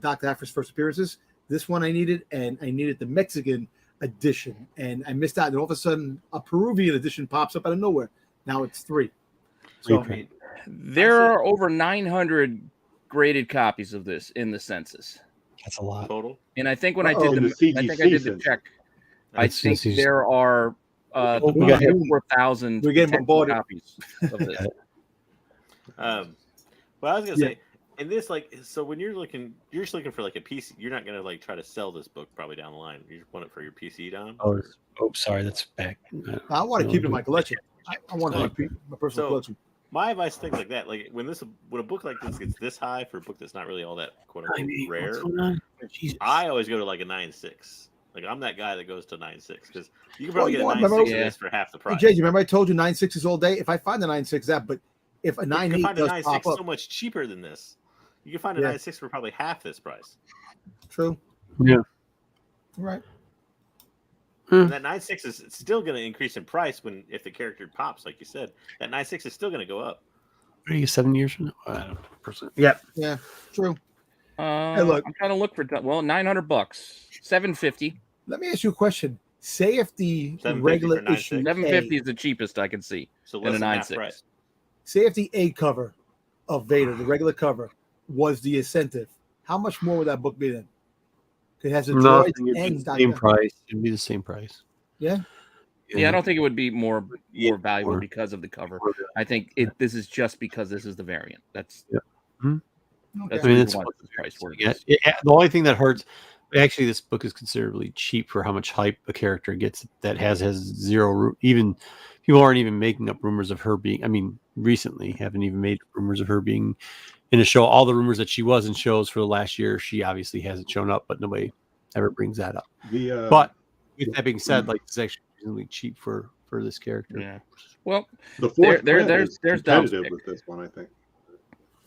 Dr. Aphra's first appearances. This one I needed, and I needed the Mexican edition, and I missed out. And all of a sudden, a Peruvian edition pops up out of nowhere. Now it's 3. So
reprint.
There are over 900 graded copies of this in the census,
That's a lot.
Total.
and I think when
Uh-oh.
I did
In
the,
the
I think I
CGC
did the
census.
check. I
That's
think
just-
there are
we got hit.
4,000
We're getting
potential
bombarded.
copies of this.
Well, I was gonna say, And this, like, so when you're just looking for like a PC. You're not gonna like try to sell this book probably down the line. You just want it for your PC, Dom.
Oh, sorry, that's back.
I want to keep it in my collection. I want to keep my personal
So-
collection.
My advice, things like that, like when a book like this gets this high for a book that's not really all that quote unquote rare,
What's going on? Jesus.
I always go to like a 9.6. Like I'm that guy that goes to 9.6 because you can probably
Well,
get a
you know,
9.6 of
remember-
this for half the
Hey,
price.
Jay, you remember I told you 9.6s all day? If I find the 9.6 that, but if a
You
9.8
can find a
does
9.6
pop up,
so much cheaper than this. You can find a
Yeah.
9.6 for probably half this price.
true.
Yeah.
Right.
And that 9.6 is still going to increase in price if the character pops, like you said. That 9.6 is still going to go up.
What are you, 7 years from now? I don't know. Percent. Yeah.
Yeah, true.
I'm
look.
trying to look for $900, $750.
Let me ask you a question. Say if the
750
regular
for 9.6?
issue
$750
A,
is the cheapest I can see.
So
And
less
a
than half
9.6.
price.
say if the A cover of Vader, the regular cover, was the incentive, how much more would that book be then? It has a droid
Nothing. It'd be
and
the same
Dr.
price. It'd be the same price.
Yeah.
Yeah, I don't think it would be more
Yeah,
valuable
or-
because of the cover.
or
I think this is just because this is the variant. That's
Okay.
that's
I
the
mean,
reason
it's
why it's the price where it
Yeah,
is.
the only thing that hurts, actually, this book is considerably cheap for how much hype a character gets that has zero. Even people aren't even making up rumors of her being. I mean, recently haven't even made rumors of her being in a show. All the rumors that she was in shows for the last year, she obviously hasn't shown up, but nobody ever brings that up. But with that being said, like it's actually reasonably cheap for this character.
Yeah. Well,
the fourth
there-
print
there's-
is
there's Dom's
competitive
pick.
with this one, I think.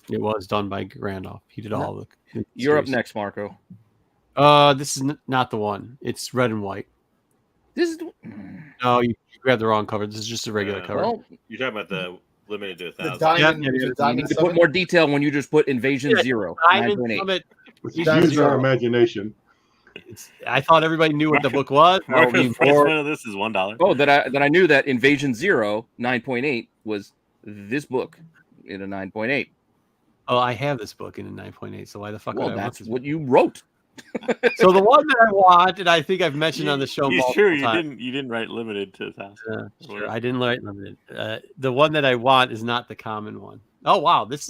It was done by Randolph. He did all the.
you're up
series.
next, Marco.
This is not the one. It's red and white.
This is
No, you grabbed the wrong cover. This is just a regular cover.
well.
You're talking about the limited to
The
1,000.
diamond,
Yeah,
is it
yeah,
You
diamond
need to
7?
put more detail when you just put Invasion
Yeah,
Zero
Diamond
9.8.
Summit.
Let's
Diamond
use our
Zero.
imagination.
I thought everybody knew what the book was. I'll
Marco's
be
price
more-
point of this is $1.
Oh, that I knew that Invasion Zero 9.8 was this book in a 9.8.
Oh, I have this book in a 9.8. So why the fuck
Well,
would I want
that's
this?
what you wrote.
So the one that I want, and I think I've mentioned on the show.
You
multiple
sure you
times.
didn't write limited to 1,000?
Sure, I didn't write limited. The one that I want is not the common one. Oh wow, this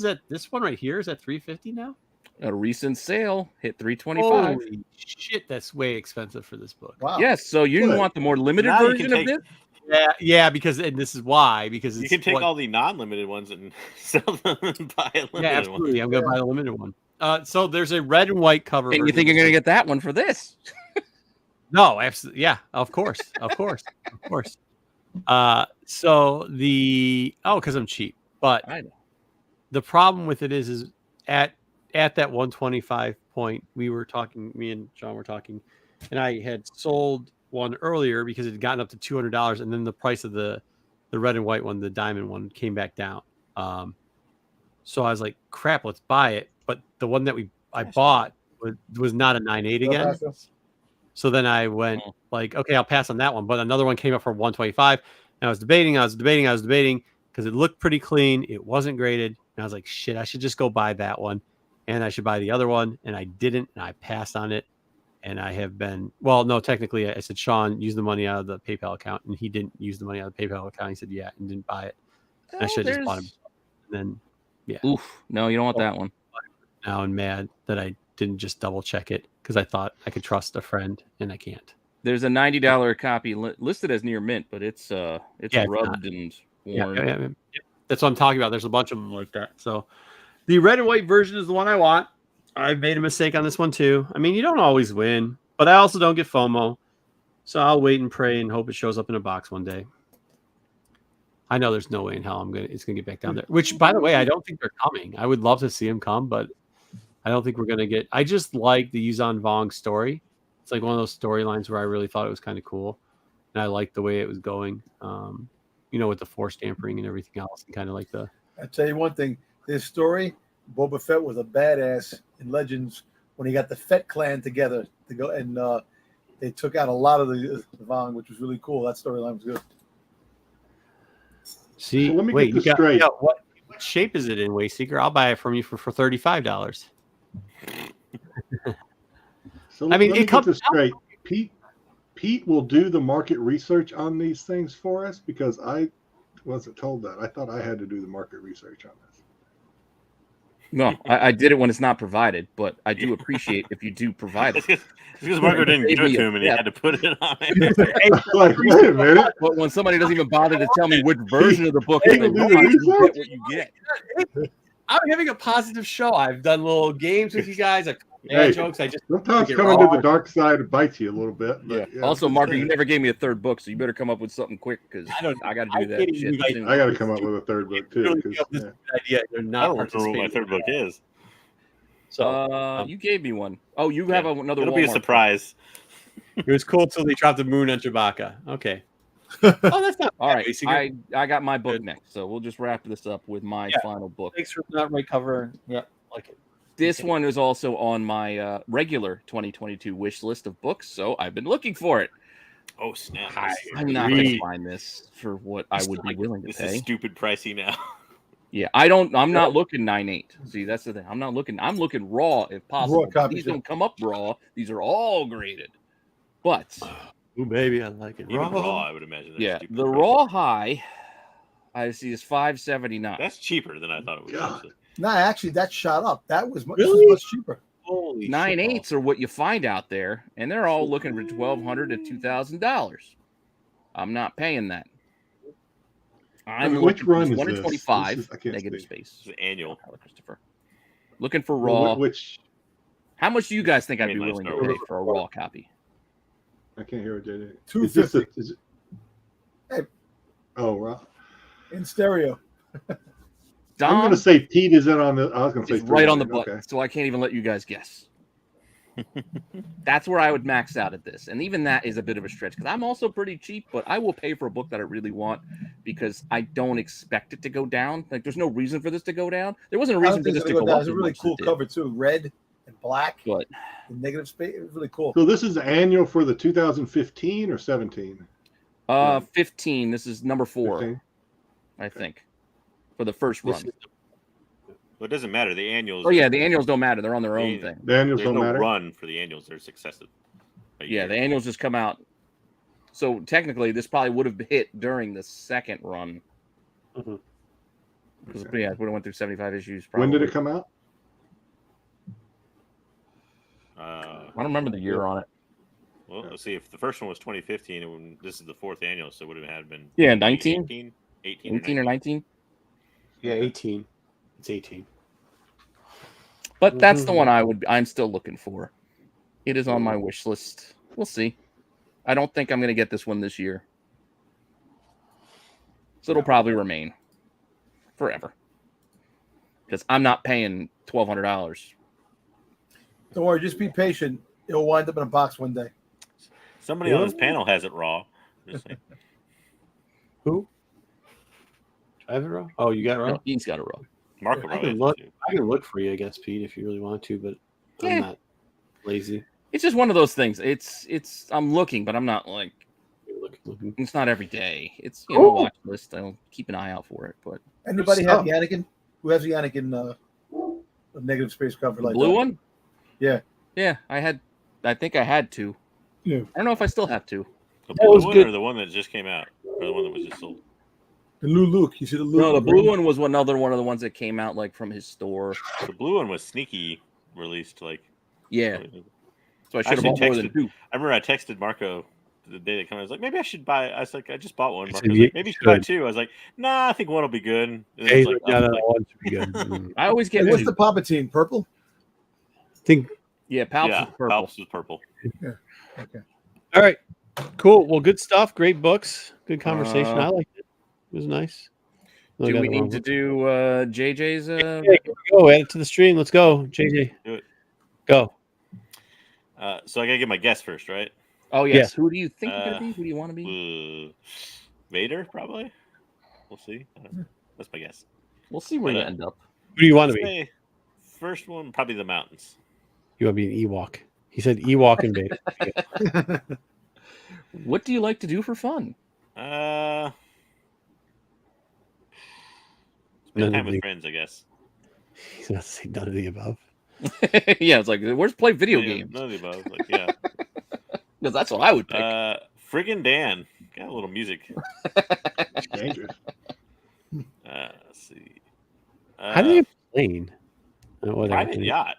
one right here is at 350 now.
A recent sale hit 325.
Holy shit, that's way expensive for this book.
Wow.
Yes, so you
Good.
want the more limited
Now you
version
can
of
take-
this?
Yeah, because and this is why because it's
You can take
what-
all the non-limited ones and sell them and buy a limited
Yeah,
one.
absolutely. I'm gonna buy the limited one. So there's a red and white cover.
And you
version
think you're
of
going to
this.
get that one for this?
No, absolutely. Yeah, of course. Of course. Of course. So because I'm cheap. But
I know.
the problem with it is at that 125 point, me and John were talking, and I had sold one earlier because it had gotten up to $200, and then the price of the red and white one, the diamond one, came back down. So I was like, crap, let's buy it. But the one that I bought was not a 9.8 again. So then I went like, okay, I'll pass on that one. But another one came up for 125. And I was debating because it looked pretty clean. It wasn't graded. And I was like, shit, I should just go buy that one. And I should buy the other one. And I didn't. And I passed on it. And I have been, well, no, technically I said, Sean, use the money out of the PayPal account. And he didn't use the money out of the PayPal account. He said, yeah, and didn't buy it. And I should have just bought it. And then
Oof. No, you don't want that one.
now I'm mad that I didn't just double check it because I thought I could trust a friend and I can't.
There's a $90 copy listed as near mint, but it's
Yeah, it's
rubbed and
Yeah,
worn.
yeah. That's what I'm talking about. There's a bunch of them like that. So the red and white version is the one I want. I've made a mistake on this one too. I mean, you don't always win, but I also don't get FOMO. So I'll wait and pray and hope it shows up in a box one day. I know there's no way in hell it's gonna get back down there. Which, by the way, I don't think they're coming. I would love to see them come, but I don't think we're gonna get. I just like the Yuzan Vong story. It's like one of those storylines where I really thought it was kind of cool, and I liked the way it was going. With the force tampering and everything else, and kind of like the.
I tell you one thing, this story, Boba Fett was a badass in Legends when he got the Fett clan together to go and they took out a lot of the Vong, which was really cool. That storyline was good.
See,
So let me
wait,
get this straight.
what shape is it in, Wayseeker? I'll buy it from you for $35.
So
I mean,
let
it
me
comes
get this
out-
straight. Pete will do the market research on these things for us because I wasn't told that. I thought I had to do the market research on this.
No, I did it when it's not provided, but I do appreciate if you do provide it.
It's because Marco didn't give it to him and he
Yeah.
had to put it on it.
Like, wait a minute.
But when somebody doesn't even bother to tell me which version of the book
Hey,
they
will do
want,
the
you get
research?
what you get.
I'm having a positive show. I've done little games with you guys. I
Hey.
jokes. I just
Sometimes
Get
coming
raw.
to the dark side bites you a little bit. But,
Also,
I'm just
Marco, you
saying.
never gave me a third book, so you better come up with something quick because
I don't.
I got to
I
do that
can't even
shit
invite-
soon.
I got to come up with a third book too.
Really
'cause,
feel this
yeah.
idea. They're
I
not
don't remember what my
participating.
third book is.
So
You gave me one. Oh, you have another.
It'll be a
Walmart
surprise.
it was cool till they dropped the moon on Chewbacca. Okay. Oh, that's not
All
bad,
right,
Mason.
I got my book
Good.
next, so we'll just wrap this up with my
Yeah.
final book.
Thanks for that right cover. Yeah, like it.
This
Okay.
one is also on my regular 2022 wish list of books, so I've been looking for it.
Oh snap!
I'm not going to
Read.
find this for what I would be willing to
This is
pay.
stupid pricey now.
Yeah, I'm not looking 9.8. See, that's the thing. I'm looking raw if possible.
copies,
These
yeah.
don't come up raw. These are all graded. But
Ooh, baby, I like it.
Even raw, I would imagine. They're
yeah,
stupid
the
pricey.
raw high I see is $5.79.
That's cheaper than I thought it would be.
God.
Actually.
No, actually, that shot up. That was much,
Really?
much cheaper.
Holy
9.8s are what you find out there, and they're all looking for $1,200 to $2,000. I'm not paying that. I'm
Which
looking for
run is this?
125
This is- I can't
negative
see.
space.
It's annual.
Hello, Christopher. Looking for raw.
Which
How much do you guys think I'd be
Green light
willing to
Star
pay
Wars.
for a raw copy?
I can't hear it, JJ.
$250.
Is it?
Hey.
Oh, well.
In stereo.
I'm
Dom
going to say Pete is in on the. I was going to say
is right on the
300.
button, so I can't even let you guys guess. That's where I would max out at this, and even that is a bit of a stretch because I'm also pretty cheap, but I will pay for a book that I really want because I don't expect it to go down. Like, there's no reason for this to go down. There wasn't a
I
reason
don't
for
think
this
it's
to
gonna
go
go down.
up.
It's a
as
really
much as
cool
it did.
cover too, red and black.
But
In negative space. It was really cool.
So this is annual for the 2015 or 17?
15. This is number 4,
15?
I think, for the first run.
Well, it doesn't matter. The annuals.
Oh yeah, the annuals don't matter. They're on their own
The-
thing.
The annuals
There's
don't
no
matter.
run for the annuals. They're successive. A
Yeah,
year.
the annuals just come out. So technically, this probably would have hit during the second run.
Mhm.
Because
Okay.
yeah, it would have went through 75 issues. Probably.
When did it come out?
I don't remember the year on it.
Well, let's see. If the first one was 2015, this is the 4th annual, so it would have had been
Yeah, 19,
18,
18 or 19.
Yeah, 18. It's 18.
But that's the
Mhm.
one I'm still looking for. It is on my wish list. We'll see. I don't think I'm going to get this one this year. So it'll probably remain forever. Because I'm not paying $1,200.
Don't worry, just be patient. It'll wind up in a box one day.
Somebody on this panel has it raw. Just saying.
Who? I have it wrong. Oh, you got it wrong.
No, he's got a row.
Marco
I
probably
can
has
look.
it too.
I can look for you, I guess, Pete, if you really want to, but I'm
Yeah.
not lazy.
It's just one of those things. It's I'm looking, but I'm not like
Looking.
it's not every day. It's
Ooh.
watch list. I'll keep an eye out for it. But
Anybody have
stuff.
the Anakin? Who has the Anakin a negative space cover
the
like
blue
that?
one?
Yeah.
Yeah, I think I had to.
Yeah.
I don't know if I still have to.
The
That was
blue one
good.
or the one that just came out, or the one that was just sold.
The new Luke. You see the Luke?
No, the blue one was another one of the ones that came out like from his store.
The blue one was sneaky released. Like,
Yeah. So I should have
Actually
bought more than
texted-
2.
I remember I texted Marco the day that came out. I was like, maybe I should buy. I was like, I just bought one.
I
Marco
said,
was
"You
like, maybe you should buy
should."
2. I was like, nah, I think one will be good. And then
Yeah,
I
he's
was
like,
like,
no,
I
no,
was like,
one should be good. Mm.
I always get
Hey, what's
two.
the Palpatine? Purple?
I think.
Yeah, Palps
yeah,
is purple.
Palps was purple.
Okay.
All right. Cool. Well, good stuff. Great books. Good conversation.
Uh,
I liked it. It was nice. No, I
Do
got
we
the wrong
need to
one.
do JJ's?
Yeah, here we go. Add it to the stream. Let's go, JJ.
Do it.
Go.
So I gotta get my guess first, right?
Oh yes.
Yes.
Who do you think you're gonna be? Who do you want to be?
Vader, probably. We'll see. I don't know. That's my guess.
We'll see where you
but,
end up.
Who do you want to
Let's
be?
say first one, probably the mountains.
You want to be an Ewok. He said Ewok and Vader.
What do you like to do for fun?
Spend
None of
time
the-
with friends, I guess.
He's about to say none of the above.
Yeah, it's like where's play video
Yeah,
games?
None of the above. Like, yeah.
Because that's what I would pick.
Friggin' Dan. Got a little music.
Dangerous.
Let's see.
How do you explain? Whatever.
Private yacht.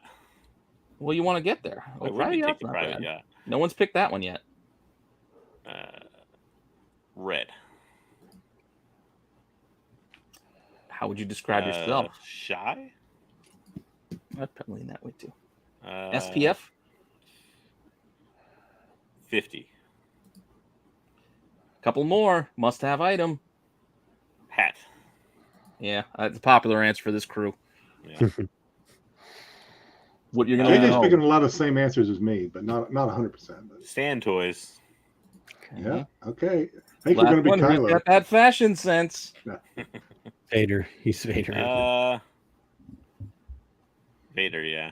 Well, you want to get there.
Why
Oh,
wouldn't you
yacht's
take a
not
private
bad.
yacht?
No one's picked that one yet.
Red.
How would you describe yourself?
Shy.
I'd probably lean that way too.
Uh,
SPF?
50.
Couple more. Must-have item.
Hat.
Yeah, that's a popular answer for this crew.
Yeah.
What you're gonna
JJ's
know?
picking a lot of the same answers as me, but not 100%. But
Sand toys.
yeah, okay. I think we're
Last
going to be
one, who's
Kylo.
got that fashion sense?
Vader. He's Vader.
Vader, yeah.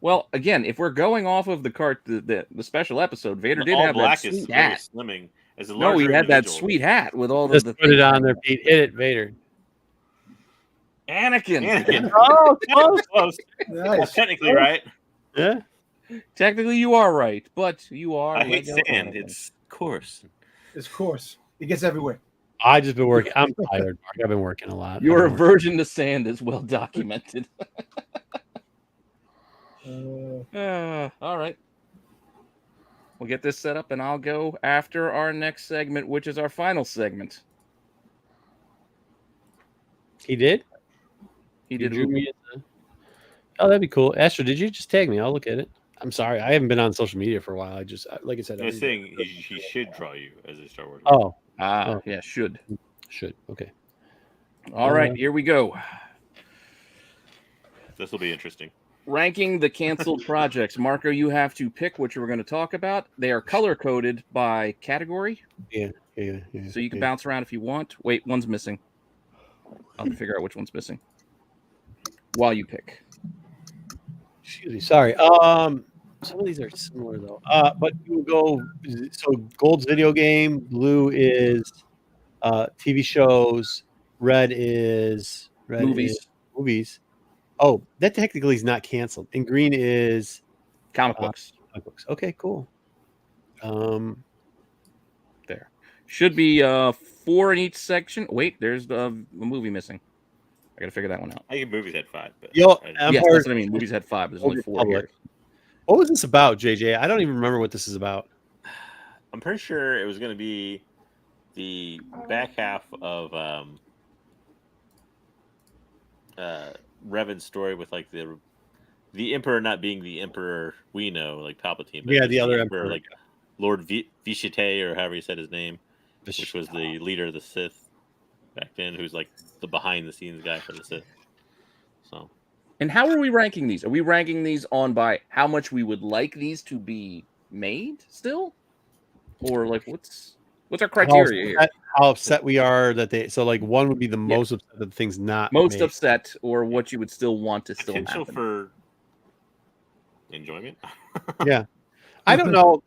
Well, again, if we're going off of the special episode, Vader did
All
have that
black is
sweet
very
hat.
slimming. As a
No, he
larger
had that
individual.
sweet hat with all
Just
the
put it on there, Pete. Hit it, Vader.
Anakin.
Anakin.
Oh, close.
Close.
Nice.
Technically, right?
Yeah.
Technically, you are right, but you are.
I hate
Lego
sand.
Anakin.
It's coarse.
Of course. It gets everywhere.
I just been working. I'm tired, Mark. I've been working a lot.
Your
I've been working-
aversion to sand is well documented. All right. We'll get this set up, and I'll go after our next segment, which is our final segment.
He did?
He
You
did.
drew me in the- Oh, that'd be cool. Astro, did you just tag me? I'll look at it. I'm sorry. I haven't been on social media for a while. I just, like I said,
I was saying he should draw you as a Star Wars.
Oh,
Ah, yeah, should.
should. Okay.
All right, here we go.
This will be interesting.
Ranking the canceled projects. Marco, you have to pick what you're going to talk about. They are color coded by category,
Yeah.
so you can bounce around if you want. Wait, one's missing. I'll have to figure out which one's missing while you pick.
Excuse me. Sorry. Some of these are similar though. But you will go. So gold's video game. Blue is TV shows. Red is movies. Oh, that technically is not canceled. And green is
Comic books.
comic books. Okay, cool.
There should be 4 in each section. Wait, there's a movie missing. I got to figure that one out.
I think movies had 5. But
Yo,
I-
I'm
Yes,
hard-
that's what I mean. Movies had 5. There's only 4 here.
Republic. What was this about, JJ? I don't even remember what this is about.
I'm pretty sure it was going to be the back half of Revan's story with like the Emperor not being the Emperor we know, like Palpatine. But
Yeah,
just
the other Emperor.
like Lord Vishite, or however you said his name, which was the leader of the Sith back then, who's like the behind the scenes guy for the Sith. So
And how are we ranking these? Are we ranking these on by how much we would like these to be made still? Or like what's our criteria here?
How upset we are that they. So like one would be the most upset that the thing's not
Most
made.
upset, or what you would still want to still
potential
happen?
for enjoyment.
Yeah. I don't know.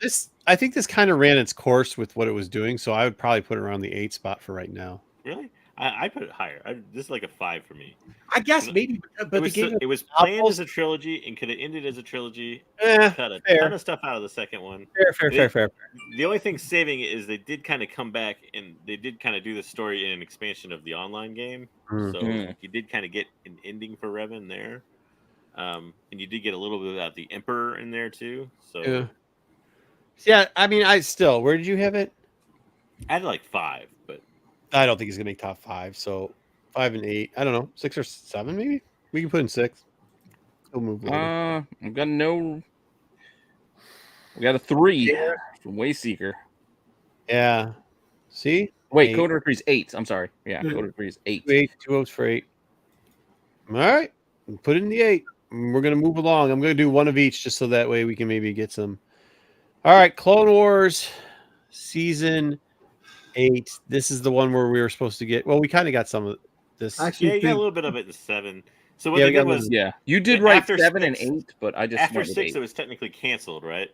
I think this kind of ran its course with what it was doing, so I would probably put it around the 8 spot for right now.
Really? I put it higher. This is like a 5 for me.
I guess maybe, but
It was planned as a trilogy and could have ended as a trilogy. Cut a ton of stuff out of the second one.
fair.
The only thing saving it is they did kind of come back and they did kind of do the story in an expansion of the online game.
Mm.
So
Mm.
you did kind of get an ending for Revan there. And you did get a little bit about the Emperor in there too. So
Yeah, I mean, where did you have it?
I had like 5, but
I don't think he's gonna make top 5. So 5 and 8. I don't know, 6 or 7 maybe. We can put in 6. He'll move later.
I've got we got a 3 from Wayseeker.
Yeah. See?
Wait,
8.
Coda 3 is 8. I'm sorry. Yeah,
Yeah.
Coda 3 is 8.
8, 2 votes for 8. All right, put it in the 8. We're gonna move along. I'm gonna do one of each just so that way we can maybe get some. All right, Clone Wars season 8. This is the one where we were supposed to get. Well, we kind of got some of this.
Actually,
yeah, you got a
think-
little bit of it in 7. So what
Yeah,
they
we got
did was
Yeah, you did
And
write
after
7 and
6
8, but I just
after
went with
6
8.
it was technically canceled, right?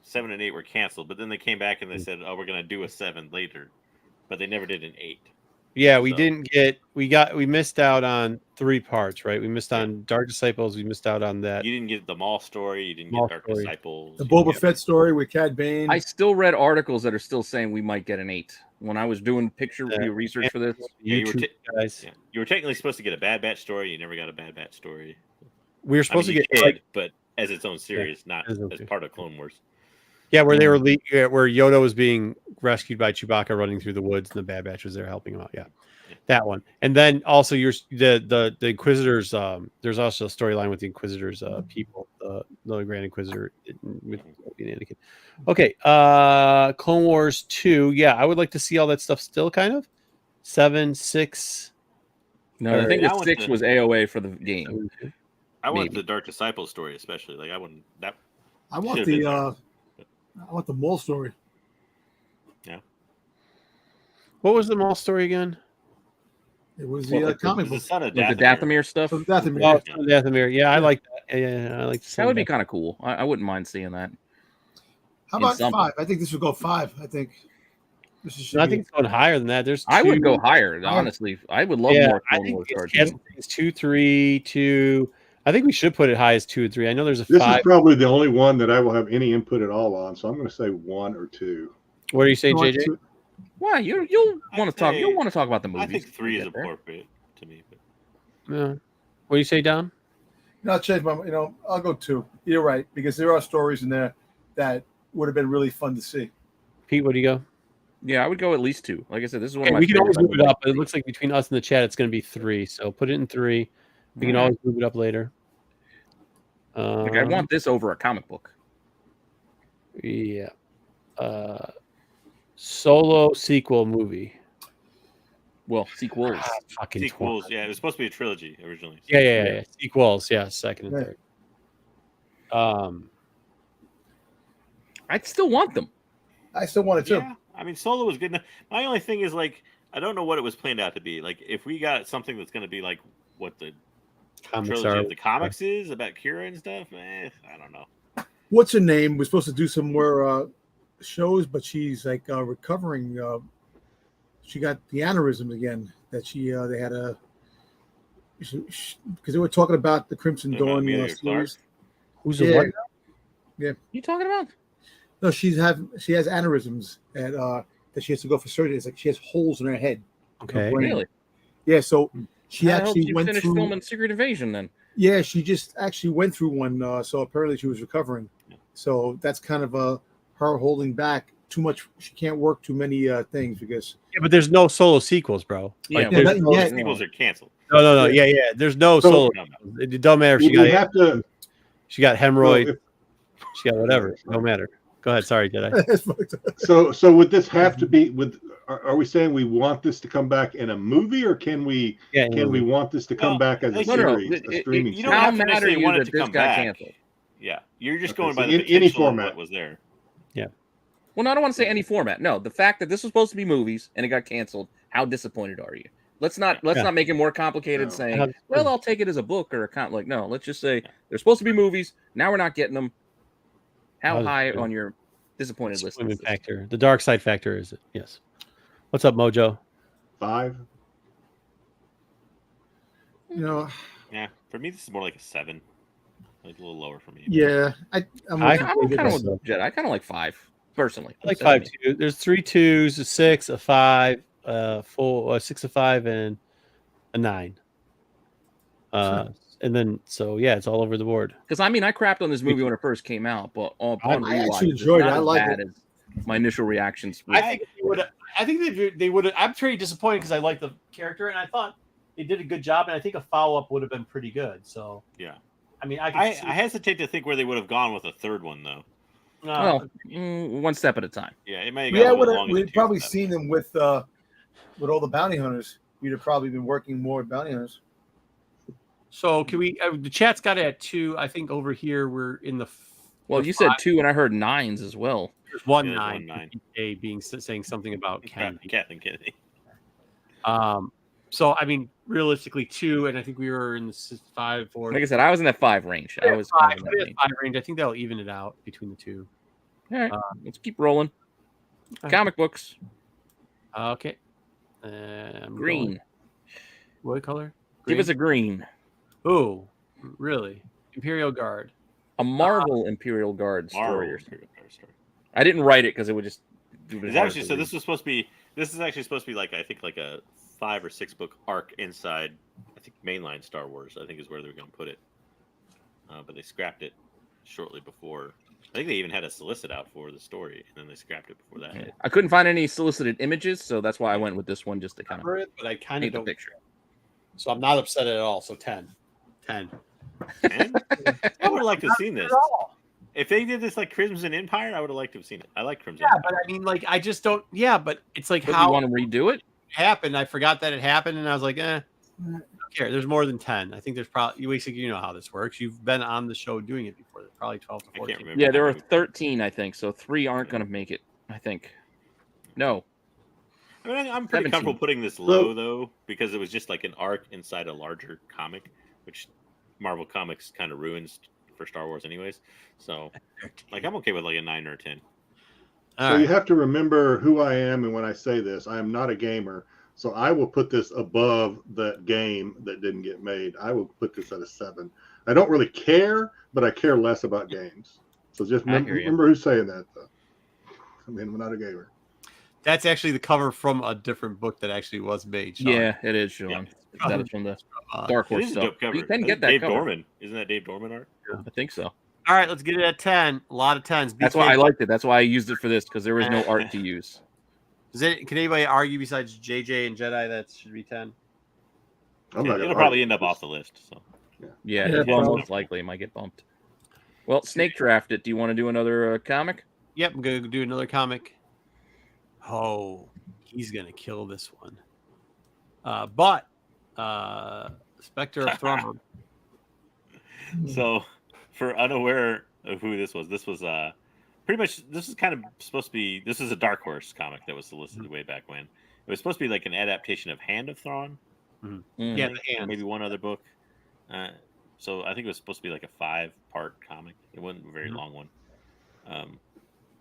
7 and 8 were canceled, but then they came back and
Mm.
they said, "Oh, we're gonna do a 7 later," but they never did an 8.
Yeah, we
So-
didn't get. We missed out on 3 parts, right? We missed on Dark Disciples. We missed out on that.
You didn't get the Maul story. You didn't
Maul
get Dark
story.
Disciples.
The
you didn't
Boba
get-
Fett story with Cad Bane.
I still read articles that are still saying we might get an 8. When I was doing picture review research for this,
Yeah, you were
YouTube guys.
Yeah. You were technically supposed to get a Bad Batch story. You never got a Bad Batch story.
we were
I
supposed
mean,
to
you
get
did, but as its own series, not
as its own
as
series.
part of Clone Wars.
Yeah, where they were where Yoda was being rescued by Chewbacca running through the woods, and the Bad Batch was there helping him out. Yeah, that one. And then also the Inquisitors. There's also a storyline with the Inquisitors people, the Grand Inquisitor with Anakin. Okay, Clone Wars 2. Yeah, I would like to see all that stuff still. Kind of 7, 6.
No, I think
Now
the
with
6
the-
was AOA for the game.
I want
Maybe.
the Dark Disciple story, especially. Like I wouldn't. That
I want
Should've been
the I want the Maul story.
What was the Maul story again?
It was
well,
the
like,
comic
the
book.
son of
Like the
Dathomir.
Dathomir stuff.
Of Dathomir.
Oh,
Yeah.
Dathomir. Yeah, I
Yeah.
like that. Yeah, I like to see
That would be
that.
kind of cool. I wouldn't mind seeing that.
How
in
about
something.
5? I think this would go 5. I think this is.
No, I think it's going higher than that. There's
I would
two-
go higher, honestly. I would love more
I
Clone
think
Wars
it's
cartoons.
Castle Things 2, 3, 2. I think we should put it high as 2 and 3. I know there's a
This
5.
is probably the only one that I will have any input at all on. So I'm going to say 1 or 2.
What are you saying,
You want
JJ?
to-
Why you'll want to talk?
say-
You'll want to talk about the movies.
I think 3
We'll
is
get there.
appropriate to me. But
Yeah. What do you say, Don?
I'll change my. I'll go 2. You're right, because there are stories in there that would have been really fun to see.
Pete, what do you go?
Yeah, I would go at least 2. Like I said, this is one
Okay,
of my.
we can always
favorites.
move it up. It looks like between us and the chat, it's going to be 3. So put it in 3. We can
Alright.
always move it up later.
Like I want this over a comic book.
Yeah. Solo sequel movie.
Well, sequels.
Fucking
sequels,
twat.
yeah, it was supposed to be a trilogy originally.
Yeah. Sequels, yeah, second and
Yeah.
third.
I'd still want them.
I still want it too.
Yeah, I mean, Solo was good enough. My only thing is like, I don't know what it was planned out to be. Like, if we got something that's going to be like what the
Comics
trilogy
are
of the comics is about Kira and stuff, I don't know.
What's her name? We're supposed to do some more shows, but she's like recovering. She got the aneurysm again. That they had a because they were talking about the Crimson
Talking about
Dawn
Amelia Clark?
series.
Who's
Yeah.
the what?
You talking about?
No, she has aneurysms and that she has to go for surgery. It's like she has holes in her head.
Okay.
Brain.
Really?
Yeah, so she
How the hell did
actually
you
went
finish
through.
filming Secret Invasion then?
Yeah, she just actually went through one. So apparently she was recovering. So that's kind of her holding back too much. She can't work too many things because
Yeah, but there's no solo sequels, bro.
Yeah,
Like,
well,
there's
that- yeah.
Sequels are canceled.
no. Yeah. There's no
So-
solo.
No, no.
It don't matter if she
We
got
have to.
she got hemorrhoid,
Well,
she got whatever. No matter. Go ahead. Sorry, did I?
it's fucked up.
So would this have to be with? Are we saying we want this to come back in a movie, or can we
Yeah.
want this to come
No,
back as a
no,
no.
series,
It-
a streaming
You don't
How
have to
mad are
necessarily
you
want it
that
to
this
come
got
back.
canceled?
Yeah, you're just
Okay,
going
so
by the
in
potential
any
of
format.
what was there.
Well, no, I don't want to say any format. No, the fact that this was supposed to be movies and it got canceled. How disappointed are you? Let's not
Yeah.
make it more complicated.
No.
Saying, well, I'll take it as a book or a like. No, let's just say they're supposed to be movies. Now we're not getting them. How
How
high
does-
on your disappointed list? Is
Disappointment
this?
factor. The dark side factor is it? Yes. What's up, Mojo?
5?
Yeah, for me, this is more like a 7, like a little lower for me.
Yeah, I'm
I-
I'm kind of with Jed. I kind of like 5 personally.
I like
7.
5 too. There's 3 2s, a 6, a 5, 4, 6, a 5, and a 9. And then yeah, it's all over the board.
Because I mean, I crapped on this movie when it first came out, but on
I
rewatch,
actually
it's
enjoyed it.
not
I
as
like
bad
it.
as my initial reactions.
I think they would. I think they would. I'm pretty disappointed because I like the character and I thought they did a good job, and I think a follow up would have been pretty good. So
Yeah.
I mean, I
I hesitate to think where they would have gone with a third one, though.
well, one step at a time.
Yeah, it may have
Yeah,
gone a little longer than
we'd
two
probably
steps.
seen them with all the bounty hunters. You'd have probably been working more with bounty hunters.
So can we? The chat's got it at 2. I think over here we're in the.
Well,
the
you said
5.
2, and I heard 9s as well.
There's 1
Yeah, there's
9.
1 9.
A being saying something about Kennedy.
Kathleen Kennedy.
So I mean, realistically 2, and I think we were in the 5 or
Like I said, I was in that 5 range. I was kind
5,
of in that range.
5 range. I think that'll even it out between the 2.
All right, let's keep rolling.
right.
Comic books,
Okay. I'm
green.
going- What color?
Give us a green.
Oh, really? Imperial Guard.
A Marvel Imperial Guard story.
Marvel.
I didn't write it because it would just.
It's actually so. This was supposed to be. This is actually supposed to be like I think like a 5 or 6 book arc inside. I think mainline Star Wars. I think is where they're going to put it. but they scrapped it shortly before. I think they even had a solicit out for the story, and then they scrapped it before that hit.
I couldn't find any solicited images, so that's why I went with this one just to kind of
Remember it, but I kind of
paint the
don't.
picture.
So I'm not upset at all. So 10. 10.
And I would have liked to have seen this.
At all.
If they did this like Crimson Empire, I would have liked to have seen it. I like Crimson
Yeah,
Empire.
but I mean, like, I just don't. Yeah, but it's like
But
how
you want to redo it?
happened. I forgot that it happened, and I was like, I don't care. There's more than 10. I think there's probably you know how this works. You've been on the show doing it before. There's probably 12 to
I
14.
can't remember.
Yeah, there
how
are
many-
13, I think. So 3 aren't going to make it, I think. No.
I mean, I'm pretty
17.
comfortable putting this low though, because it was just like an arc inside a larger comic, which Marvel Comics kind of ruins for Star Wars, anyways. So, like, I'm okay with like a 9 or a 10.
All
So
right.
you have to remember who I am, and when I say this, I am not a gamer. So I will put this above the game that didn't get made. I will put this at a 7. I don't really care, but I care less about games. So just
I hear you.
remember who's saying that, though. I mean, I'm not a gamer.
That's actually the cover from a different book that actually was made. Sean.
Yeah, it is, Sean. That is from the Dark
It
Horse
is a
stuff.
dope cover.
You can
I
get
think
that
Dave
cover.
Dorman. Isn't that Dave Dorman art?
I think so.
All right, let's get it at 10. A lot of 10s.
That's why I liked it. That's why I used it for this, because there was no art to use.
Can anybody argue besides JJ and Jedi that should be 10?
I'm not
It'll
gonna
probably
argue.
end up off the list. So
Yeah,
Yeah,
well,
well-
most likely it might get bumped. Well, Snake Draft it. Do you want to do another comic?
Yep, I'm going to do another comic. Oh, he's going to kill this one. But Spectre of Thrawn.
So, for unaware of who this was pretty much, this is kind of supposed to be, this is a Dark Horse comic that was solicited way back when. It was supposed to be like an adaptation of Hand of Thrawn.
Mm.
Yeah,
I
the
think,
hand.
maybe one other book. So I think it was supposed to be like a 5-part comic. It wasn't a very long one.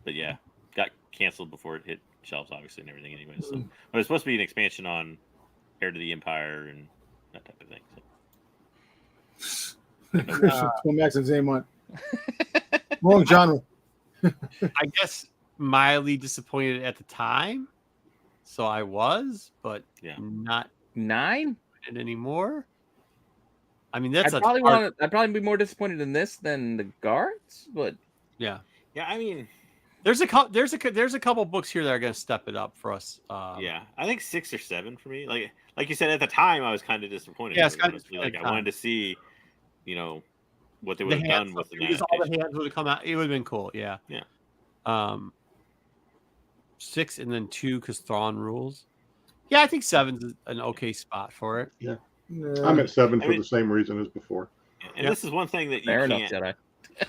But yeah, got canceled before it hit shelves, obviously, and everything anyway. So, but it's supposed to be an expansion on Heir to the Empire and that type of thing. So.
Christian Max and Zaymont. Wrong genre.
I guess mildly disappointed at the time. So I was, but
Yeah.
not
9?
anymore. I mean, that's
I'd probably be more disappointed in this than the Guards, but
yeah.
Yeah, I mean,
There's a couple books here that are going to step it up for us.
yeah, I think 6 or 7 for me. Like you said, at the time, I was kind of disappointed.
Yeah, it's
to be
kinda
honest with you. Like
disappointed
I wanted to see, what they
The
would have
hands,
done with the
because all
adaptation.
the hands would have come out. It would have been cool. Yeah.
Yeah.
6 and then 2 because Thrawn rules. Yeah, I think 7's an okay spot for it.
I'm at 7
I
for
mean-
the same reason as before.
And
Yeah.
this is one thing that you
fair enough,
can't.
Jedi.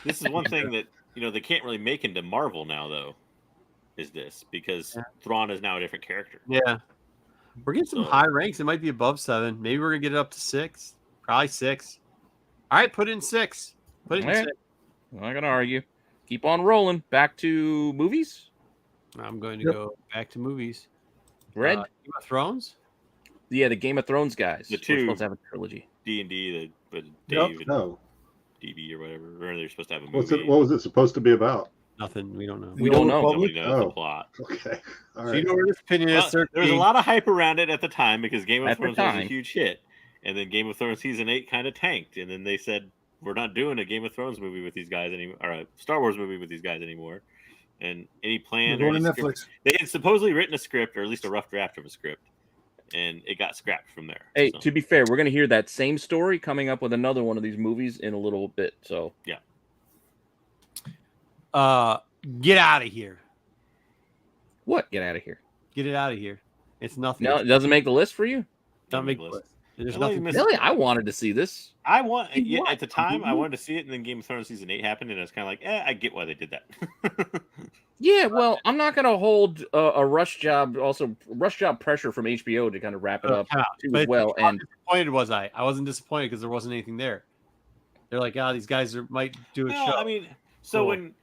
This is one thing that they can't really make into Marvel now, though. Is this because
Yeah.
Thrawn is now a different character?
Yeah. We're getting some
So-
high ranks. It might be above 7. Maybe we're going to get it up to 6. Probably 6. All right, put it in 6. Put it in
All right.
6.
I'm not gonna argue. Keep on rolling. Back to movies.
I'm going to
Yep.
go back to movies.
Red.
Game of Thrones?
Yeah, the Game of Thrones guys.
The
We're
two-
supposed to have a trilogy.
D&D, but
Yep.
Dave and
No.
DB or whatever, or they're supposed to have a
What
movie.
was it supposed to be about?
Nothing. We don't know.
We don't know.
Nobody knows
Oh.
the plot.
Okay. All
So
right.
you know where this opinion
Well,
is.
there was a lot of hype around it at the time because Game of
At the
Thrones was a
time.
huge hit, and then Game of Thrones season 8 kind of tanked, and then they said we're not doing a Game of Thrones movie with these guys anymore, or a Star Wars movie with these guys anymore. And any plan?
We're
Or
going
any
to
script-
Netflix.
They had supposedly written a script, or at least a rough draft of a script, and it got scrapped from there.
Hey,
So,
to be fair, we're gonna hear that same story coming up with another one of these movies in a little bit. So
Get out of here.
what? Get out of here.
Get it out of here. It's nothing.
No, it doesn't make the list for you.
Don't make
list.
the list. There's
I don't
nothing.
even miss-
Really, I wanted to see this.
I want
You
at the
what?
time I wanted to see it, and then Game of Thrones season 8 happened, and I was kind of like, I get why they did that.
Yeah, well, I'm not gonna hold a rush job pressure from HBO to kind of wrap it up
Time out.
too
But
as well.
how
And
disappointed was I? I wasn't disappointed because there wasn't anything there. They're like, these guys might do a
Well,
show.
I mean, so
Cool.
when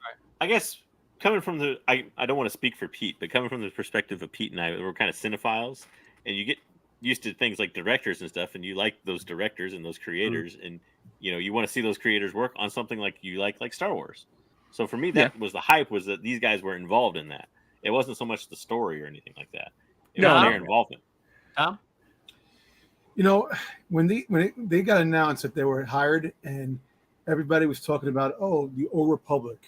I guess coming from the I don't want to speak for Pete, but coming from the perspective of Pete and I, we're kind of cinephiles, and you get used to things like directors and stuff, and you like those directors and those creators, and you want to see those creators work on something like you like Star Wars. So for me, that was the hype, was that these guys were involved in that. It wasn't so much the story or anything like that. It
No,
was
no.
their involvement.
Tom?
When they got announced that they were hired, and everybody was talking about, the Old Republic.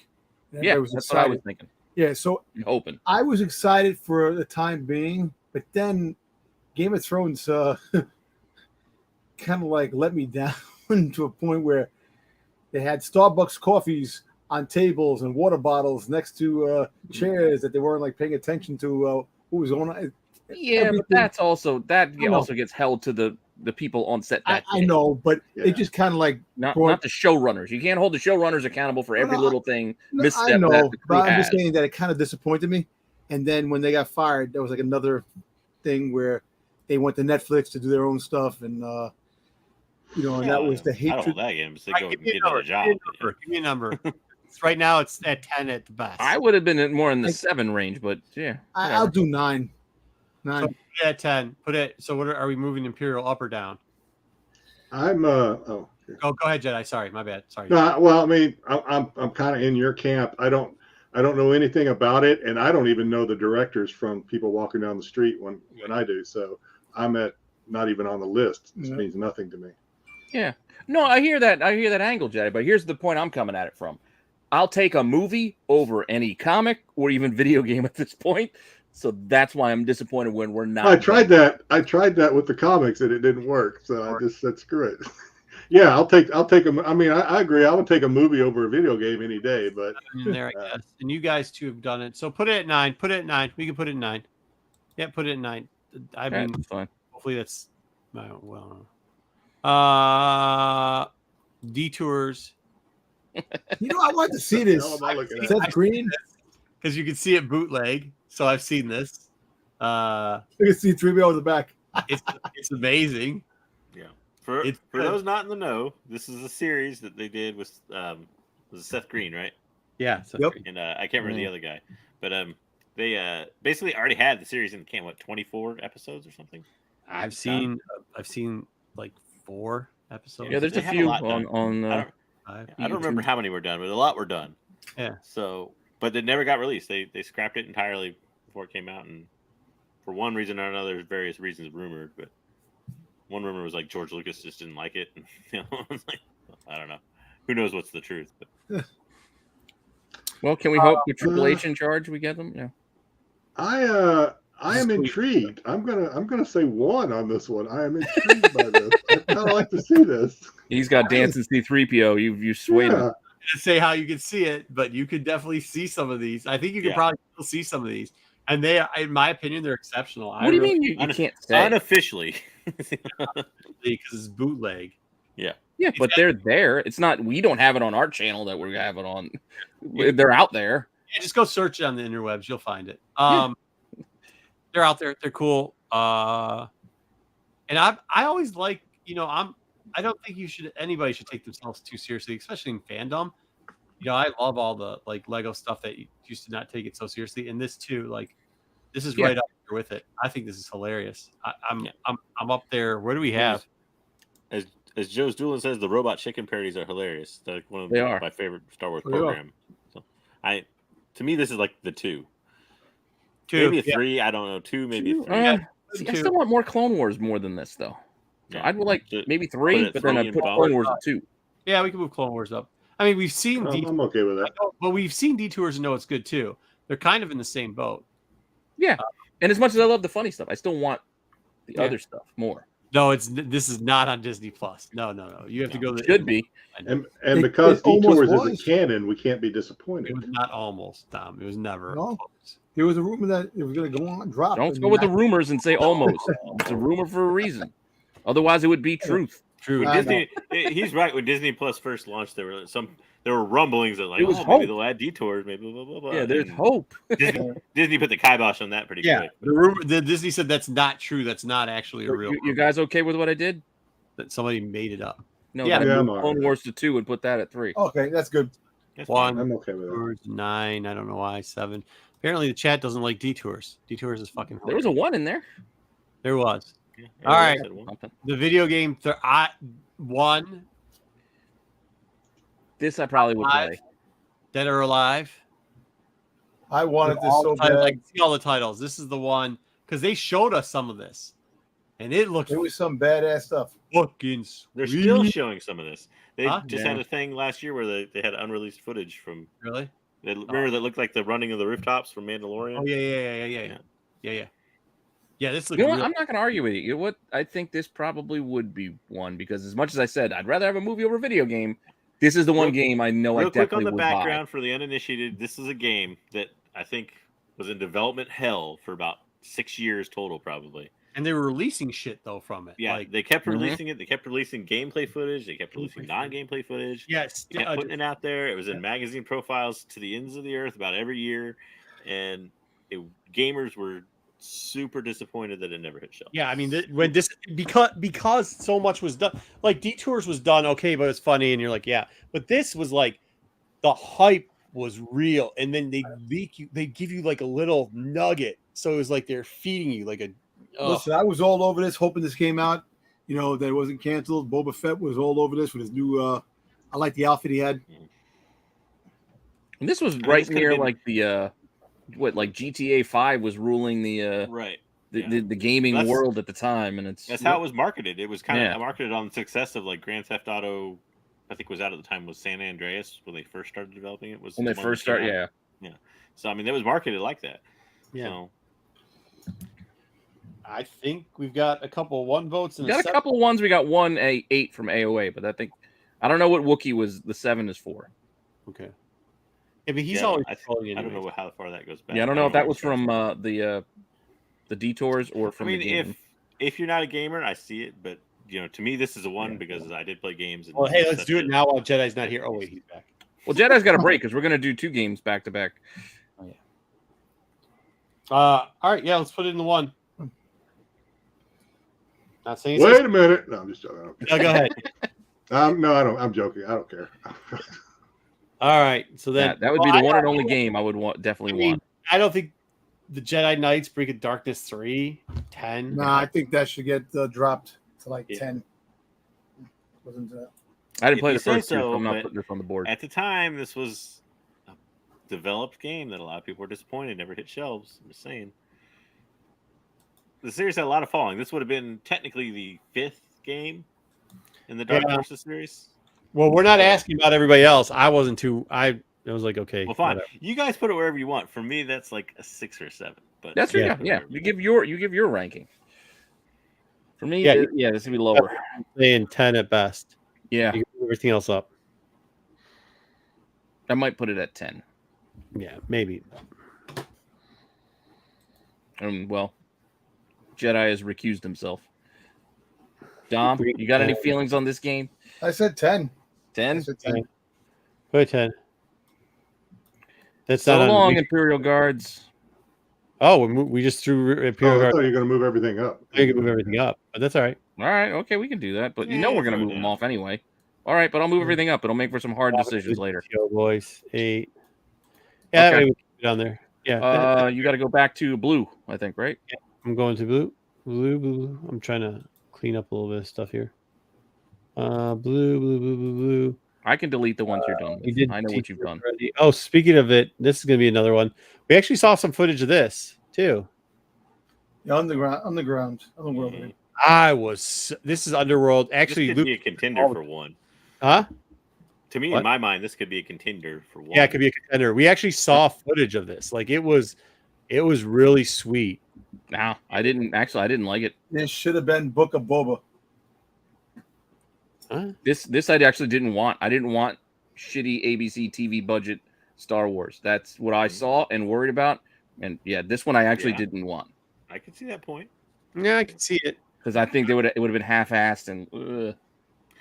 And
Yeah,
everybody was
that's what I was
excited.
thinking.
Yeah, so
I'm hoping.
I was excited for the time being, but then Game of Thrones kind of like let me down to a point where they had Starbucks coffees on tables and water bottles next to chairs that they weren't like paying attention to what was going on.
Yeah,
Everything-
but that's also
I know.
also gets held to the people on set. That
I
day.
know, but
Yeah.
it just kind of like
Not
brought-
the showrunners. You can't hold the showrunners accountable for every
No,
little thing
I
misstep
know,
that the crew
but I'm
has.
just saying that it kind of disappointed me. And then when they got fired, there was like another thing where they went to Netflix to do their own stuff, and and that was the
I don't
hatred.
hold that game. Just to
All right,
go
give
and
me
get
a number.
another job.
Give me a number. Right now, it's at 10 at the best.
I would have been more in the
I-
7 range, but yeah.
I'll
whatever.
do 9.
So
9.
put it at 10. Put it. So what are we moving Imperial up or down?
I'm
Go ahead, Jedi. Sorry, my bad. Sorry.
no, well, I mean, I'm kind of in your camp. I don't know anything about it, and I don't even know the directors from people walking down the street when I do. So I'm at not even on the list. This
Yeah.
means nothing to me.
Yeah. No, I hear that angle, Jedi, but here's the point I'm coming at it from. I'll take a movie over any comic or even video game at this point. So that's why I'm disappointed when we're not.
I tried that. I tried that with the comics, and it didn't work. So I just said, screw it. Yeah, I'll take a. I mean, I agree. I would take a movie over a video game any day. But
In there, I guess. And you guys too have done it. So put it at 9. Put it at 9. We can put it at 9. Yeah, put it at 9. I mean,
That's fine.
hopefully that's Detours,
I wanted to see this.
Hell am I looking at?
Seth Green.
because you can see it bootleg. So I've seen this.
I can see 3BO in the back.
It's amazing.
For
It's
for
good.
those not in the know, this is a series that they did with was Seth Green, right?
Yeah. So
Yep.
And I can't remember the other guy, but they basically already had the series in the can. What, 24 episodes or something?
I've seen like 4 episodes.
Yeah, there's
They
a
have a
few
lot done.
on
I don't,
5.
I don't remember how many were done, but a lot were done.
Yeah.
So, but they never got released. They scrapped it entirely before it came out, and for one reason or another, various reasons rumored. But one rumor was like George Lucas just didn't like it. And, like, I don't know. Who knows what's the truth? But
Well, can we hope with Triple H in charge we get them? Yeah.
I am intrigued. I'm gonna say 1 on this one. I am intrigued by this. I kind of like to see this.
He's got dancing C-3PO. You swayed him.
Yeah.
To say how you can see it, but you could definitely see some of these. I think you can
Yeah.
probably still see some of these, and they, in my opinion, they're exceptional.
What do you mean you can't say?
unofficially,
Because it's bootleg.
Yeah, but they're there. It's not. We don't have it on our channel that we have it on. They're out there.
Yeah, just go search it on the interwebs. You'll find it. They're out there. They're cool. And I always like, I don't think anybody should take themselves too seriously, especially in fandom. I love all the like Lego stuff that used to not take it so seriously, and this too. Like, this is right up there with it. I think this is hilarious. I'm up there. Where do we have?
as Joe's Doolin says, the Robot Chicken parodies are hilarious. They're like one of my favorite Star Wars
They are.
program. So to me, this is like the 2.
2,
Maybe a 3. I don't know. 2, maybe a 3.
See, I still want more Clone Wars more than this, though. So I'd like maybe 3,
at
but then
3
I'd
and
put
follow
Clone
it.
Wars at 2.
Yeah, we can move Clone Wars up. I mean, we've seen
I'm okay with that.
but we've seen Detours and know it's good too. They're kind of in the same boat.
Yeah, and as much as I love the funny stuff, I still want the other stuff more.
No, this is not on Disney Plus. No. You have to go.
Should be.
And
It-
because
it almost
Detours
was.
isn't canon, we can't be
It
disappointed.
was not almost, Tom. It was never.
No.
close.
There was a rumor that it was going to go on drop.
Don't
and
go with the
that-
rumors and say almost. It's a rumor for a reason. Otherwise, it would be truth.
True.
When
I
Disney, he's right. When Disney Plus first launched, there were rumblings that like,
It was
maybe
hope.
they'll add Detours, maybe blah blah blah.
Yeah, there's
And
hope.
Disney put the kibosh on that pretty quick.
The rumor. The Disney said that's not true. That's not actually a real.
You guys okay with what I did?
that somebody made it up.
No,
Yeah.
that I
Yeah,
moved
I'm all
Clone
right.
Wars to 2 and put that at 3.
Okay, that's good.
That's
One.
fine.
I'm okay with that.
Detours 9. I don't know why 7. Apparently, the chat doesn't like Detours. Detours is fucking.
There was a 1 in there.
There was
Yeah,
All right.
said one.
Something.
the video game. 1.
This I probably would
Five.
play.
Dead or Alive.
I wanted this
All
so
the titles,
bad.
I can see all the titles. This is the one because they showed us some of this. and it looks
There was some badass stuff.
fucking
They're
sweet.
still showing some of this. They
Huh?
just
Yeah.
had a thing last year where they had unreleased footage from.
Really?
Remember that looked like the running of the rooftops from Mandalorian?
Oh yeah. Yeah, this looks
You know what?
real.
I'm not going to argue with you. You know what? I think this probably would be one because as much as I said I'd rather have a movie over a video game, this is the one game I know I
Real quick
definitely
on the
would
background for the uninitiated, this is a game that I think was in development hell for about 6 years total, probably.
And they were releasing shit though from it.
Yeah,
Like,
they kept
Mhm.
releasing it. They kept releasing gameplay footage. They kept releasing non-gameplay footage.
yes,
They kept putting it out there. It was in magazine profiles to the ends of the earth about every year, and gamers were super disappointed that it never hit shelves.
yeah. I mean, when this because so much was done, like Detours was done okay, but it's funny, and you're like, yeah. But this was like the hype was real, and then they give you like a little nugget, so it was like they're feeding you like a.
Listen, I was all over this, hoping this came out. You know, that it wasn't canceled. Boba Fett was all over this with his new. I like the outfit he had.
And this was
mean,
right
this could've
near
been-
like the like GTA 5 was ruling the
Right.
the gaming
That's-
world at the time, and it's
That's how it was marketed. It was kind of
Yeah.
marketed on the success of like Grand Theft Auto. I think was out at the time was San Andreas when they first started developing it. Was
when
the
they
one
first
that came
start.
out.
Yeah,
So I mean, it was marketed like that.
Yeah.
So,
I think we've got a couple 1 votes and
we got a couple of ones. We got one 8 from AOA, but I don't know what Wookiee was. The 7 is for.
Okay. Yeah, but he's
yeah,
always
I
trolling
don't
anyways.
know how far that goes back.
Yeah, I don't know if that was
remember
from the Detours or
I
from
mean,
the game.
if you're not a gamer, I see it, but to me, this is a 1 because I did play games. And
Well,
this
hey,
is
let's
such
do it
a-
now while Jedi's not here. Oh wait, he's back.
Well, Jedi's got a break because we're gonna do 2 games back to back.
All right, yeah, let's put it in the 1. Not saying.
Wait a minute. No, I'm just joking. I don't care.
No, go ahead.
No, I don't. I'm joking. I don't care.
All right, so then
That would be
well,
the one
I-
and only game I would definitely want.
I don't think the Jedi Knights Break of Darkness 3, 10.
Nah, I think that should get dropped to like
Yeah.
10. Wasn't
I didn't
If
play
you
the
say
first 2, so
so,
I'm not
but
putting this on the board.
At the time, this was a developed game that a lot of people were disappointed never hit shelves. I'm just saying. The series had a lot of following. This would have been technically the 5th game in the Dark
Yeah.
Forces series.
Well, we're not asking about everybody else. I wasn't too. I was like, okay.
Well, fine.
whatever.
You guys put it wherever you want. For me, that's like a 6 or 7. But
That's
Yeah.
right. Yeah, you give your ranking. For me,
Yeah,
this would be lower.
Saying 10 at best.
Yeah,
You can move everything else up.
I might put it at 10.
Yeah, maybe.
Well, Jedi has recused himself. Dom, you got any feelings on this game?
I said 10. I
10?
said 10.
Put 10. That's
So
not on.
long, Imperial Guards.
Oh, we just threw
Oh,
Imperial
I
Guard.
thought you were going to move everything up.
We can move everything up, but that's all right.
All right, okay, we can do that. But you know
Yeah,
we're gonna
throw it
move them
down.
off anyway. All right, but I'll move everything up. It'll make for some hard decisions later.
Yo, boys, 8. Yeah,
Okay.
maybe we can put it on there. Yeah,
You got to go back to blue, I think, right?
I'm going to blue. I'm trying to clean up a little bit of stuff here. Blue.
I can delete the ones you're done
We
with.
did
I know what you've done.
already. Oh, speaking of it, this is going to be another one. We actually saw some footage of this too.
Yeah, underground.
Mhm.
This is Underworld. Actually,
This could
Luke,
be a contender for 1.
huh?
To me,
What?
in my mind, this could be a contender for 1.
Yeah, it could be a contender. We actually saw footage of this. Like it was really sweet.
Nah, I didn't like it.
This should have been Book of Boba.
Huh?
This I actually didn't want. I didn't want shitty ABC TV budget Star Wars. That's what I saw and worried about. And yeah, this one I actually
Yeah.
didn't want
I can see that point.
Yeah, I can see it.
because I think it would have been half-assed and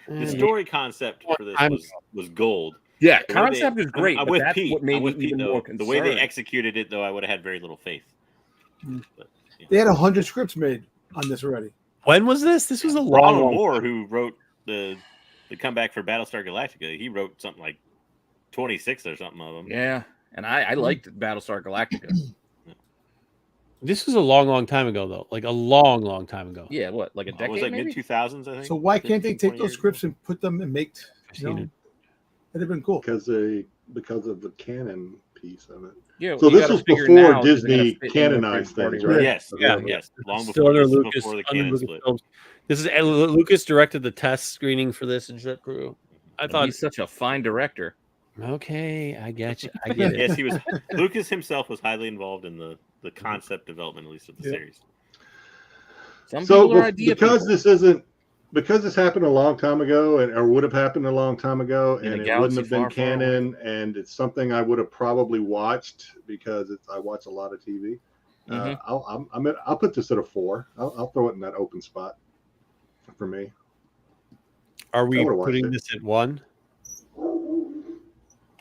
The story concept for this
I'm-
was gold.
yeah,
The way they-
concept is great.
I'm
but
with
that's
Pete.
what made
I'm with
me
Pete,
even
though.
more
The way they
concerned.
executed it, though, I would have had very little faith. But,
They had 100 scripts made on this already.
When was this? This was a long,
Ronald
long
Moore, who wrote the comeback for Battlestar Galactica, he wrote something like 26 or something of them.
Yeah, and I liked Battlestar Galactica.
This was a long time ago, though. Like a long time ago.
Yeah, what, like a
It
decade?
was like
maybe?
mid 2000s, I think.
So why can't they
15,
take
20
those
years
scripts and put them and make?
I've seen it.
That'd have been cool.
Because they because of the canon piece of it.
Yeah.
So
you
this
gotta
was
figure
before
now, is it gonna
Disney
fit in with
canonized
third-party
things,
rights?
right?
Yes,
Okay.
yeah,
Okay.
yes. Long
Still
before,
under
this is
Lucas.
before the
Under
canon
Lucas
split.
Films. This is Lucas directed the test screening for this and shit crew. I thought,
He's such a fine director.
okay, I get you. I get it.
Yes, he was. Lucas himself was highly involved in the concept development, at least of the
Yeah.
series.
Some
So
people are idea
because
people.
this happened a long time ago, or would have happened a long time ago,
In a
and it
galaxy
wouldn't have been
far, far away.
canon, and it's something I would have probably watched because I watch a lot of TV.
Mhm.
I'll put this at a 4. I'll throw it in that open spot for me.
Are we
I would've watched
putting
it.
this at 1?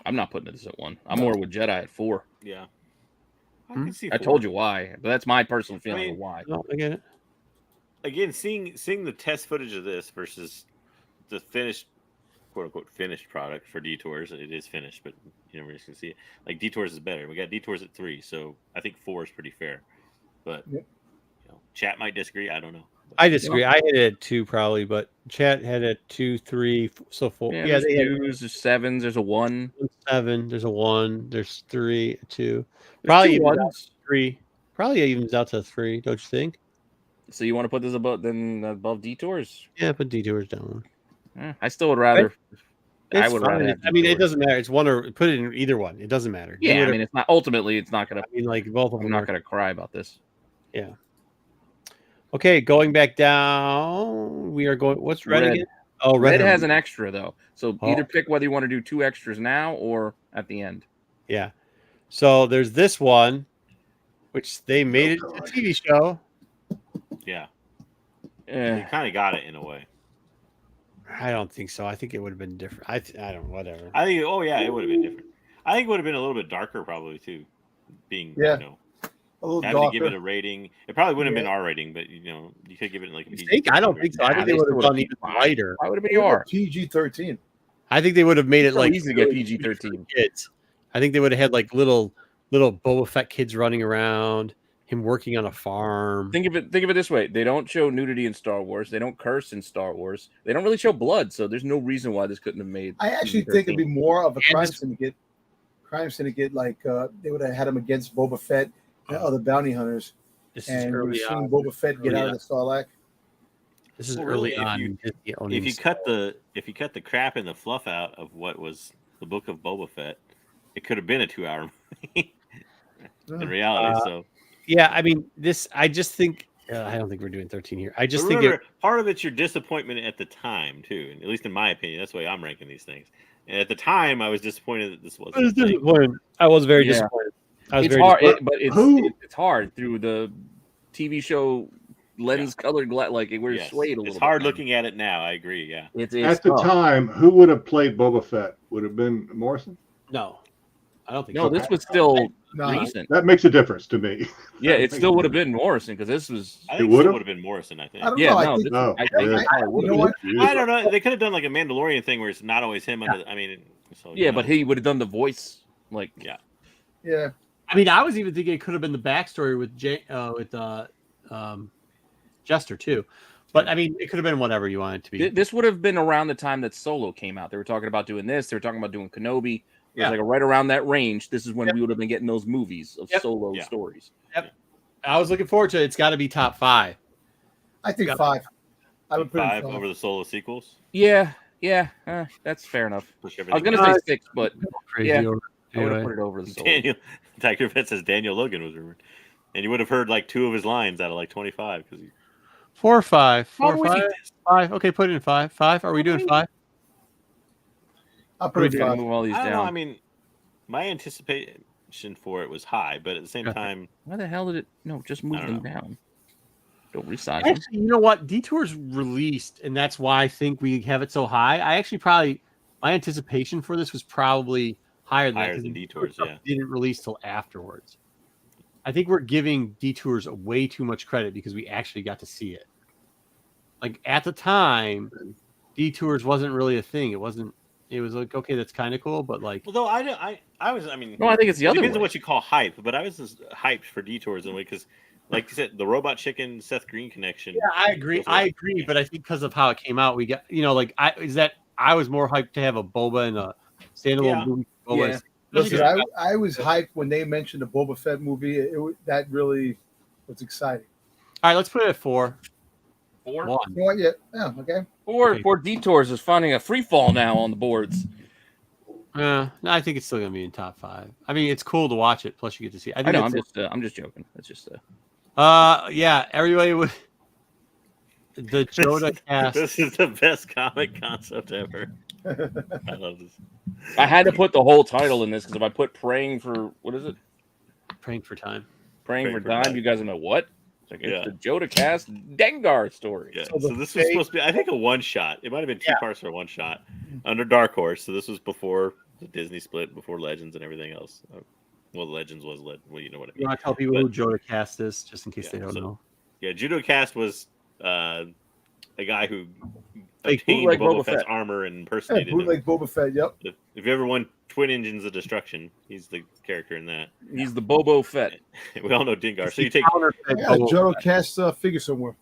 I'm not putting this at 1. I'm more with Jedi at 4.
Yeah, I
Hmm?
can see.
I told you why, but that's my personal feeling
mean,
of why.
No, I get it.
Again, seeing the test footage of this versus the finished, quote unquote, finished product for Detours. It is finished, but you know we're just gonna see it. Like Detours is better. We got Detours at 3, so I think 4 is pretty fair. But
Yep.
you know, chat might disagree. I don't know.
I disagree. I had it at 2 probably, but chat had it 2, 3, so 4.
Yeah,
Yeah,
there's
they had
2s, there's 7s, there's a 1.
7. There's a 1. There's 3, 2.
There's
Probably
2
even out
1s.
to 3. Probably evens out to 3. Don't you think?
So you want to put this above Detours?
Yeah, put Detours down.
I still would rather. I
It's
would
fine.
rather. Have
I mean, it
Detours.
doesn't matter. It's one or put it in either one. It doesn't matter. Do
Yeah, I
whatever-
mean, it's not ultimately. It's not gonna.
I mean, like both of
I'm
them.
not gonna cry about this.
Yeah. Okay, going back down. We are going. What's red,
Red.
again? Oh,
Red
red
has an extra though, so
Oh.
either pick whether you want to do 2 extras now or at the end.
Yeah. So there's this one, which they made it to
God.
a TV show.
Yeah,
Eh,
they kind of got it in a way.
I don't think so. I think it would have been different. I don't. Whatever.
I think. Oh yeah, it would have been different. I think it would have been a little bit darker probably too. Being
Yeah.
you know
A little
having to give it
darker.
a rating. It probably wouldn't have been
Yeah.
R rating, but you know you could give it like a
You
PG.
think? I don't think so. I
Nah,
think
they
they would
still
have done
would've
even
fine.
lighter.
why would it be
Maybe
R?
PG-13.
I think they would have made it
It's so
like
easy to get
really
PG-13.
kids. I think they would have had like little Boba Fett kids running around, him working on a farm.
Think of it this way: they don't show nudity in Star Wars. They don't curse in Star Wars. They don't really show blood, so there's no reason why this couldn't have made.
I actually think it'd be more of a
And
crime
this-
syndicate. Crime syndicate, like they would have had him against Boba Fett and other bounty hunters,
This is
and we've
early
seen
on.
Boba Fett get
Early
out
on.
of the Sarlacc.
This is
Well,
early
really,
on. Disney owning
If you
Star
cut the crap and the fluff out of what was the Book of Boba Fett, it could have been a 2-hour movie in reality. So
Yeah, I mean, this. I just think. I don't think we're doing 13 here. I just
but
think
remember, part of it's your disappointment at the time too, and at least in my opinion, that's the way I'm ranking these things. And at the time, I was disappointed that this
I was
wasn't. a thing.
disappointed. I was very
Yeah.
disappointed. I was
It's
very
hard,
disappointed.
but it's
Who-
it's hard through the TV show lens colored like we're
Yes.
swayed a little.
It's
bit
hard
now.
looking at it now. I agree. Yeah.
It's
At the
tough.
time, who would have played Boba Fett? Would have been Morrison?
No, I don't think.
No,
so.
this was still
No,
recent.
That makes a difference to me.
Yeah, it still would have been Morrison because this was.
I
It
think it
would've?
would have been Morrison. I think.
I don't
Yeah,
know.
no,
I think
this,
Oh,
I think
yeah.
it probably would
You
have
know
been.
what?
I don't know. They could have done like a Mandalorian thing where it's not always him. I mean, so, you
Yeah,
know.
but he would have done the voice like.
Yeah.
Yeah,
I mean, I was even thinking it could have been the backstory with Jester too, but I mean, it could have been whatever you want it to be.
This would have been around the time that Solo came out. They were talking about doing this. They were talking about doing Kenobi. It was
Yeah.
like right around that range. This is when
Yep.
we would have been getting those movies of
Yep.
Solo
Yeah.
stories.
I was looking forward to it. It's got to be top 5.
I think
Yeah.
5. I would put it in
5
5.
over the Solo sequels.
Yeah, that's fair enough.
Push
I was
everything
gonna
back.
say 6, but
Crazy
Yeah.
over-
I would have
anyway.
put it over the Solo.
Daniel Tiger Vet says Daniel Logan was rumored, and you would have heard like 2 of his lines out of like 25 because
4 or 5. 4
Oh,
or
wait.
5. 5. Okay, put it in 5. 5. Are we doing 5?
I'll
We
put it in
gotta
5.
move all these
I don't know.
down.
I mean, my anticipation for it was high, but at the same
Okay.
time,
Why the hell did it? No, just move
I
them
don't
down. Don't resize them.
Actually, you know what? Detours released, and that's why I think we have it so high. I actually probably my anticipation for this was probably higher than that,
Higher
'cause
than
the
Detours,
stuff
yeah.
didn't release till afterwards. I think we're giving Detours way too much credit because we actually got to see it. Like at the time, Detours wasn't really a thing. It wasn't. It was like, okay, that's kind of cool, but like,
although I was, I mean,
No, I think it's the
it
other
depends
way.
on what you call hype, but I was just hyped for Detours in a way because, like you said, the Robot Chicken Seth Green connection.
yeah, I agree.
Those were-
I agree, but I think because of how it came out, we got like I was more hyped to have a Boba and a standalone
Yeah.
movie Boba
Yeah.
is-
Listen, I was hyped when they mentioned the Boba Fett movie. That really was exciting.
All right, let's put it at 4.
4.
1.
You know what? Yeah, okay.
Okay.
Poor Detours is finding a free fall now on the boards.
No, I think it's still gonna be in top 5. I mean, it's cool to watch it. Plus, you get to see.
I know.
it's
I'm just joking. It's just.
yeah, everybody would. The Yoda cast.
This is the best comic concept ever. I love this.
I had to put the whole title in this because if I put "Praying for" what is it?
Praying for time.
Praying for
For
Time.
Time.
You guys know what? It's like
Yeah.
it's the Joda Cast Dengar story.
Yeah.
So
So,
the
this was
fake-
supposed to be, I think, a one shot. It might have been 2
Yeah.
parts or a one shot under Dark Horse. So this was before the Disney split, before Legends and everything else. Well, Legends was well, you know what I
You
mean.
want to tell people who Yoda cast is, just in case
Yeah,
they don't
so-
know.
Yeah, Judo Cast was a guy who
Like
obtained
bootleg
Boba
Boba
Fett's
Fett.
armor and
Yeah,
impersonated him.
bootleg Boba Fett. Yep.
If you ever won Twin Engines of Destruction, he's the character in that.
He's the Bobo Fett.
We all know Dingar. So you take
Counterfeit
Yeah,
Boba
Joe
Fett.
cast figure somewhere.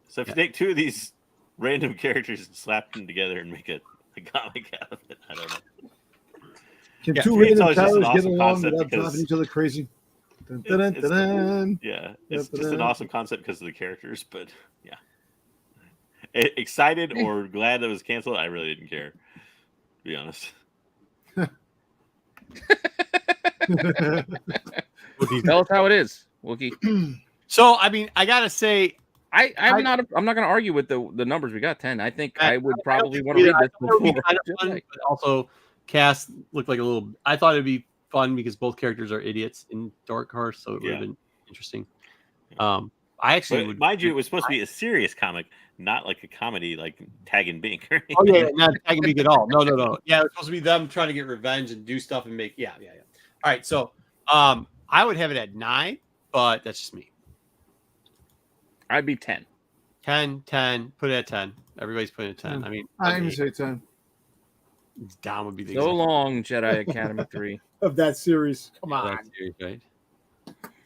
so if you take 2 of these random characters and slap them together and make a comic out of it, I don't know.
Can
Yeah,
two
to me, it's
random
always just an
towers get
awesome
along
concept
without
because-
driving each other crazy? Dun, dun, dun,
It's-
dun, dun.
Yeah, it's
Yep,
just an
yeah.
awesome concept because of the characters, but yeah. Excited or glad that it was canceled, I really didn't care, to be honest.
Tell us how it is, Wookie.
So, I mean, I gotta say,
I'm not going to argue with the numbers. We got 10. I think I would
don't
probably
think
want to read
I
this
thought it would be
before.
kind of fun, but also cast looked like a little. I thought it'd be fun because both characters are idiots in Dark Horse, so it would have
Yeah.
been interesting. I actually
But
would.
mind you, it was supposed to be a serious comic, not like a comedy like Tag and Bink. Or
Oh yeah,
anything.
not tagging me at all. No. Yeah, it's supposed to be them trying to get revenge and do stuff and make. Yeah. All right, so I would have it at 9, but that's just me.
I'd be 10.
10, put it at 10. Everybody's putting it at 10. I mean,
I'm gonna say 10
Dom would be the
So
example
long, Jedi Academy 3.
of that series. Come
of
on.
that series, right?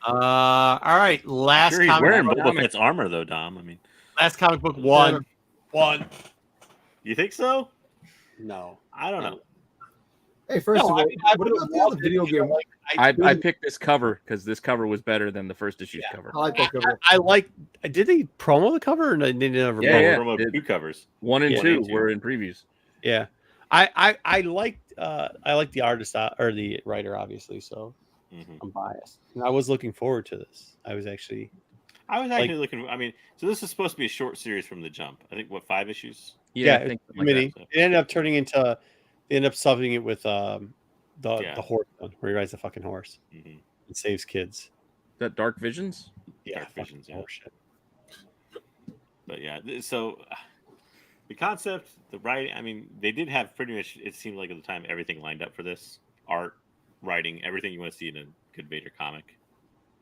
All right, last
Sure, he's
comic
wearing
book.
Boba Fett's armor though, Dom. I mean,
Last comic book one.
you think so?
No,
I don't know.
Hey, first
No,
of all,
I mean, I
what
would've
about the other
loved it
video
if you
game?
like-
I picked this cover because this cover was better than the first issue's cover.
I like that cover.
I like. Did they promo the cover? Or they never.
Yeah,
promo?
yeah.
Promo
it-
2 covers.
1 and
Yeah.
2
1 and 2.
were in previews.
Yeah. I liked the artist or the writer, obviously. So
Mhm.
I'm biased. And I was looking forward to this. I was actually.
I was actually looking. I mean, so this is supposed to be a short series from the jump. I think 5 issues.
Yeah,
Yeah,
I think something like
Mini.
that.
It ended up turning into. They ended up subbing it with
Yeah.
the horse one, where he rides the fucking horse
Mm-hmm.
and saves kids.
that Dark Visions.
Yeah,
Dark Visions,
fucking
yeah.
horseshit.
But yeah, so the concept, the writing. I mean, they did have pretty much. It seemed like at the time everything lined up for this: art, writing, everything you want to see in a good Vader comic.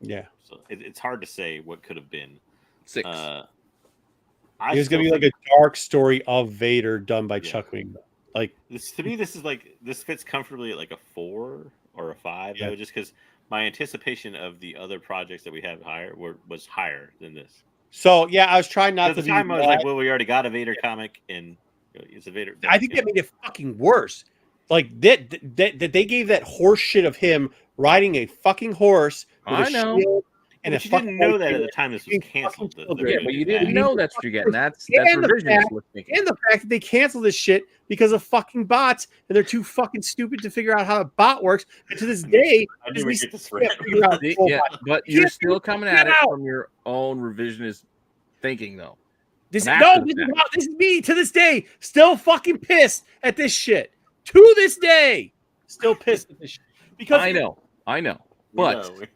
Yeah.
So it's hard to say what could have been.
6.
I
It was gonna be
still
like a dark story of Vader done by
Yeah.
Chuck Wing. Like
to me, this is like this fits comfortably at like a 4 or a 5.
Yeah.
Just because my anticipation of the other projects that we have was higher than this.
so, yeah. I was trying not
At
to
the
be.
time, I was
mad.
like, well, we already got a Vader comic, and it's a Vader.
I think that made it fucking worse. Like that they gave that horse shit of him riding a fucking horse with
I
a
know.
shield and
But
a
you
fucking
didn't know that at
lightsaber.
the time this was
being
canceled.
fucking
The
Yeah,
Vader
but you
did
didn't
that.
know that's what you're getting. That's
And the
revisionist
fact-
looking.
And the fact that they canceled this shit because of fucking bots and they're too fucking stupid to figure out how a bot works. And to this day,
I knew we'd get this
Disney
right.
can't figure out.
Yeah, but you're
can't
still coming
get
at it
out.
from your own revisionist thinking, though.
This
I'm
no,
after
this
the
is,
fact.
how, this is me to this day, still fucking pissed at this shit. To this day, still pissed at this shit. Because
I know,
We
but
know.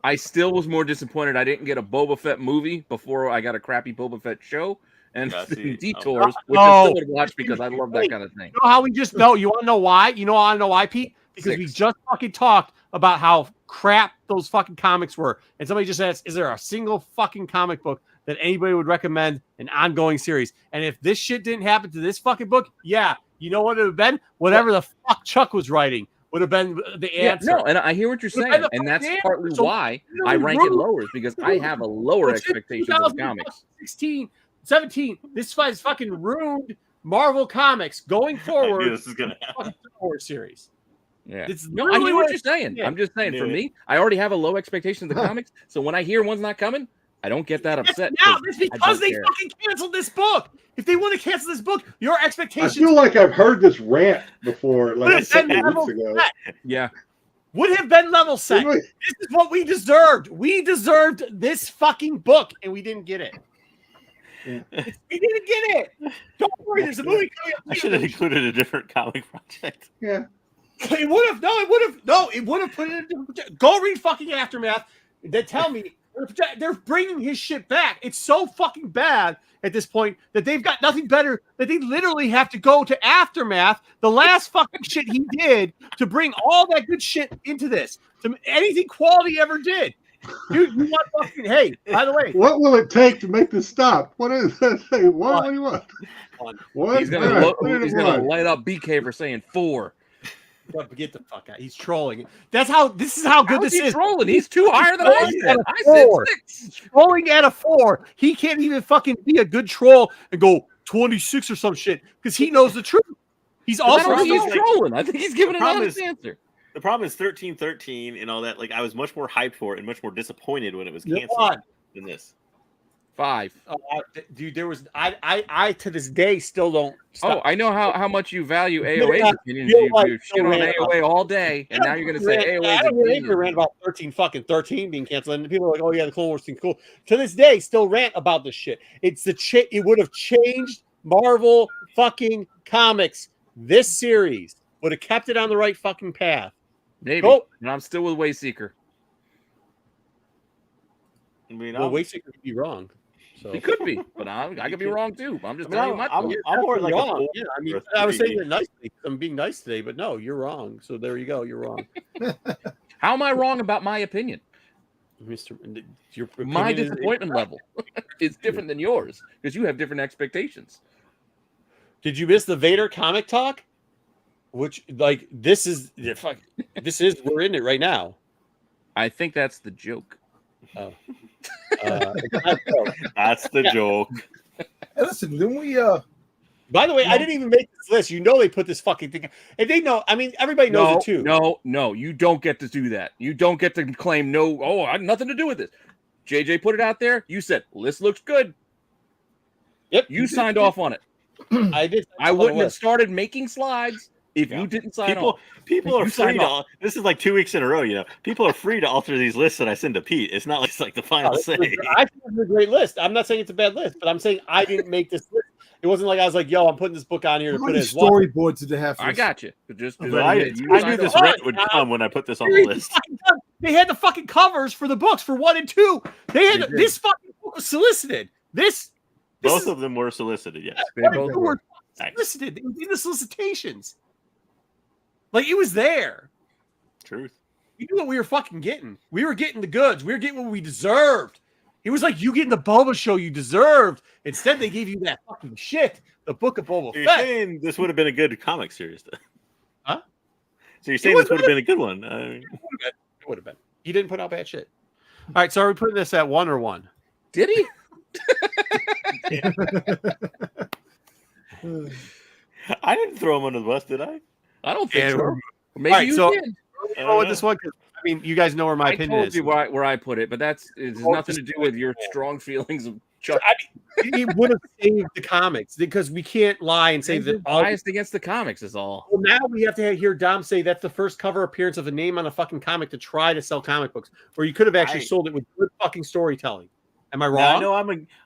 I still was more disappointed I didn't get a Boba Fett movie before I got a crappy Boba Fett show and
Yeah, see,
Detours, which
no.
I still would watch because I love that kind of thing.
You know how we just know? You want to know why? You know I know why, Pete? Because we
6.
just fucking talked about how crap those fucking comics were. And somebody just asked, is there a single fucking comic book that anybody would recommend an ongoing series? And if this shit didn't happen to this fucking book, yeah, you know what it would have been? Whatever the fuck Chuck was writing would have been the
Yeah,
answer.
no, and I hear what you're
But
saying,
the
and that's
fucking
partly
answer, so
why
you know,
I
we
rank it
wrote-
lower, is because I have a lower
Well, since
expectation of comics.
2016, 17, this fight is fucking ruined Marvel Comics going
I knew
forward.
this was gonna happen.
Fucking Star Wars series.
Yeah.
It's
No, I
literally
hear what
what
you're saying.
Yeah.
I'm just saying, for
Yeah.
me, I already have a low expectation of the comics. So when I hear one's not coming, I don't get that upset.
Now,
'cause
it's
I
because
don't
they
care.
fucking canceled this book. If they want to cancel this book, your
I
expectations
feel like I've heard this rant before, like a
would have been
couple
level
weeks ago.
set.
Yeah.
Would have been level set.
Didn't we?
This is what we deserved. We deserved this fucking book, and we didn't get it. We didn't get it. Don't worry, there's a movie coming up.
I should have included a different comic project.
Yeah.
It would have put it in a different. Go read fucking Aftermath. They tell me they're bringing his shit back. It's so fucking bad at this point that they've got nothing better, that they literally have to go to Aftermath, the last fucking shit he did, to bring all that good shit into this, to anything quality ever did. Dude, you want fucking, hey, by the way,
What will it take to make this stop? What is that? Say, what do you want? What?
He's gonna
All right, put it
he's
in
gonna
one.
light up BK for saying 4.
get the fuck out. He's trolling. This is how good
How's
this
he
is.
trolling? He's too higher than I
trolling
said.
at a
I said
4.
6.
Trolling at a 4. He can't even fucking be a good troll and go 26 or some shit because he knows the truth. He's
I
also
don't think he's
like-
trolling. I think he's giving
The
an
problem
honest
is-
answer.
The problem is 1313 and all that. Like, I was much more hyped for it and much more disappointed when it was
You're
canceled
on.
than this.
5.
Dude, there was I to this day still don't.
Oh, I know how much you value
You're
AOA's
not-
opinions.
you're
You
like
shit on
so
AOA all day, and now you're going to say
I
AOA's
don't really
opinion.
rant about 13 being canceled, and people are like, "Oh yeah, the Clone Wars thing's cool." To this day, still rant about this shit. It's it would have changed Marvel fucking comics. This series would have kept it on the right fucking path.
Maybe.
Go.
And I'm still with Wayseeker.
I mean,
Well,
I'm,
Wayseeker could be wrong. So
He could be, but I could be wrong too. I'm just
I mean,
telling you my
I'm-
thoughts.
I'm more like a
wrong.
4
Yeah, I
or
mean,
a
I was saying
3.
it nicely. I'm being nice today, but no, you're wrong. So there you go. You're wrong,
How am I wrong about my opinion?
Mr. Your
My
opinion is-
disappointment level is different than yours because you have different expectations.
Did you miss the Vader comic talk? Which, like, this is we're in it right now.
I think that's the joke.
That's the joke.
Hey, listen, didn't we?
By the way, I didn't even make this list. You know they put this fucking thing, and they know. I mean, everybody knows it too.
No, you don't get to do that. You don't get to claim no. Oh, I had nothing to do with this. JJ put it out there. You said list looks good.
Yep,
You signed off on it.
I did.
I wouldn't have started making slides if
Yeah.
you didn't sign off.
People are
You
free
signed
to. This is like 2 weeks in a row. You know, people are free to alter these lists that I send to Pete. It's not like it's like the final say.
I think it's a great list. I'm not saying it's a bad list, but I'm saying I didn't make this list. It wasn't like I was like, "Yo, I'm putting this book on here to
How
put
many
it as one."
storyboards did they have? For
I
this?
got you. But just
But I
you
knew
signed
this
off.
rant would come when I put this on the list.
They had the fucking covers for the books for 1 and 2. They had
They did.
this fucking book was solicited. This
Both
is,
of them were solicited. Yes.
They
1 and
both
2
were.
were solicited. It was in the solicitations. Like it was there.
Truth.
We knew what we were fucking getting. We were getting the goods. We were getting what we deserved. It was like you getting the Boba show you deserved. Instead, they gave you that fucking shit. The Book of Boba
So you're
Fett.
saying this would have been a good comic series, though?
Huh?
So you're saying
was
this would have been a good one? I mean,
It would have been. He didn't put out bad shit. All right, so are we putting this at 1 or 1?
Did he?
I didn't throw him under the bus, did I?
I don't think
Yeah,
so. Maybe
Alright,
you
so-
did.
Go with this one because I mean, you guys know where my
I
opinion
told
is.
you where I put it, but it has nothing to do with your strong feelings of Chuck.
He would have saved the comics because we can't lie and say that all.
biased against the comics is all.
Well, now we have to hear Dom say that's the first cover appearance of a name on a fucking comic to try to sell comic books, where you could have actually sold it with good fucking storytelling. Am I
Now,
wrong?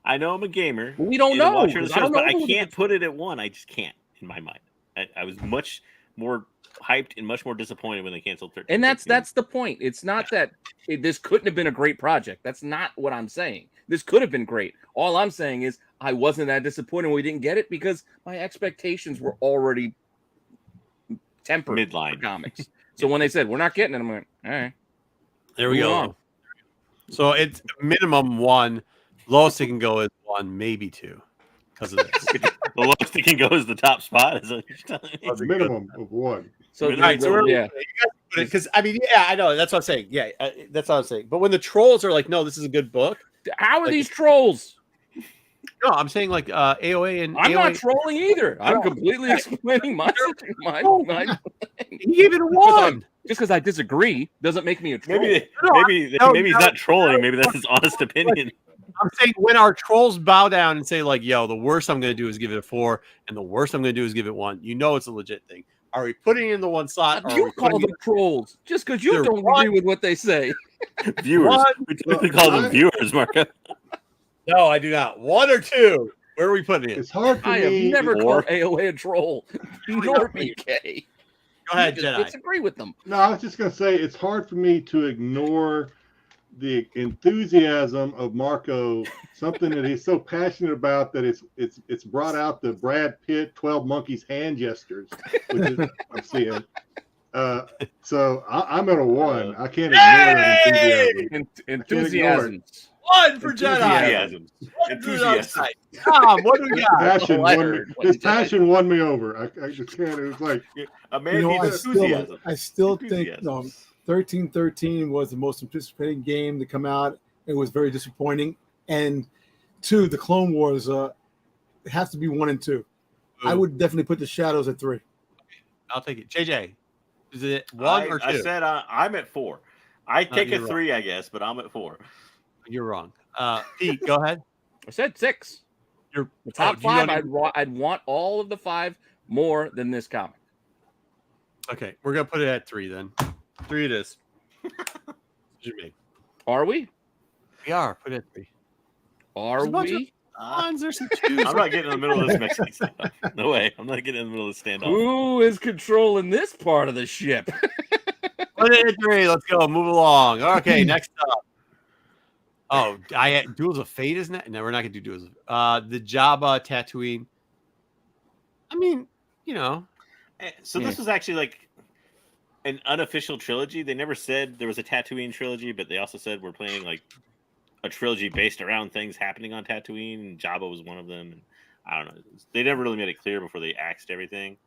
I know I'm a gamer.
Well, we don't
and a
know.
watcher of the
'Cause I
shows,
don't
but
know
I
who
can't put it at 1. I just can't in my mind. I was much more hyped and much more disappointed when they canceled 13.
And that's the point. It's not that this couldn't have been a great project. That's not what I'm saying. This could have been great. All I'm saying is I wasn't that disappointed when we didn't get it because my expectations were already tempered
Midline.
for comics. So when they said we're not getting it, I'm like, all right.
There we
Move
go.
on.
So it's minimum 1. Lowest it can go is 1, maybe 2, because of this.
The lowest it can go is the top spot. Is what you're telling me?
A minimum of 1.
So,
All right,
so we're-
yeah.
Because I mean, yeah, I know that's what I'm saying. Yeah, that's what I'm saying. But when the trolls are like, "No, this is a good book,"
How are
Like-
these trolls?
No, I'm saying like AOA and
I'm
AOA.
not trolling either. I'm
No.
completely explaining my
No. He gave it a one.
Just because I disagree doesn't make me a troll.
Maybe
No,
maybe he's not trolling. Maybe that's his honest opinion.
I'm saying when our trolls bow down and say like, "Yo, the worst I'm going to do is give it a 4, and the worst I'm going to do is give it 1," you know it's a legit thing. Are we putting it in the one slot? Or are
You
we
call
putting
them trolls just because you
They're
don't
one.
agree with what they say.
Viewers.
One.
We typically call them viewers, Marco.
No, I do not. 1 or 2. Where are we putting it?
It's hard for
I have
me.
never
Or-
called AOA a troll, nor BK.
Go ahead,
You just
Jedi.
disagree with them.
No, I was just gonna say it's hard for me to ignore the enthusiasm of Marco, something that he's so passionate about that it's brought out the Brad Pitt 12 Monkeys hand gestures, which is I'm seeing. So I'm at a 1. I can't ignore that enthusiasm.
Enthusiasm.
1 for Jedi.
Enthusiasm.
1 for
Enthusiasm.
outside. Tom, what do we got?
Passion
I
won me.
heard what
His
you said.
passion won me over. I just can't. It was like
A man
You know,
needs enthusiasm.
I still think
Enthusiasm.
13-13 was the most anticipated game to come out. It was very disappointing. And 2, the Clone Wars have to be 1 and 2. I would definitely put the Shadows at 3.
I'll take it. JJ, is it 1 or 2?
I said I'm at 4. I take a
you're
3, I guess, but I'm at 4.
You're wrong. Pete, go ahead.
I said 6.
You're
The top
do you
5.
wanna-
I'd want all of the 5 more than this comic.
Okay, we're gonna put it at 3 then. 3 it is. You mean?
Are we?
We are. Put it at 3.
Are
There's a bunch
we?
Ones, there's some twos.
I'm not getting in the middle of this Mexican stuff. No way. I'm not getting in the middle of the standoff.
Who is controlling this part of the ship?
Put it at 3. Let's go. Move along. Okay, next up. Oh, Duels of Fate isn't it? No, we're not gonna do Duels of the Jabba Tatooine. I mean, you know.
So this was actually like an unofficial trilogy. They never said there was a Tatooine trilogy, but they also said we're planning like a trilogy based around things happening on Tatooine, and Jabba was one of them. And I don't know. They never really made it clear before they axed everything.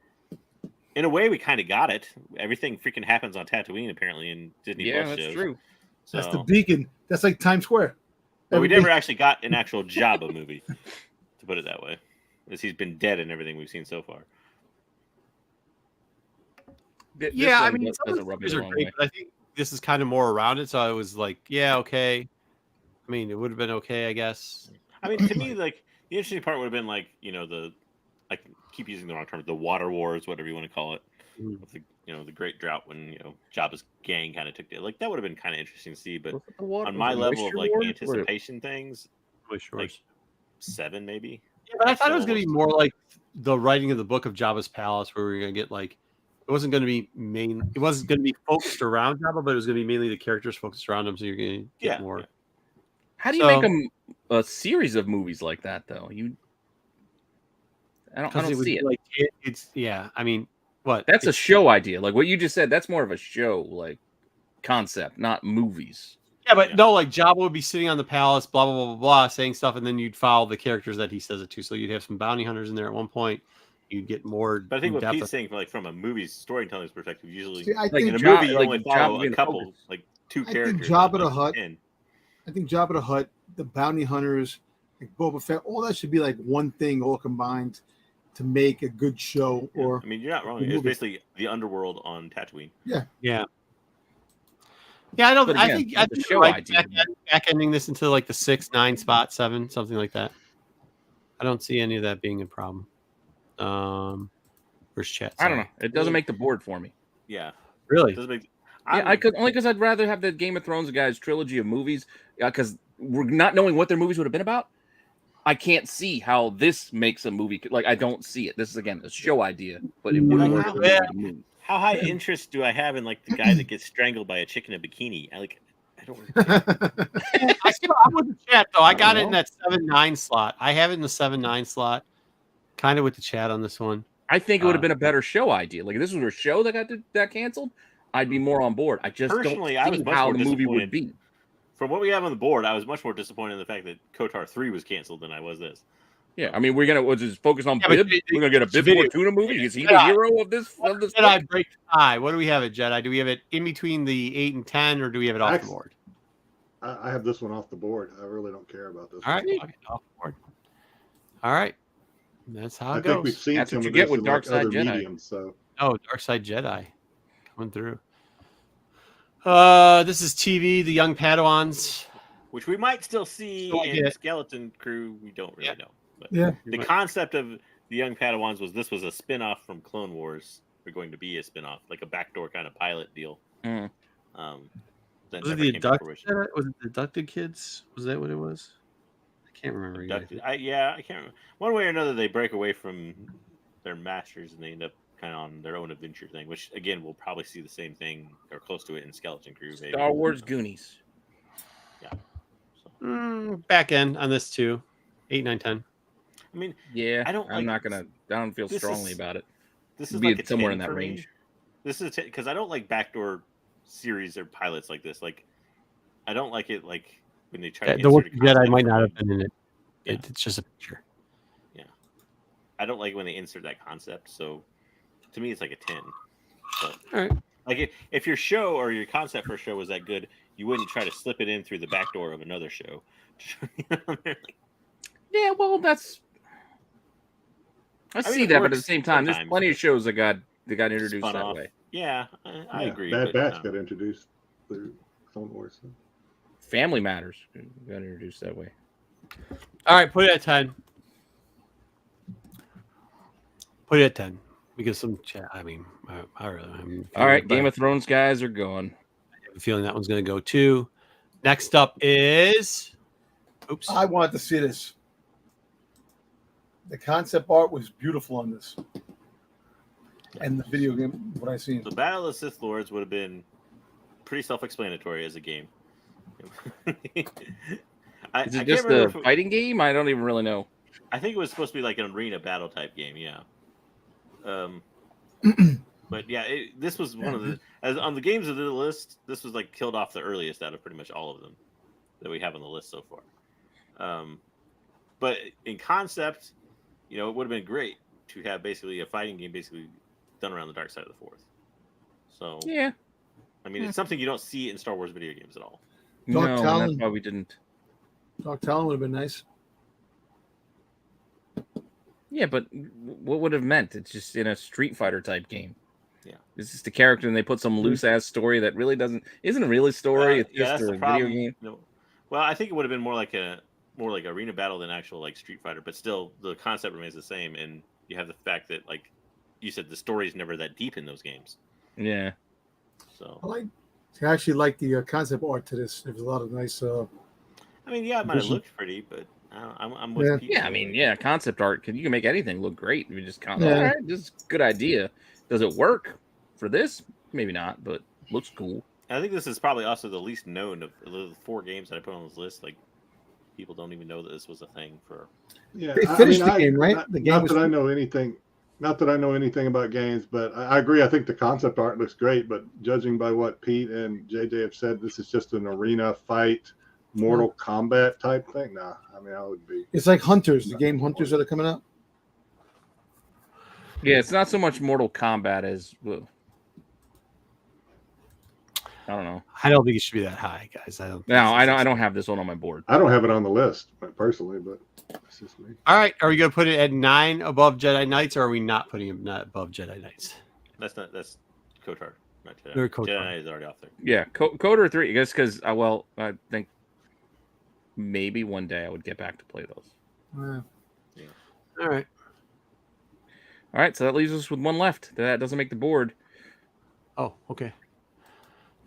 In a way, we kind of got it. Everything freaking happens on Tatooine, apparently, in Disney
Yeah,
Plus
that's
shows.
true.
So,
That's the beacon. That's like Times Square.
but we
Everything-
never actually got an actual Jabba movie, to put it that way, because he's been dead in everything we've seen so far.
This
Yeah, I
one
mean, some
doesn't
of the
rub me
movies
the
are
wrong
great,
way.
but I think this is kind of more around it. So I was like, yeah, okay. I mean, it would have been okay, I guess.
I mean, to me, like the interesting part would have been like I keep using the wrong term, the water wars, whatever you want to call it,
Mhm.
with the Great Drought when Jabba's gang kind of took it. Like that would have been kind of interesting to see. But
Was it the water-
on
was
my
it
level of
Moisture
like
Wars? Or-
anticipation things,
Really sure.
like 7 maybe.
Yeah, but I thought it was going to be more like the writing of the book of Jabba's Palace, where we were going to get like it wasn't going to be it wasn't going to be focused around Jabba, but it was going to be mainly the characters focused around him. So you're going to get
Yeah,
more.
yeah.
How do you
So-
make a series of movies like that, though? I don't
would
see
be
it.
like it's yeah. I mean, what?
That's a
It's-
show idea. Like what you just said, that's more of a show like concept, not movies.
Yeah, but
Yeah.
no, like Jabba would be sitting on the palace, blah blah blah blah blah, saying stuff, and then you'd follow the characters that he says it to. So you'd have some bounty hunters in there at one point. You'd get more.
But I think what
in-depth-
Pete's saying, from a movie storytelling perspective, usually
See, I
Like,
think
in a
Jabba-
movie you
like
only
Jabba
follow
being
a couple,
focused.
like 2
think
characters.
Jabba
not
the
like
Hutt-
10.
I think Jabba the Hutt, the bounty hunters, like Boba Fett, all that should be like one thing all combined to make a good show.
Yeah.
Or
I mean, you're not wrong.
the
It's
movie.
basically the underworld on Tatooine.
Yeah. Yeah, I don't.
But
I
again,
think
the
I think
show
you're right.
idea.
Back ending this into like the 6, 9 spot, 7, something like that. I don't see any of that being a problem. Where's chat?
I don't know.
Sorry.
It doesn't make the board for me.
Yeah,
Really?
doesn't make.
Yeah, I could only because I'd rather have the Game of Thrones guys trilogy of movies. Because we're not knowing what their movies would have been about. I can't see how this makes a movie. Like I don't see it. This is again a show idea, but it wouldn't work for
Yeah.
a movie.
How high interest do I have in like the guy that gets strangled by a chick in a bikini? I don't.
I'm with the chat though. I got it in
know.
that 7-9 slot. I have it in the 7-9 slot. Kind of with the chat on this one.
I think it would have been a better show idea. Like if this was a show that got canceled, I'd be more on board. I just
Personally,
don't
I was
see
much
how
more
the movie would
disappointed.
be.
From what we have on the board, I was much more disappointed in the fact that KOTOR 3 was canceled than I was this.
Yeah, I mean, we're just focus on
Yeah, but
Bib. We're gonna get a
it's
Bib
video.
Fortuna movie. Is he the
Yeah.
hero of this? Of this
Jedi
book?
break the tie. What do we have it, Jedi? Do we have it in between the 8 and 10, or do we have it off the
Actually-
board?
I have this one off the board. I really don't care about this.
All right,
one.
okay, off the board. All right. That's how
I
it
think we've
goes.
seen
That's
some
what you
of
get
this
with
in like
Dark Side
other
Jedi.
mediums. So
Oh, Dark Side Jedi coming through. This is TV, the young Padawans.
Which we might still see
So I
in
get-
Skeleton Crew. We don't really know. But
Yeah.
the concept of the young Padawans was this was a spin-off from Clone Wars. They're going to be a spin-off, like a backdoor kind of pilot deal.
Mm.
That
Was it
never
the
came to
abducted?
fruition.
Was it the abducted kids? Was that what it was? I can't remember.
Abducted. I can't remember. One way or another, they break away from their masters and they end up kind of on their own adventure thing. Which again, we'll probably see the same thing or close to it in Skeleton Crew. Maybe.
Star Wars Goonies.
So,
Back end on this too. 8, 9, 10.
I mean,
Yeah,
I don't
I'm
like-
not gonna. I don't feel
this
strongly
is-
about it.
this is
Be
like a
somewhere
10
in that
for me.
range.
This is because I don't like backdoor series or pilots like this. Like, I don't like it like when they try to
The Work
insert a
Jedi
concept
might not
from-
have been in it.
Yeah.
It's just a picture.
I don't like when they insert that concept. So, to me, it's like a 10. But
All right.
like if your show or your concept for a show was that good, you wouldn't try to slip it in through the back door of another show.
Yeah, well, that's. I
mean,
see
it
that, but at the
works
same time, there's
sometimes.
plenty of shows that got introduced
Spun
that
off.
way.
Yeah, I
yeah,
agree.
Bad
but,
Batch got introduced through Clone Wars. So.
Family Matters got introduced that way.
All right. Put it at 10. Put it at 10 because some chat. I mean, I really.
All right, Game of Thrones guys are gone.
I have a feeling that one's going to go too. Next up is. Oops.
I wanted to see this. The concept art was beautiful on this, and the video game. What I seen.
The Battle of the Sith Lords would have been pretty self-explanatory as a game.
Is it
I
just
can't remember
a
if it-
fighting game? I don't even really know.
I think it was supposed to be like an arena battle type game. Yeah. But yeah, this was one of the as on the games of the list. This was like killed off the earliest out of pretty much all of them that we have on the list so far. But in concept, it would have been great to have basically a fighting game basically done around the dark side of the Force. So
Yeah,
I mean, it's something you don't see in Star Wars video games at all.
Dark
no, and
Talon.
that's why we didn't.
Dark Talon would have been nice.
Yeah, but what would have meant? It's just in a Street Fighter type game.
Yeah.
It's just a character, and they put some loose ass story that really isn't a real story. It's just
that's
a
the
video
problem.
game.
No. Well, I think it would have been more like arena battle than actual like Street Fighter, but still the concept remains the same. And you have the fact that, like you said, the story is never that deep in those games.
Yeah.
So
I actually like the concept art to this. There's a lot of nice.
I mean, yeah, it might have
Vision.
looked pretty, but I'm with
Yeah.
Pete.
Yeah, I mean, yeah, concept art. You can make anything look great. You just kind of,
Yeah.
all right, this is a good idea. Does it work for this? Maybe not, but looks cool.
I think this is probably also the least known of the 4 games that I put on this list. Like, people don't even know that this was a thing for.
Yeah,
They finished the game, right?
Not,
The game
not
was-
that I know anything. Not that I know anything about games, but I agree. I think the concept art looks great, but judging by what Pete and JJ have said, this is just an arena fight, Mortal Kombat type thing. Nah, I mean, I would be.
It's like Hunters, the game Hunters that are coming out.
Yeah, it's not so much Mortal Kombat as well, I don't know.
I don't think it should be that high, guys. I don't. think
No,
so.
I don't have this one on my board.
I don't have it on the list personally, but it's just me.
All right, are we going to put it at 9 above Jedi Knights, or are we not putting it not above Jedi Knights?
That's Kotar, not Jedi.
Or KOTOR.
Jedi Knight is already off there.
Yeah, Coder 3. I guess because I think maybe one day I would get back to play those.
All right.
All right, so that leaves us with one left. That doesn't make the board.
Oh, okay.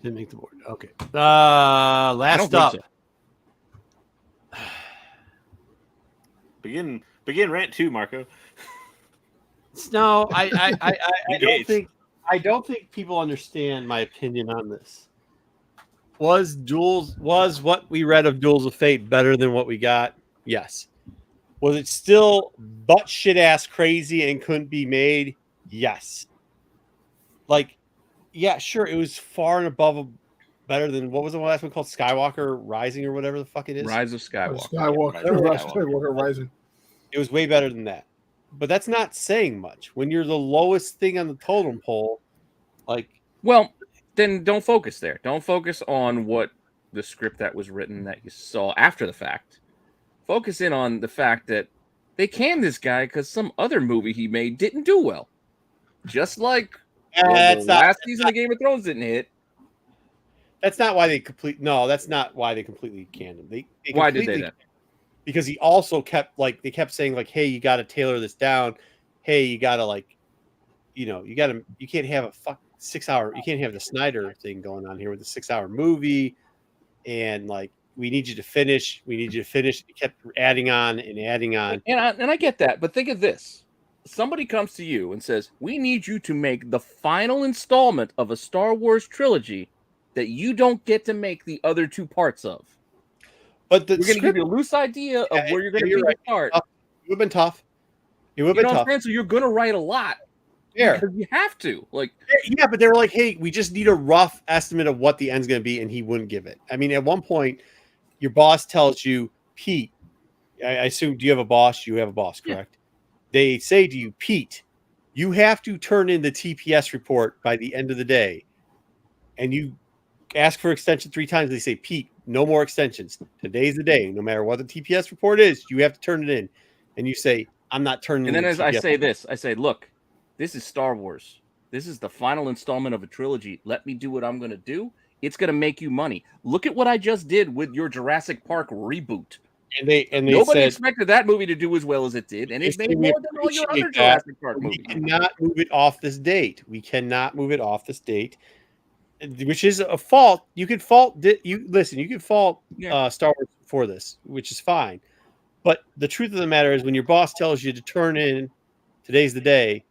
Didn't make the board. Okay.
I don't
Last
think
up.
so.
Begin rant 2, Marco.
No, I don't
Engage.
think people understand my opinion on this. Was what we read of Duels of Fate better than what we got? Yes. Was it still butt shit ass crazy and couldn't be made? Yes. Like, yeah, sure, it was far and above better than what was the last one called? Skywalker Rising or whatever the fuck it is.
Rise of Skywalker.
Skywalker Rising.
It was way better than that. But that's not saying much. When you're the lowest thing on the totem pole, like,
Well, then don't focus there. Don't focus on what the script that was written that you saw after the fact. Focus in on the fact that they canned this guy because some other movie he made didn't do well. Just like
That's
the
not,
last season of Game of Thrones didn't hit.
that's not why they that's not why they completely canned him. They
Why did they
completely-
that?
Because he also kept they kept saying like, hey, you got to tailor this down. Hey, you got to you can't have a 6 hour, you can't have the Snyder thing going on here with a 6 hour movie. And like, we need you to finish. We need you to finish. He kept adding on and adding on.
And I get that, but think of this. Somebody comes to you and says, we need you to make the final installment of a Star Wars trilogy that you don't get to make the other two parts of.
But the
We're going to give
script
you a loose idea of
Yeah,
where you're going to
you're
be
right.
start.
it would have been tough. It would have
You
been
know what
tough.
I'm saying? So you're going to write a lot.
Yeah.
Because you have to. Like,
Yeah, but they were like, hey, we just need a rough estimate of what the end's going to be, and he wouldn't give it. I mean, at one point, your boss tells you, Pete, I assume, do you have a boss? You have a boss, correct? They say to you, Pete, you have to turn in the TPS report by the end of the day. And you ask for extension 3 times. They say, Pete, no more extensions. Today's the day. No matter what the TPS report is, you have to turn it in. And you say, I'm not turning
and
in
then
the
as I
TPS
say
report.
this, I say, look, this is Star Wars. This is the final installment of a trilogy. Let me do what I'm going to do. It's going to make you money. Look at what I just did with your Jurassic Park reboot.
And they
Nobody
said,
expected that movie to do as well as it did, and it
They
made
say we
more than all your other
appreciate that,
Jurassic Park
we
movies.
cannot move it off this date. We cannot move it off this date, which is a fault. You could fault you could fault
Yeah.
Star Wars for this, which is fine. But the truth of the matter is, when your boss tells you to turn in, today's the day.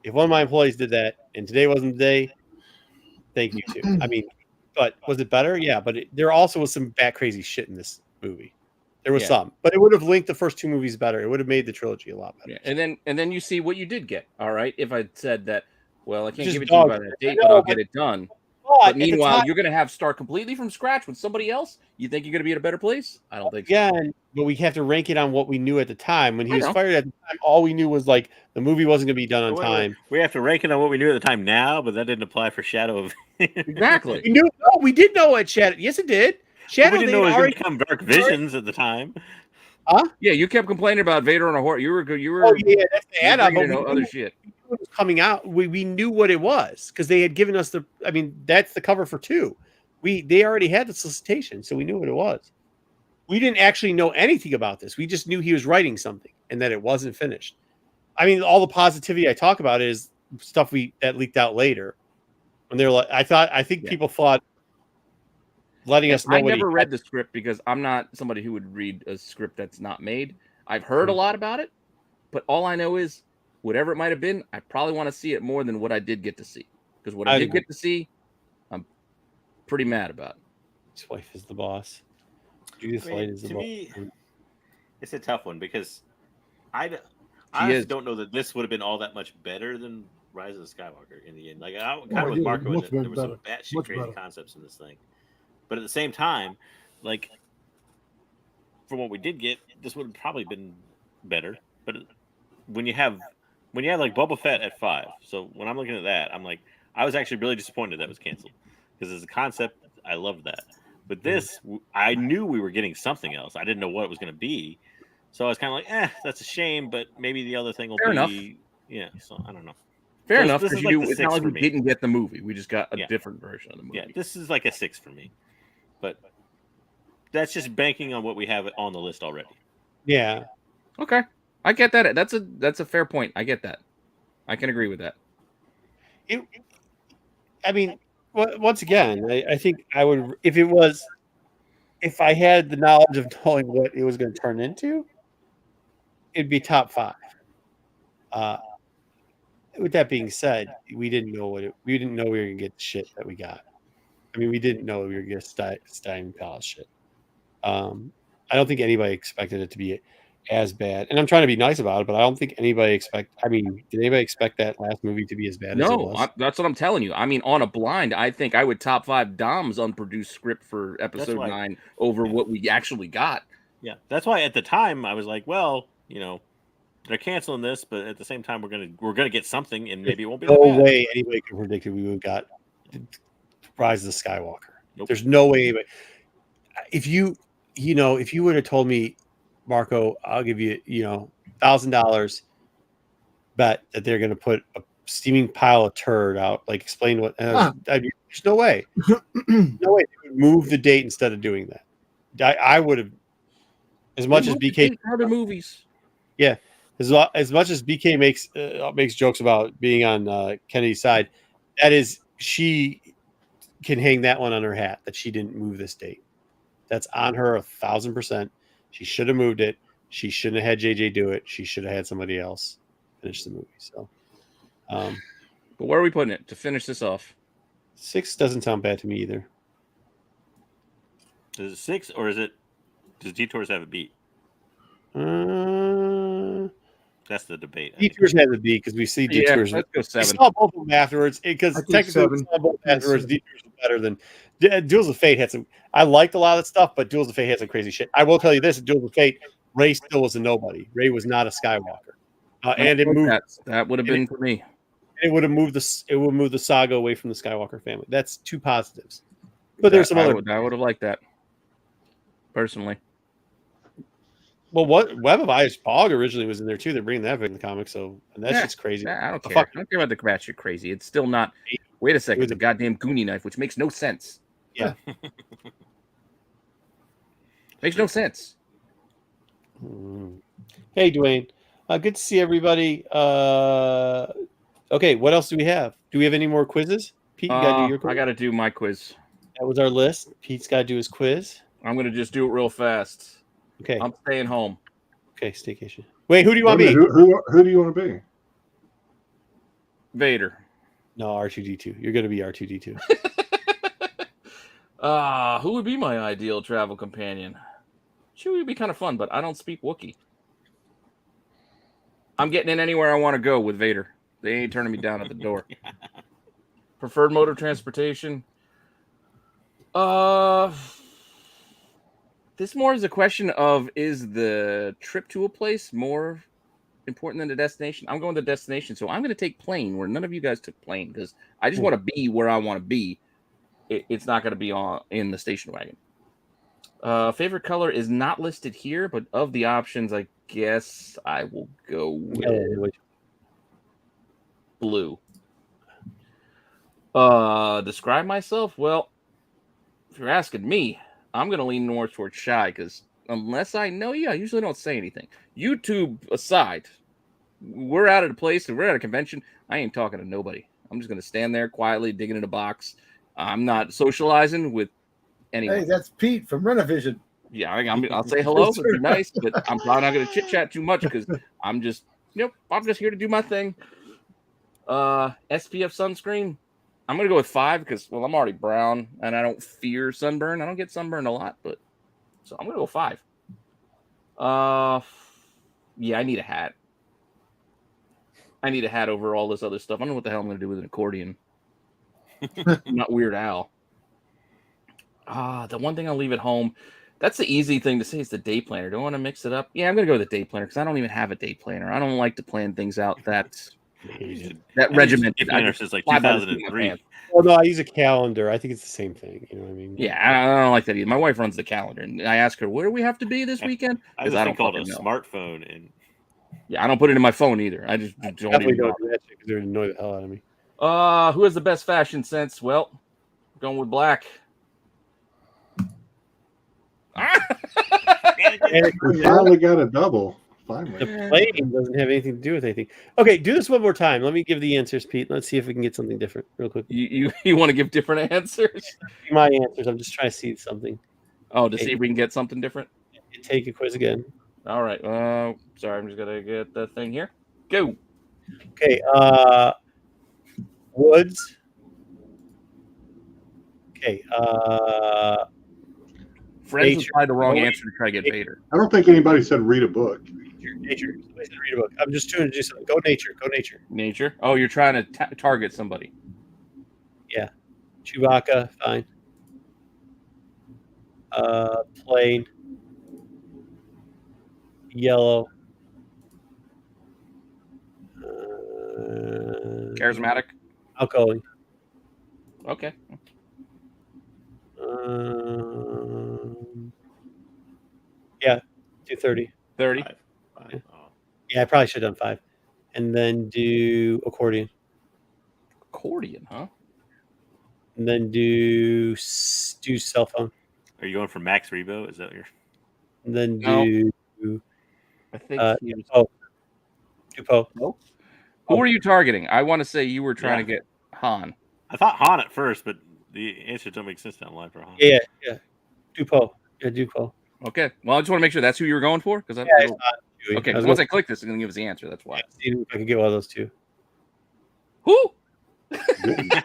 If one of my employees did that and today wasn't the day, thank you too. I mean, but was it better? Yeah, but there also was some bat crazy shit in this movie. There was
Yeah.
some, but it would have linked the first 2 movies better. It would have made the trilogy a lot better.
Yeah. And then you see what you did get. All right. If I said that, well, I can't
Just
give it to you
dog
by
shit.
that date,
I
but
know,
I'll
but-
get it done.
But
But
at the
meanwhile,
time-
you're going to have start completely from scratch with somebody else. You think you're going to be in a better place? I don't think so.
Again, but we have to rank it on what we knew at the time. When he
I
was
know.
fired at the time, all we knew was like the movie wasn't going to be done on
Wait,
time.
we have to rank it on what we knew at the time now, but that didn't apply for Shadow of.
Exactly.
We knew. No, we did know at Shadow. Yes, it did. Shadow.
we didn't know it
they'd
was going
already.
to become Dark Visions at the time.
Yeah, you kept complaining about Vader on a horse. You were
Oh yeah, that's the
you were
add-on. But
bringing
we
in
knew
other shit.
what was coming out. We knew what it was because they had given us the. I mean, that's the cover for 2. They already had the solicitation, so we knew what it was. We didn't actually know anything about this. We just knew he was writing something and that it wasn't finished. I mean, all the positivity I talk about is stuff that leaked out later. When they're like, I think
Yeah.
people thought letting us know.
I
what he
never
had-
read the script because I'm not somebody who would read a script that's not made. I've heard a lot about it, but all I know is whatever it might have been, I probably want to see it more than what I did get to see. Because what I
I'd
did
agree.
get to see, I'm pretty mad about.
His wife is the boss. Judith
I mean,
Light is the
to
boss.
me, it's a tough one because I
is.
honestly don't know that this would have been all that much better than Rise of the Skywalker in the end. Like I kind of with
yeah,
Marco in
much
that there
better,
was some batshit
much
crazy
better.
concepts in this thing, but at the same time, like from what we did get, this would have probably been better. But when you have like Boba Fett at 5, so when I'm looking at that, I'm like, I was actually really disappointed that was canceled because as a concept, I loved that. But this, I knew we were getting something else. I didn't know what it was going to be, so I was kind of like, that's a shame. But maybe the other thing will
Fair
be, yeah. So I don't know.
Fair
So
enough.
this
Because
is like the
it's not
6
like
for
we
me.
didn't get the movie. We just got a
Yeah.
different version of the movie.
Yeah, this is like a 6 for me. But that's just banking on what we have on the list already.
Yeah.
Okay, I get that. That's a fair point. I get that. I can agree with that.
I mean, once again, I think I would if I had the knowledge of knowing what it was going to turn into, it'd be top 5. With that being said, we didn't know we didn't know we were going to get the shit that we got. I mean, we didn't know we were going to get Stein Palace shit. I don't think anybody expected it to be as bad. And I'm trying to be nice about it, but I don't think anybody did anybody expect that last movie to be as bad as it
No,
was?
that's what I'm telling you. I mean, on a blind, I think I would top 5 Dom's unproduced script for episode
why-
9 over what we actually got.
Yeah, that's why at the time I was like, well, they're canceling this, but at the same time we're gonna get something, and maybe it won't be.
No
that bad.
way anybody could predict we would have got Rise of the Skywalker.
Nope.
There's no way anybody. If you would have told me, Marco, I'll give you, $1,000 bet that they're going to put a steaming pile of turd out. Like, explain what. There's no way. No way they would move the date instead of doing that. I would have, as much as BK
other movies.
Yeah, as much as BK makes jokes about being on Kennedy's side, that is, she can hang that one on her hat that she didn't move this date. That's on her 1,000%. She should have moved it. She shouldn't have had JJ do it. She should have had somebody else finish the movie. So,
but where are we putting it to finish this off?
6 doesn't sound bad to me either.
Is it 6 or does Detours have a beat? That's the debate.
Detours has a beat because we see Detours.
Let's go 7.
We saw both of them afterwards because technically we saw both afterwards. Detours was better than Duels of Fate had some. I liked a lot of that stuff, but Duels of Fate had some crazy shit. I will tell you this: Duels of Fate, Rey still was a nobody. Rey was not a Skywalker, and it moved.
That would have been for me.
It would have moved the saga away from the Skywalker family. That's two positives. But there's some other.
I would have liked that personally.
Well, what Web of Eyes Pog originally was in there too. They're bringing that back in the comics, so and that's just crazy.
I don't care. I don't care about the Batshit crazy. It's still not. Wait a second. It's a goddamn Goonie knife, which makes no sense.
Yeah,
makes no sense.
Hey, Dwayne. Good to see everybody. Okay, what else do we have? Do we have any more quizzes? Pete, you gotta do your quiz.
I gotta do my quiz.
That was our list. Pete's gotta do his quiz.
I'm gonna just do it real fast.
Okay.
I'm staying home.
Okay, staycation. Wait, who do you want to be?
Who do you want to be?
Vader.
No, R2D2. You're gonna be R2D2.
Who would be my ideal travel companion? Chewie would be kind of fun, but I don't speak Wookiee. I'm getting in anywhere I want to go with Vader. They ain't turning me down at the door. Preferred mode of transportation. This more is a question of, is the trip to a place more important than the destination? I'm going to destination, so I'm going to take plane where none of you guys took plane because I just want to be where I want to be. It's not going to be in the station wagon. Favorite color is not listed here, but of the options, I guess I will go with blue. Describe myself? Well, if you're asking me, I'm going to lean more towards shy because unless I know you, I usually don't say anything. YouTube aside, we're out at a place and we're at a convention. I ain't talking to nobody. I'm just going to stand there quietly digging in a box. I'm not socializing with anyone.
Hey, that's Pete from Renovision.
Yeah, I'll say hello. It'd be nice, but I'm probably not going to chit chat too much because I'm just here to do my thing. SPF sunscreen. I'm going to go with 5 because, well, I'm already brown and I don't fear sunburn. I don't get sunburned a lot, but so I'm going to go 5. Yeah, I need a hat. I need a hat over all this other stuff. I don't know what the hell I'm going to do with an accordion. I'm not Weird Al. The one thing I'll leave at home, that's the easy thing to say is the day planner. Do I want to mix it up? Yeah, I'm going to go with the day planner because I don't even have a day planner. I don't like to plan things out that regimented.
Planner since like 2003.
Well, no, I use a calendar. I think it's the same thing. You know what I mean?
Yeah, I don't like that either. My wife runs the calendar, and I ask her, "Where do we have to be this weekend?"
I have a thing called a smartphone, and
yeah, I don't put it in my phone either. I just don't even
do that because they would annoy the hell out of me.
Who has the best fashion sense? Well, going with black.
We finally got a double. Finally.
The plane doesn't have anything to do with anything. Okay, do this one more time. Let me give the answers, Pete. Let's see if we can get something different real quick.
You want to give different answers?
My answers. I'm just trying to see something.
Oh, to see if we can get something different?
Take a quiz again.
All right. Sorry, I'm just going to get the thing here. Go.
Okay. Woods. Okay.
Friends
nature.
was probably the wrong answer to try to get Vader.
I don't think anybody said read a book.
Nature. Somebody said read a book. I'm just trying to do something. Go nature. Go nature.
Nature. Oh, you're trying to target somebody.
Yeah. Chewbacca. Fine. Plain. Yellow.
Charismatic.
Outgoing.
Okay.
Yeah. 230.
30.
Five. Oh.
Yeah, I probably should have done 5. And then do accordion.
Accordion, huh?
And then do cell phone.
Are you going for Max Rebo? Is that what you're?
And then
No.
do
I think he was.
do Poe.
Nope. Who were you targeting? I want to say you were trying to get Han.
I thought Han at first, but the answers don't make sense down the line for Han.
Yeah. Do Poe. Yeah, do Poe.
Okay. Well, I just want to make sure that's who you were going for, because
It's not Chewie.
okay.
I was
Once
gonna
I click this, it's gonna give us the answer. That's why.
see if I could get one of those two.
Who?
Yeah.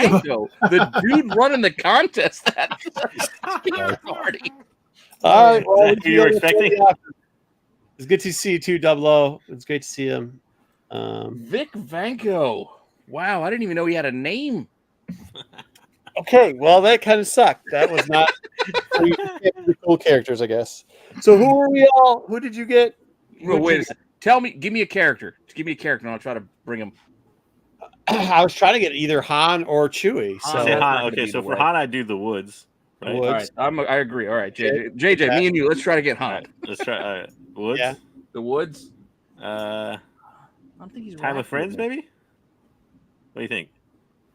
Franco, the dude running the contest at party.
All right.
Is that who you were expecting?
It's good to see you too, Double O. It's great to see him.
Vic Vanko. Wow, I didn't even know he had a name.
Okay, well, that kind of sucked. That was not pretty cool characters, I guess. So who were we all? Who did you get?
Well, wait a second. Tell me, give me a character. Give me a character, and I'll try to bring him.
I was trying to get either Han or Chewie. So
Say
that's not
Han.
gonna
Okay,
be
so
the
for
way.
Han, I do the Woods. Right?
Woods.
All right, I agree. All right, JJ, me and you. Let's try to get
All
Han.
right, let's try Woods.
Yeah.
The Woods.
Uh,
I don't think he's
Time with
rocking
Friends,
it.
maybe. What do you think?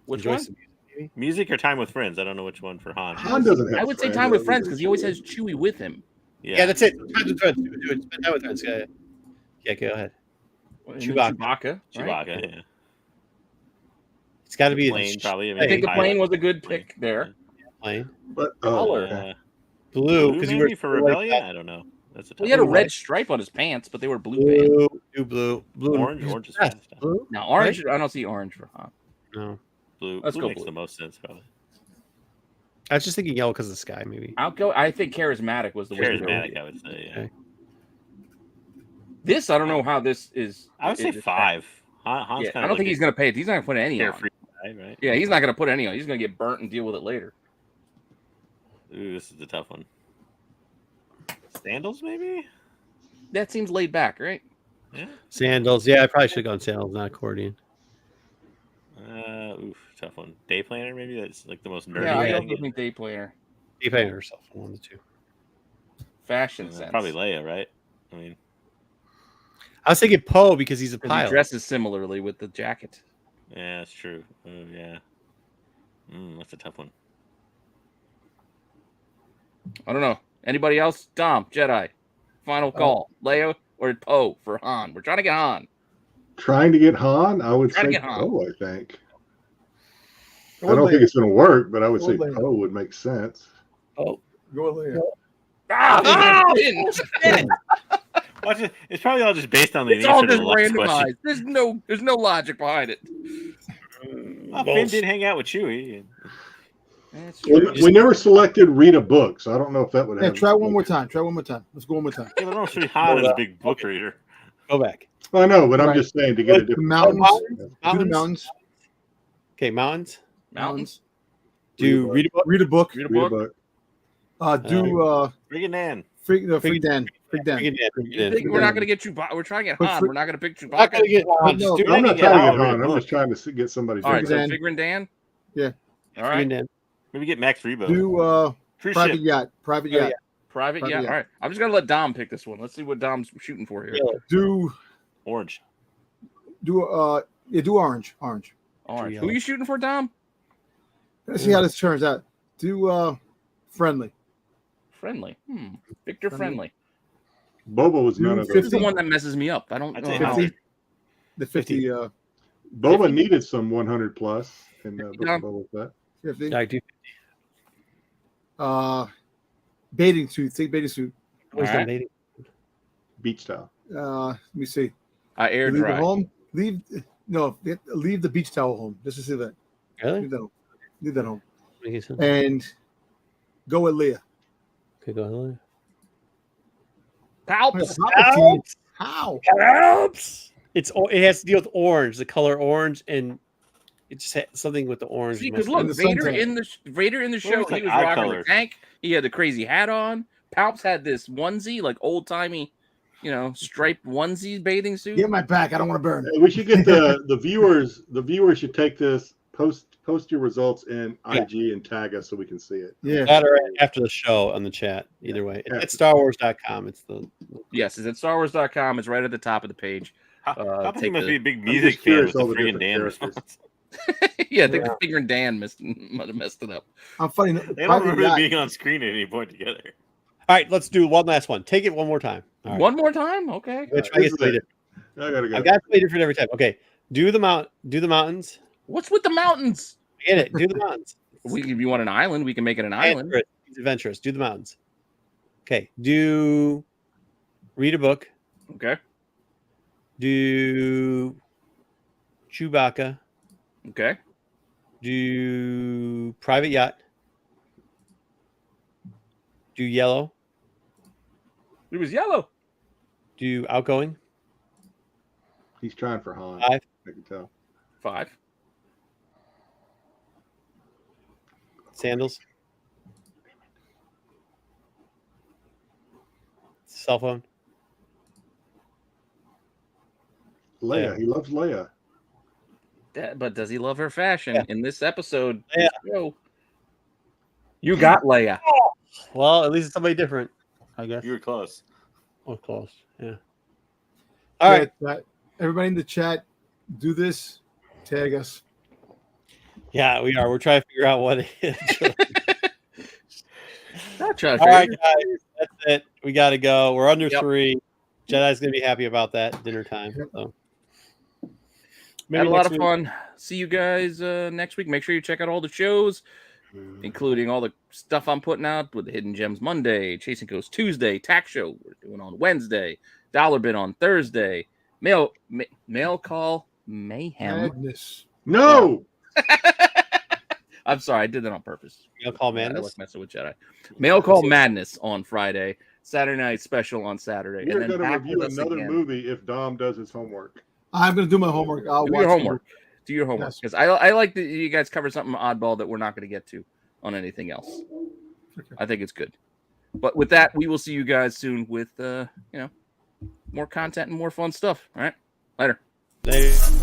Which
enjoy
one?
some music, maybe?
Music or Time with Friends? I don't know which one for Han.
Han doesn't have
I would say
friends.
Time with Friends because he always has Chewie with him.
Yeah, that's it. Time with friends. Do it. Spend time with friends. Yeah, go ahead.
And then
Chewbacca.
Chewbacca. Right?
Chewbacca. Yeah.
It's got to be
Plane, probably.
I think the
Pilot.
plane was a good pick there.
plane.
But
Color.
okay.
Blue,
Blue
because you
maybe
were
for Rebellion. I don't know. That's a tough
Well, he had a
one.
red stripe on his pants, but they were blue pants.
blue, blue,
Orange. Orange is
Yeah,
fast.
blue.
Now orange, I don't see orange for Han.
No,
Blue.
Let's
Blue
go
makes
blue.
the most sense, probably.
I was just thinking yellow because of the sky, maybe.
I'll go. I think charismatic was the way to go.
Charismatic, I would say. Yeah.
Okay.
This I don't know how this is.
I would say
is-
5. Han's
Yeah,
kind
I
of
don't think he's gonna pay it. He's not gonna put any on.
carefree guy, right?
Yeah, he's not gonna put any on. He's gonna get burnt and deal with it later.
Ooh, this is a tough one. Sandals, maybe.
That seems laid back, right?
Yeah.
Sandals. Yeah, I probably should have gone sandals, not accordion.
Tough one. Day planner, maybe. That's like the most nerdy
Yeah, I
thing.
also think day planner,
He painted herself. One of the two.
fashion sense.
Probably Leia, right? I mean,
I was thinking Poe because he's a
'Cause he
pilot.
dresses similarly with the jacket.
yeah, that's true. Oh, yeah. That's a tough one.
I don't know. Anybody else? Dom, Jedi. Final call. Leia or Poe for Han. We're trying to get Han.
Trying to get Han, I would
Trying to
say
get Han.
Poe, I think. I
Go
don't
with
think it's going to work, but I would
Go
say
with Leia.
Poe would make sense.
Oh,
Go with Leia.
Ah,
Watch it. It's probably all just based on the
it's all
answer to
just
the last
randomized.
question.
There's no logic behind it.
Well, Finn did hang out with Chewie.
That's
We,
true.
we never selected read a book, so I don't know if that would
Yeah,
have.
try one more time. Try one more time. Let's go one more time.
Yeah, but I don't see Han as a big book reader.
go back.
I know, but I'm
Right.
just saying to get a
The
different.
mountains. Do the
Mountains.
mountains.
Okay, mountains.
Mountains.
Do read a book.
Read a book.
Read a
Read a
book.
book.
Do
Friggin' Nan.
freak Dan. Freak Dan.
You think we're not going to get Chewbacca? We're trying to get
But
Han.
for-
We're not going to pick
Not gonna
Chewbacca.
get on.
No,
Just do
I'm
it.
not
Yeah,
trying to
I'll
get
read
Han.
a
I'm
book.
just trying to get somebody.
All right, so
Dan.
Figuring Dan.
Yeah.
All right.
Dan.
Maybe get Max Rebo.
Do
Cruise
private
ship.
yacht. Private
Oh,
yacht.
Private.
Private,
Yeah.
yeah.
All right. I'm just going to let Dom pick this one. Let's see what Dom's shooting for here.
Yellow.
Do
Orange.
do orange. Orange.
Orange.
Yellow.
Who are you shooting for, Dom?
Let's see how this turns out. Do friendly.
Friendly. Victor Friendly.
Boba was none
Do
of
This
those.
is the one that messes me up. I don't
I'd
know
say
how.
50. The 50.
Boba needed some 100 plus, and
50
Boba was that.
50.
I do.
Bathing suit. Think bathing suit.
Always
All
done
right.
dating.
Beach style.
Let me see.
Air
Leave it
dry.
home. Leave the beach towel home. Just to see that.
Really?
Leave that home. Leave that home.
Making sense.
And go with Leah.
Okay, go ahead.
Palps.
Palpatine. How?
Helps. It has to deal with orange, the color orange, and it just had something with the orange.
See, because
messed
look,
up.
the
Vader
suntan.
in the show,
Well, it's like
he was
eye
rocking
colors.
the tank. He had the crazy hat on. Palps had this onesie, like old timey, striped onesie bathing suit.
Get my back. I don't want to burn.
We should get the viewers. The viewers should take this post post your results in
Yeah.
IG and tag us so we can see it.
Yeah.
That or after the show on the chat. Either way,
Yeah.
it's at StarWars.com. It's the
Yes, it's at StarWars.com. It's right at the top of the page.
How
take
must
the-
be a big
I'm
music
just
fan
curious
with
all
the
the
friggin'
different
Dan
characters.
response.
Yeah, I think Finger and Dan might have messed it up.
I'm funny.
They don't remember being on screen at any point together.
All right, let's do one last one. Take it one more time. All right.
One more time? Okay.
Which
This
I get
is
to
it.
different.
I gotta go.
I've got to play different every time. Okay, do the mountains.
What's with the mountains?
Get it? Do the mountains.
If you want an island, we can make it an island.
Adventurous. It's adventurous. Do the mountains. Okay. Read a book.
Okay.
Do Chewbacca.
Okay.
Do private yacht. Do yellow.
It was yellow.
Do outgoing.
He's trying for Han.
5.
I can tell.
5.
Sandals. Cell phone.
Leia.
Yeah.
He loves Leia.
But does he love her fashion
Yeah.
in this episode?
Yeah.
Show, you got Leia.
Well, at least it's somebody different, I guess.
You were close.
Oh, close. Yeah. All right.
Everybody in the chat, do this. Tag us.
Yeah, we are. We're trying to figure out what it is.
Not trying to
All right,
figure-
guys. That's it. We got to go. We're under
Yep.
3. Jedi's going to be happy about that dinner time.
Yep.
So.
Had a lot
next
of
week.
fun. See you guys next week. Make sure you check out all the shows, including all the stuff I'm putting out with the Hidden Gems Monday, Chasing Ghosts Tuesday, Tax Show we're doing on Wednesday, Dollar Bin on Thursday, Mail Call Mayhem.
Madness.
No.
I'm sorry, I did that on purpose.
Mail Call
I
Madness?
like messing with Jedi. Mail Call Madness on Friday, Saturday Night Special on Saturday,
We're
and then
going to
back
review
with us
another
again.
movie if Dom does his homework.
I'm going to do my homework. I'll
Do
watch
your
the
homework. Do your homework
Yes.
because I like that you guys cover something oddball that we're not going to get to on anything else.
Okay.
I think it's good. But with that, we will see you guys soon with more content and more fun stuff. All right, later.
Later.